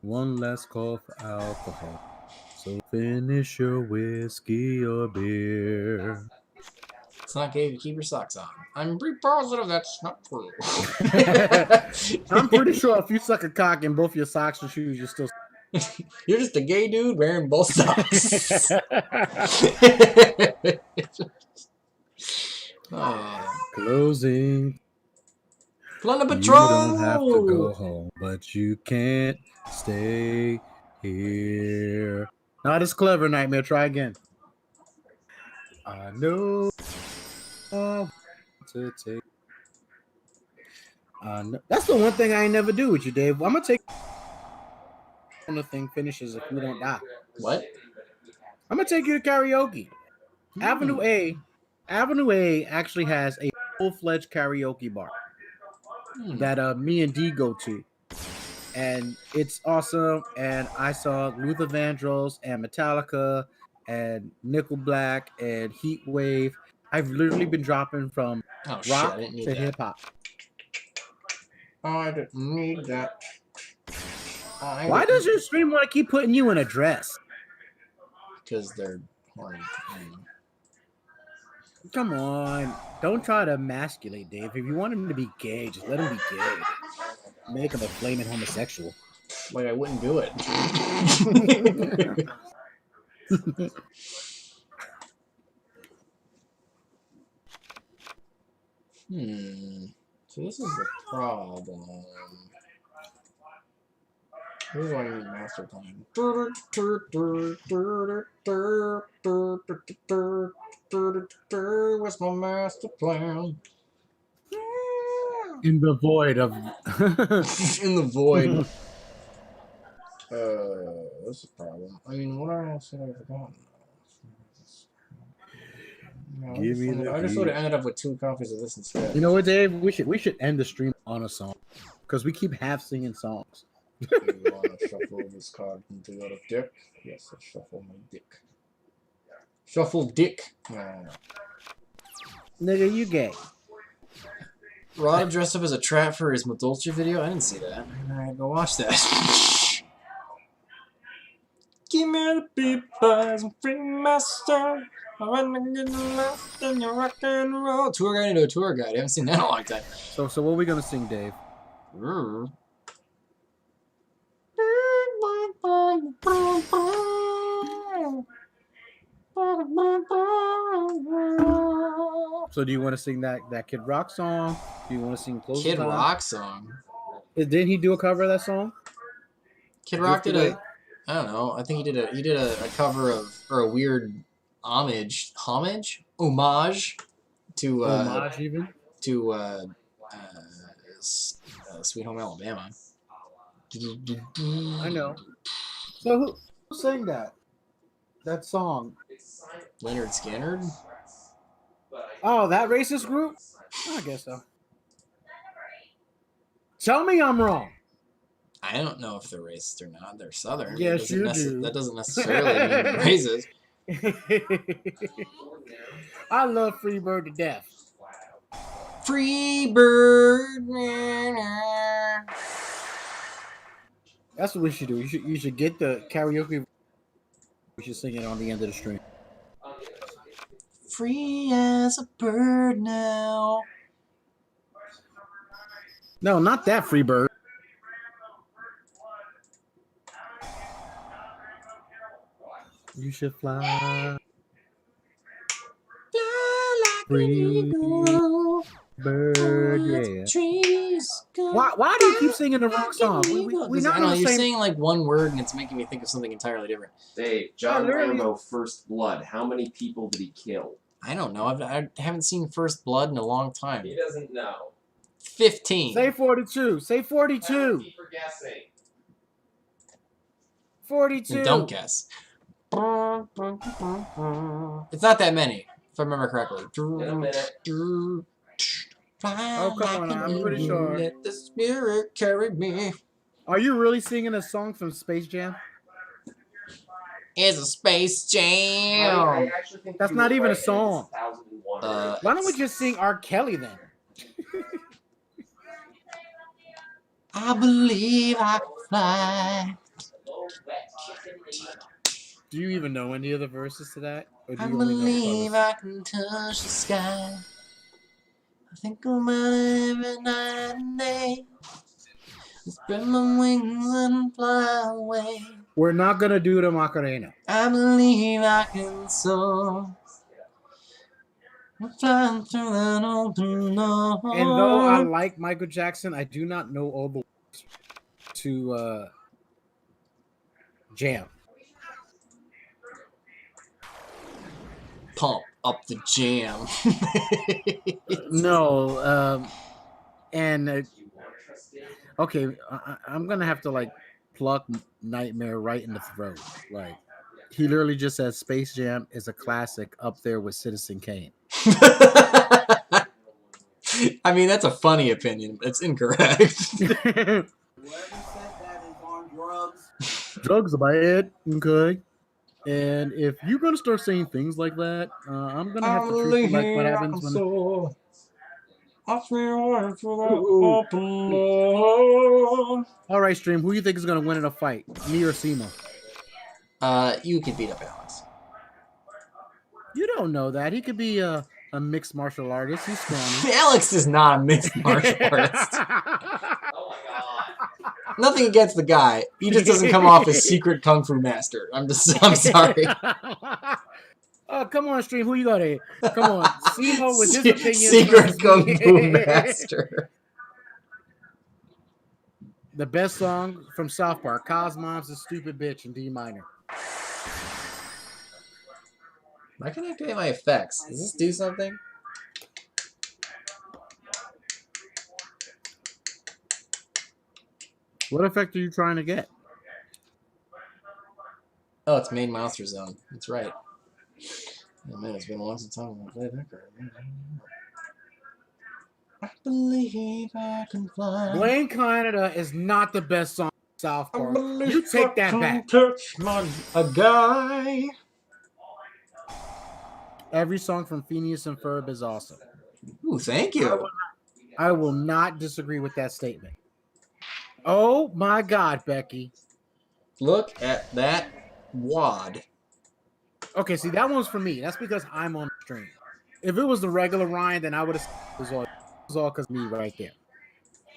One last call for alcohol. So finish your whiskey or beer. It's not gay to keep your socks on. I'm pretty positive that's not true. I'm pretty sure if you suck a cock in both your socks and shoes, you're still. You're just a gay dude wearing both socks. Oh. Closing. Plunder You Patrol! don't have to go home, but you can't stay here. Not as clever, Nightmare. Try again. I know I want to take. That's the one thing I ain't never do with you, Dave. I'm gonna take when the thing finishes if we don't die. What? I'm gonna take you to karaoke. Hmm. Avenue A actually has a full-fledged karaoke bar that me and D go to. And it's awesome. And I saw Luther Vandross and Metallica and Nickelback and Heatwave. I've literally been dropping from Oh, shit, rock I didn't need to that. hip hop. I didn't need that. Why does your stream want to keep putting you in a dress? Because they're horny. Come on. Don't try to emasculate Dave. If you want him to be gay, just let him be gay. Make him a flaming homosexual. Like I wouldn't do it. So this is the problem. Here's why I need master plan. What's my master plan? In the void of In the void. That's a problem. I mean, what else have I forgotten? No, Give me the I just beat. would have ended up with 2 copies of this instead. You know what, Dave? We should end the stream on a song because we keep half singing songs. You want to shuffle this card into your dick? Yes, I shuffle my dick. Shuffle dick. Nigga, you gay. Rod dressed up as a trap for his Madolce video? I didn't see that. I gotta go watch that. Give me the beat, buzz, free master. I wanna get lost in your rock and roll. Tour guide into a tour guide. I haven't seen that in a long time. So what are we gonna sing, Dave? So do you want to sing that Kid Rock song? Do you want to sing Close Kid Time? Rock song. Didn't he do a cover of that song? Kid Rock did a. I don't know. I think he did a cover of, or a weird homage to Homage even? to Sweet Home Alabama. I know. So who sang that song? Leonard Skinner. Oh, that racist group? I guess so. Tell me I'm wrong. I don't know if they're racist or not. They're Southern. Yes, you do. That doesn't necessarily mean they're racist. I love Freebird to death. Freebird. That's what we should do. You should get the karaoke. We should sing it on the end of the stream. Free as a bird now. No, not that Freebird. You should fly. Fly like Free bird, yeah. Trees go. Why do you keep singing the wrong song? We I not don't know, on the you're same. saying like one word and it's making me think of something entirely different. Dave, John literally- Rambo, First Blood. How many people did he kill? I don't know. I haven't seen First Blood in a long time. He doesn't know. 15. Say 42. Say 42. Keep for guessing. 42. Don't guess. It's not that many, if I remember correctly. In a minute. Fly Oh, come like on, an I'm pretty eagle, sure. let the spirit carry me. Are you really singing a song from Space Jam? It's a Space I Jam. actually think That's you not were even a right, and song. it's 1001 Uh, Why don't we just sing R. Kelly then? I believe I can fly. Do you even know any of the verses to that? Or do I you only know the believe chorus? I can touch the sky. I think about it every night and day. Spread my wings and fly away. We're not gonna do the Macarena. I believe I can soar. I'm flying through that open door. And though I like Michael Jackson, I do not know all the words to Jam. Pump up the jam. No, and okay, I'm gonna have to like pluck Nightmare right in the throat. Like he literally just says Space Jam is a classic up there with Citizen Kane. I mean, that's a funny opinion, but it's incorrect. Whoever said that is on drugs. Drugs are bad, okay? And if you're gonna start saying things like that, I'm gonna have to treat you like what happens when. All right, stream. Who do you think is gonna win in a fight, me or Simo? You could beat up Alex. You don't know that. He could be a mixed martial artist. He's strong. Alex is not a mixed martial artist. Nothing against the guy. He just doesn't come off as secret kung fu master. I'm sorry. Oh, come on, stream. Who you got here? Come on. Simo with his opinion. Secret kung fu master. The best song from South Park, Cosmos' a Stupid Bitch in D minor. Am I can activate my effects? Does this do something? What effect are you trying to get? Oh, it's main monster zone. That's right. Oh man, it's been a long time I played that card. I believe I can fly. Blame Canada is not the best song from South I Park. believe You take I that can back. touch a guy. Every song from Phineas and Ferb is awesome. Ooh, thank you. I will not disagree with that statement. Oh my God, Becky. Look at that wad. Okay, see, that one's for me. That's because I'm on the stream. If it was the regular Ryan, then I would have said it was all because me right there.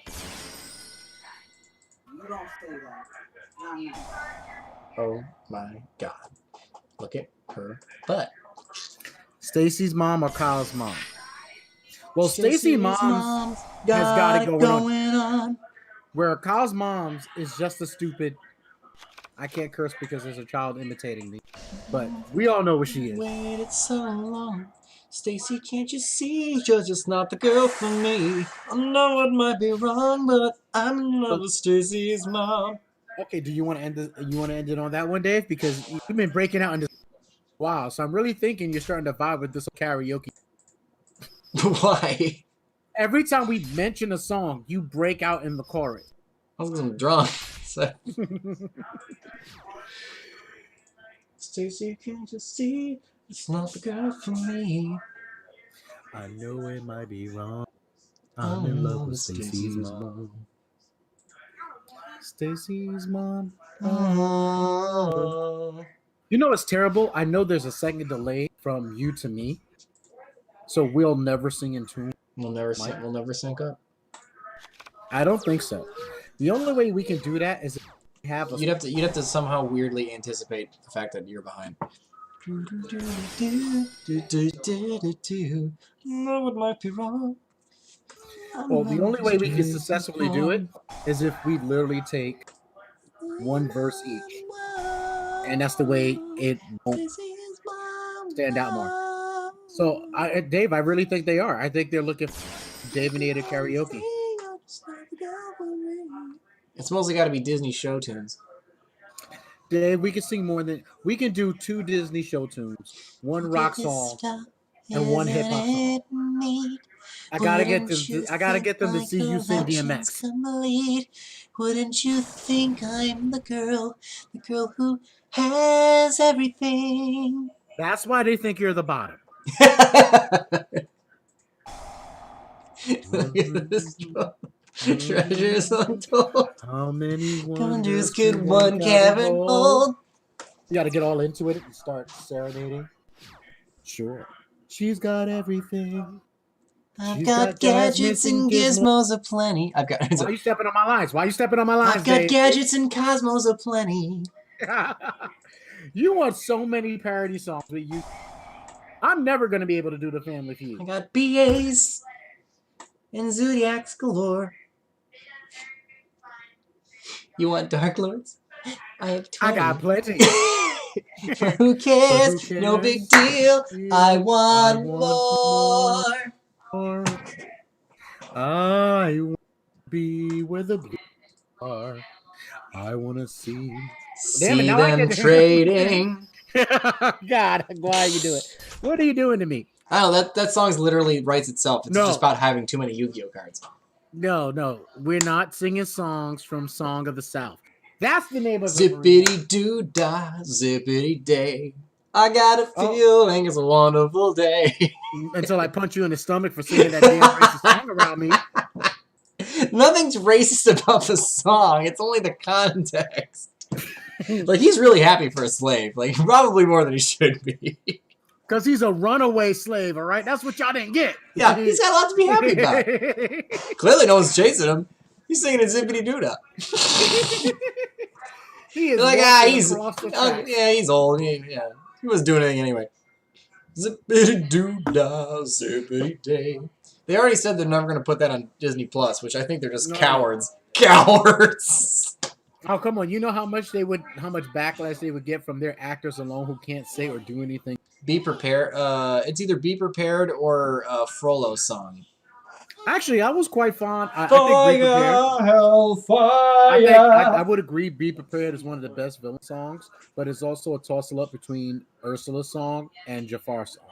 You don't say that. Not me. Oh my God. Look at her butt. Stacy's mom or Kyle's mom? Well, Stacy's Stacy's mom's has got it going on. Where Kyle's mom's is just a stupid. I can't curse because there's a child imitating me, but we all know what she is. Waited so long. Stacy, can't you see you're just not the girl for me? I know it might be wrong, but I'm in love with Stacy's mom. Okay, do you want to end it? You want to end it on that one, Dave? Because you've been breaking out in this. Wow, so I'm really thinking you're starting to vibe with this karaoke. Why? Every time we mention a song, you break out in the chorus. I was drunk. So. Stacy, can't you see it's not the girl for me? I know it might be wrong. I'm in love with Stacy's mom. Stacy's mom. Oh. You know what's terrible? I know there's a second delay from you to me, so we'll never sing in tune. We'll never sync up. I don't think so. The only way we can do that is if we have a. You'd have to somehow weirdly anticipate the fact that you're behind. No, it might be wrong. Well, the only way we can successfully do it is if we literally take one verse each, and that's the way it won't stand out more. So, Dave, I really think they are. I think they're looking for Dave and Ada karaoke. It's mostly got to be Disney show tunes. Dave, we can sing more than we can do 2 Disney show tunes, 1 rock song, and 1 hip hop song. I gotta get them. Wouldn't you I gotta get them to think see my you sing collection's DMX. complete? Wouldn't you think I'm the girl who has everything? That's why they think you're the bottom. Look at this drum. Treasures untold. How many Wonders wonders could can one cabin hold? You got to get all into it and start serenading. Sure. She's got everything. I've She's got gadgets and gizmos aplenty. I've got. Why are you stepping on my lines? Why are you stepping on my lines, I've got Dave? gadgets and cosmos aplenty. You want so many parody songs, but I'm never going to be able to do the Family Feud. I got BAs and Zodiacs galore. You want Dark Lords? I have 20. I got plenty. Who cares? No big deal. I want more. I want to be where the blue are. I want to see. Damn it, See now I them get- trading. God, why you do it? What are you doing to me? I don't know, that song literally writes itself. It's No. just about having too many Yu-Gi-Oh cards. No, we're not singing songs from Song of the South. That's the name of it. Zippity doo dah, zippity day. I got a Oh. feeling it's a wonderful day. Until I punch you in the stomach for singing that damn racist song around me. Nothing's racist about the song. It's only the context. Like, he's really happy for a slave. Like, probably more than he should be. Because he's a runaway slave, all right? That's what y'all didn't get. Yeah, he's got a lot to be happy about. Clearly no one's chasing him. He's singing a zippity doo dah. He is Like, walking he's across the tracks. yeah, he's old. He wasn't doing anything anyway. Zippity doo dah, zippity day. They already said they're never going to put that on Disney Plus, which I think they're just No. cowards. Cowards. Oh, come on. You know how much backlash they would get from their actors alone who can't say or do anything. Be prepared. It's either Be Prepared or Frollo's song. Actually, I was quite fond. I think Be Prepared. Hellfire. I would agree Be Prepared is one of the best villain songs, but it's also a toss-up between Ursula's song and Jafar's song.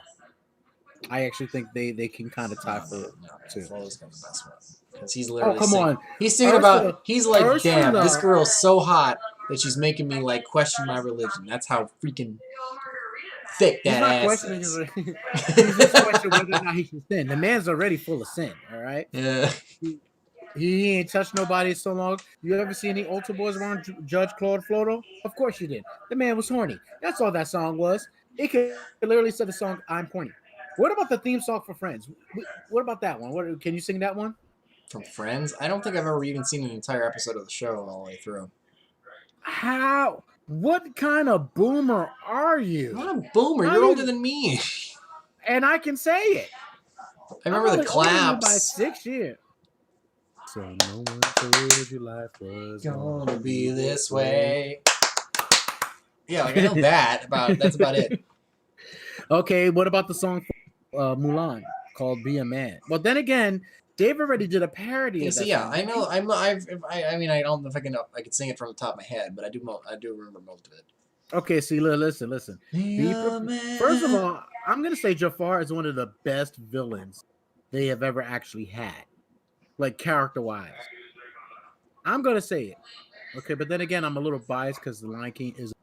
I actually think they can kind of tie for it too. Frollo's got the best one. Because he's literally Come singing. on. He's singing Ursula- about, he's like, damn, Ursula- this girl's so hot that she's making me, like, question my religion. That's how freaking thick He's that not ass questioning is. his He's just questioning whether or not he can sin. The man's already full of sin, all right? Yeah. He ain't touched nobody so long. You ever see any altar boys around Judge Claude Floto? Of course you did. The man was horny. That's all that song was. It could literally said the song, I'm horny. What about the theme song for Friends? What about that one? Can you sing that one? From Friends? I don't think I've ever even seen an entire episode of the show all the way through. How? What kind of boomer are you? I'm not a boomer. I You're mean- older than me. And I can say it. I remember I'm the only older than you by claps. 6 years. So no one told you life was Gonna be this way. Yeah, like I know that. That's about it. Okay, what about the song Mulan called "Be a Man"? Well, then again, Dave already did a parody Yeah, of so that yeah, song. I know. I mean, I don't know if I can sing it from the top of my head, but I do remember most of it. Okay, see, listen. First of all, I'm gonna say Jafar is one of the best villains they have ever actually had, like character-wise. I'm gonna say it. Okay, but then again, I'm a little biased because The Lion King is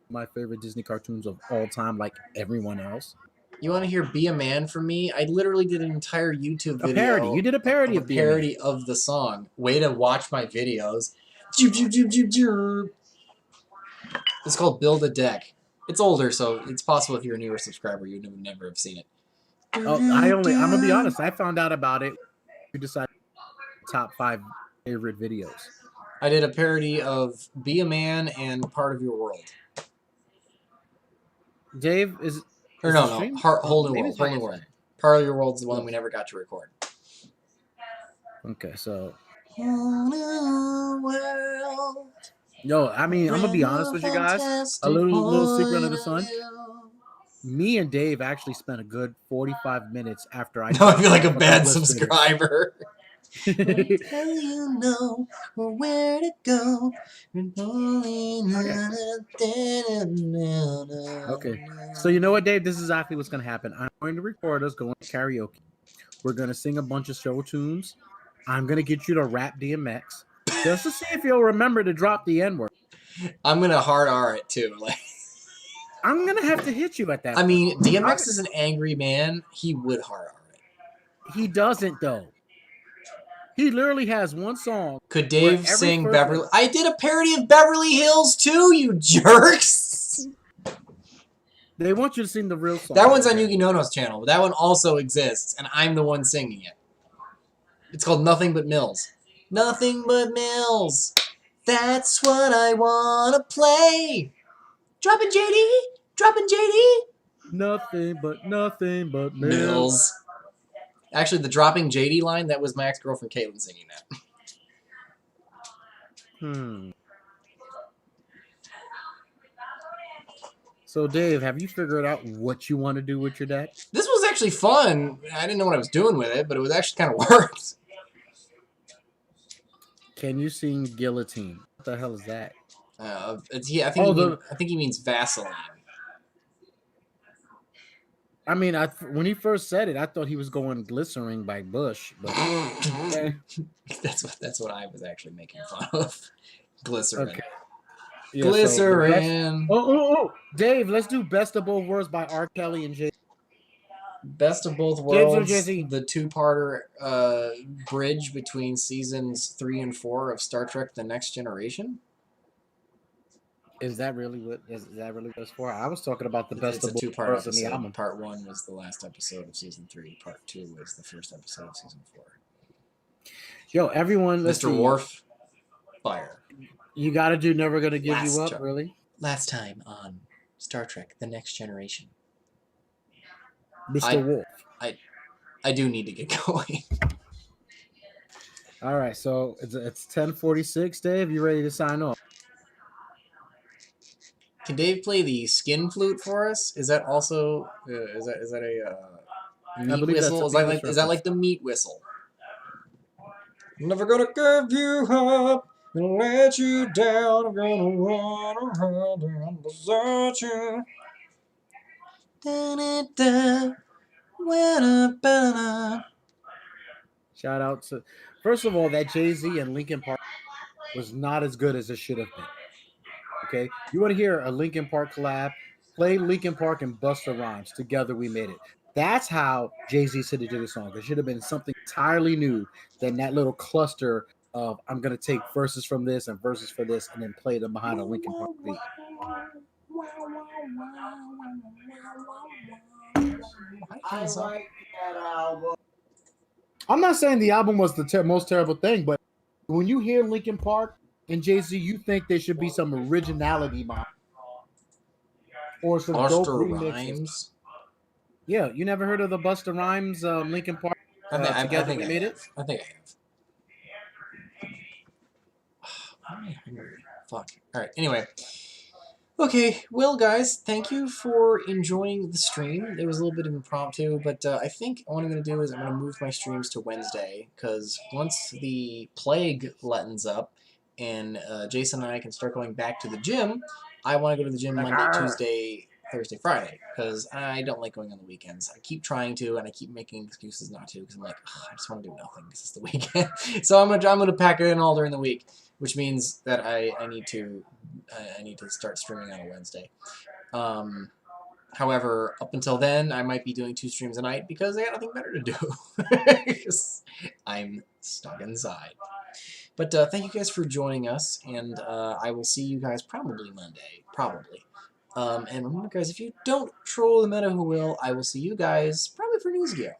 my favorite Disney cartoons of all time, like everyone else. You want to hear "Be a Man" from me? I literally did an entire YouTube A video. parody. You did a parody of of Be a Man. parody of the song. Way to watch my videos. Joop, joop, joop, joop, joop. It's called "Build a Deck." It's older, so it's possible if you're a newer subscriber, you would never have seen it. Oh, I'm gonna be honest. I found out about it. We decided top 5 favorite videos. I did a parody of "Be a Man" and "Part of Your World." Dave is Or is no, the no, stream? Whole New Maybe World. it's Whole my New World. "Part of Your World" is the one we never got to record. Okay, so Whole new world. yo, I mean, I'm gonna be honest with you guys. A little secret under the sun. Me and Dave actually spent a good 45 minutes after I. Now I feel like a bad Let's finish. subscriber. Tell you know where to go. Okay, so you know what, Dave? This is exactly what's gonna happen. I'm going to record us going to karaoke. We're gonna sing a bunch of show tunes. I'm gonna get you to rap DMX just to see if you'll remember to drop the N word. I'm gonna hard R it too. Like, I'm gonna have to hit you at that. I point. mean, DMX is an angry man. He would hard R it. He doesn't though. He literally has one song. Could where Dave every sing first Beverly? one- I did a parody of Beverly Hills too, you jerks. They want you to sing the real song. That one's on Yuki Nono's channel, but that one also exists, and I'm the one singing it. It's called Nothing But Mills. Nothing but Mills. That's what I wanna play. Dropping JD. Dropping JD. Nothing but milk. Mills. Actually, the dropping JD line, that was my ex-girlfriend Caitlin singing that. So, Dave, have you figured out what you want to do with your deck? This was actually fun. I didn't know what I was doing with it, but it was actually kind of worked. Can you sing Guillotine? What the hell is that? I think I think he means Vaseline. I mean, when he first said it, I thought he was going Glycerin by Bush. But okay. That's what I was actually making fun of. Glycerin. Okay. Yeah, Glycerin. So Dave, let's do Best of Both Worlds by R. Kelly and Jay. Best of Both James or Worlds. Jay-Z? The two-parter bridge between seasons 3 and 4 of Star Trek: The Next Generation. Is that really what it's for? I was talking about the Best It's of a Both two-part Worlds in the episode. album. Part 1 was the last episode of season 3. Part 2 was the first episode of season 4. Yo, everyone, let's Mr. see. Worf, fire. You got to do Never Gonna Give Last You Up, time. really? Last time on Star Trek: The Next Generation. Mr. Wolf. I do need to get going. All right, so it's 10:46. Dave, you ready to sign off? Can Dave play the skin flute for us? Is that also is that a meat believe that's whistle? a Is that Beatles is that like the meat whistle? I'm never gonna give you up, gonna let you down, I'm gonna run around and desert you. Da-da-da, wa-da-ba-da. Shout out to, first of all, that Jay-Z and Linkin Park was not as good as it should have been. Okay, you want to hear a Linkin Park collab? Play Linkin Park and Busta Rhymes together. We made it. That's how Jay-Z should have did a song. It should have been something entirely new than that little cluster of I'm gonna take verses from this and verses for this and then play them behind a Linkin Park beat. I like that album. I'm not saying the album was the most terrible thing, but when you hear Linkin Park and Jay-Z, you think there should be some originality behind it. Or some dope Busta remixes. Rhymes. Yeah, you never heard of the Busta Rhymes Linkin Park? I Together think We I Made have. It? I think I have. Why am I hungry? Fuck. All right. Anyway. Okay. Well, guys, thank you for enjoying the stream. It was a little bit impromptu, but I think what I'm going to do is I'm going to move my streams to Wednesday because once the plague lettens up and Jason and I can start going back to the gym, I want to go to the gym Monday, Tuesday, Thursday, Friday because I don't like going on the weekends. I keep trying to, and I keep making excuses not to because I'm like, I just want to do nothing because it's the weekend. So I'm gonna pack it in all during the week, which means that I need to start streaming on a Wednesday. However, up until then, I might be doing 2 streams a night because I got nothing better to do. Because I'm stuck inside. But thank you guys for joining us, and I will see you guys probably Monday. Probably. And remember, guys, if you don't troll the meta who will, I will see you guys probably for News Gear.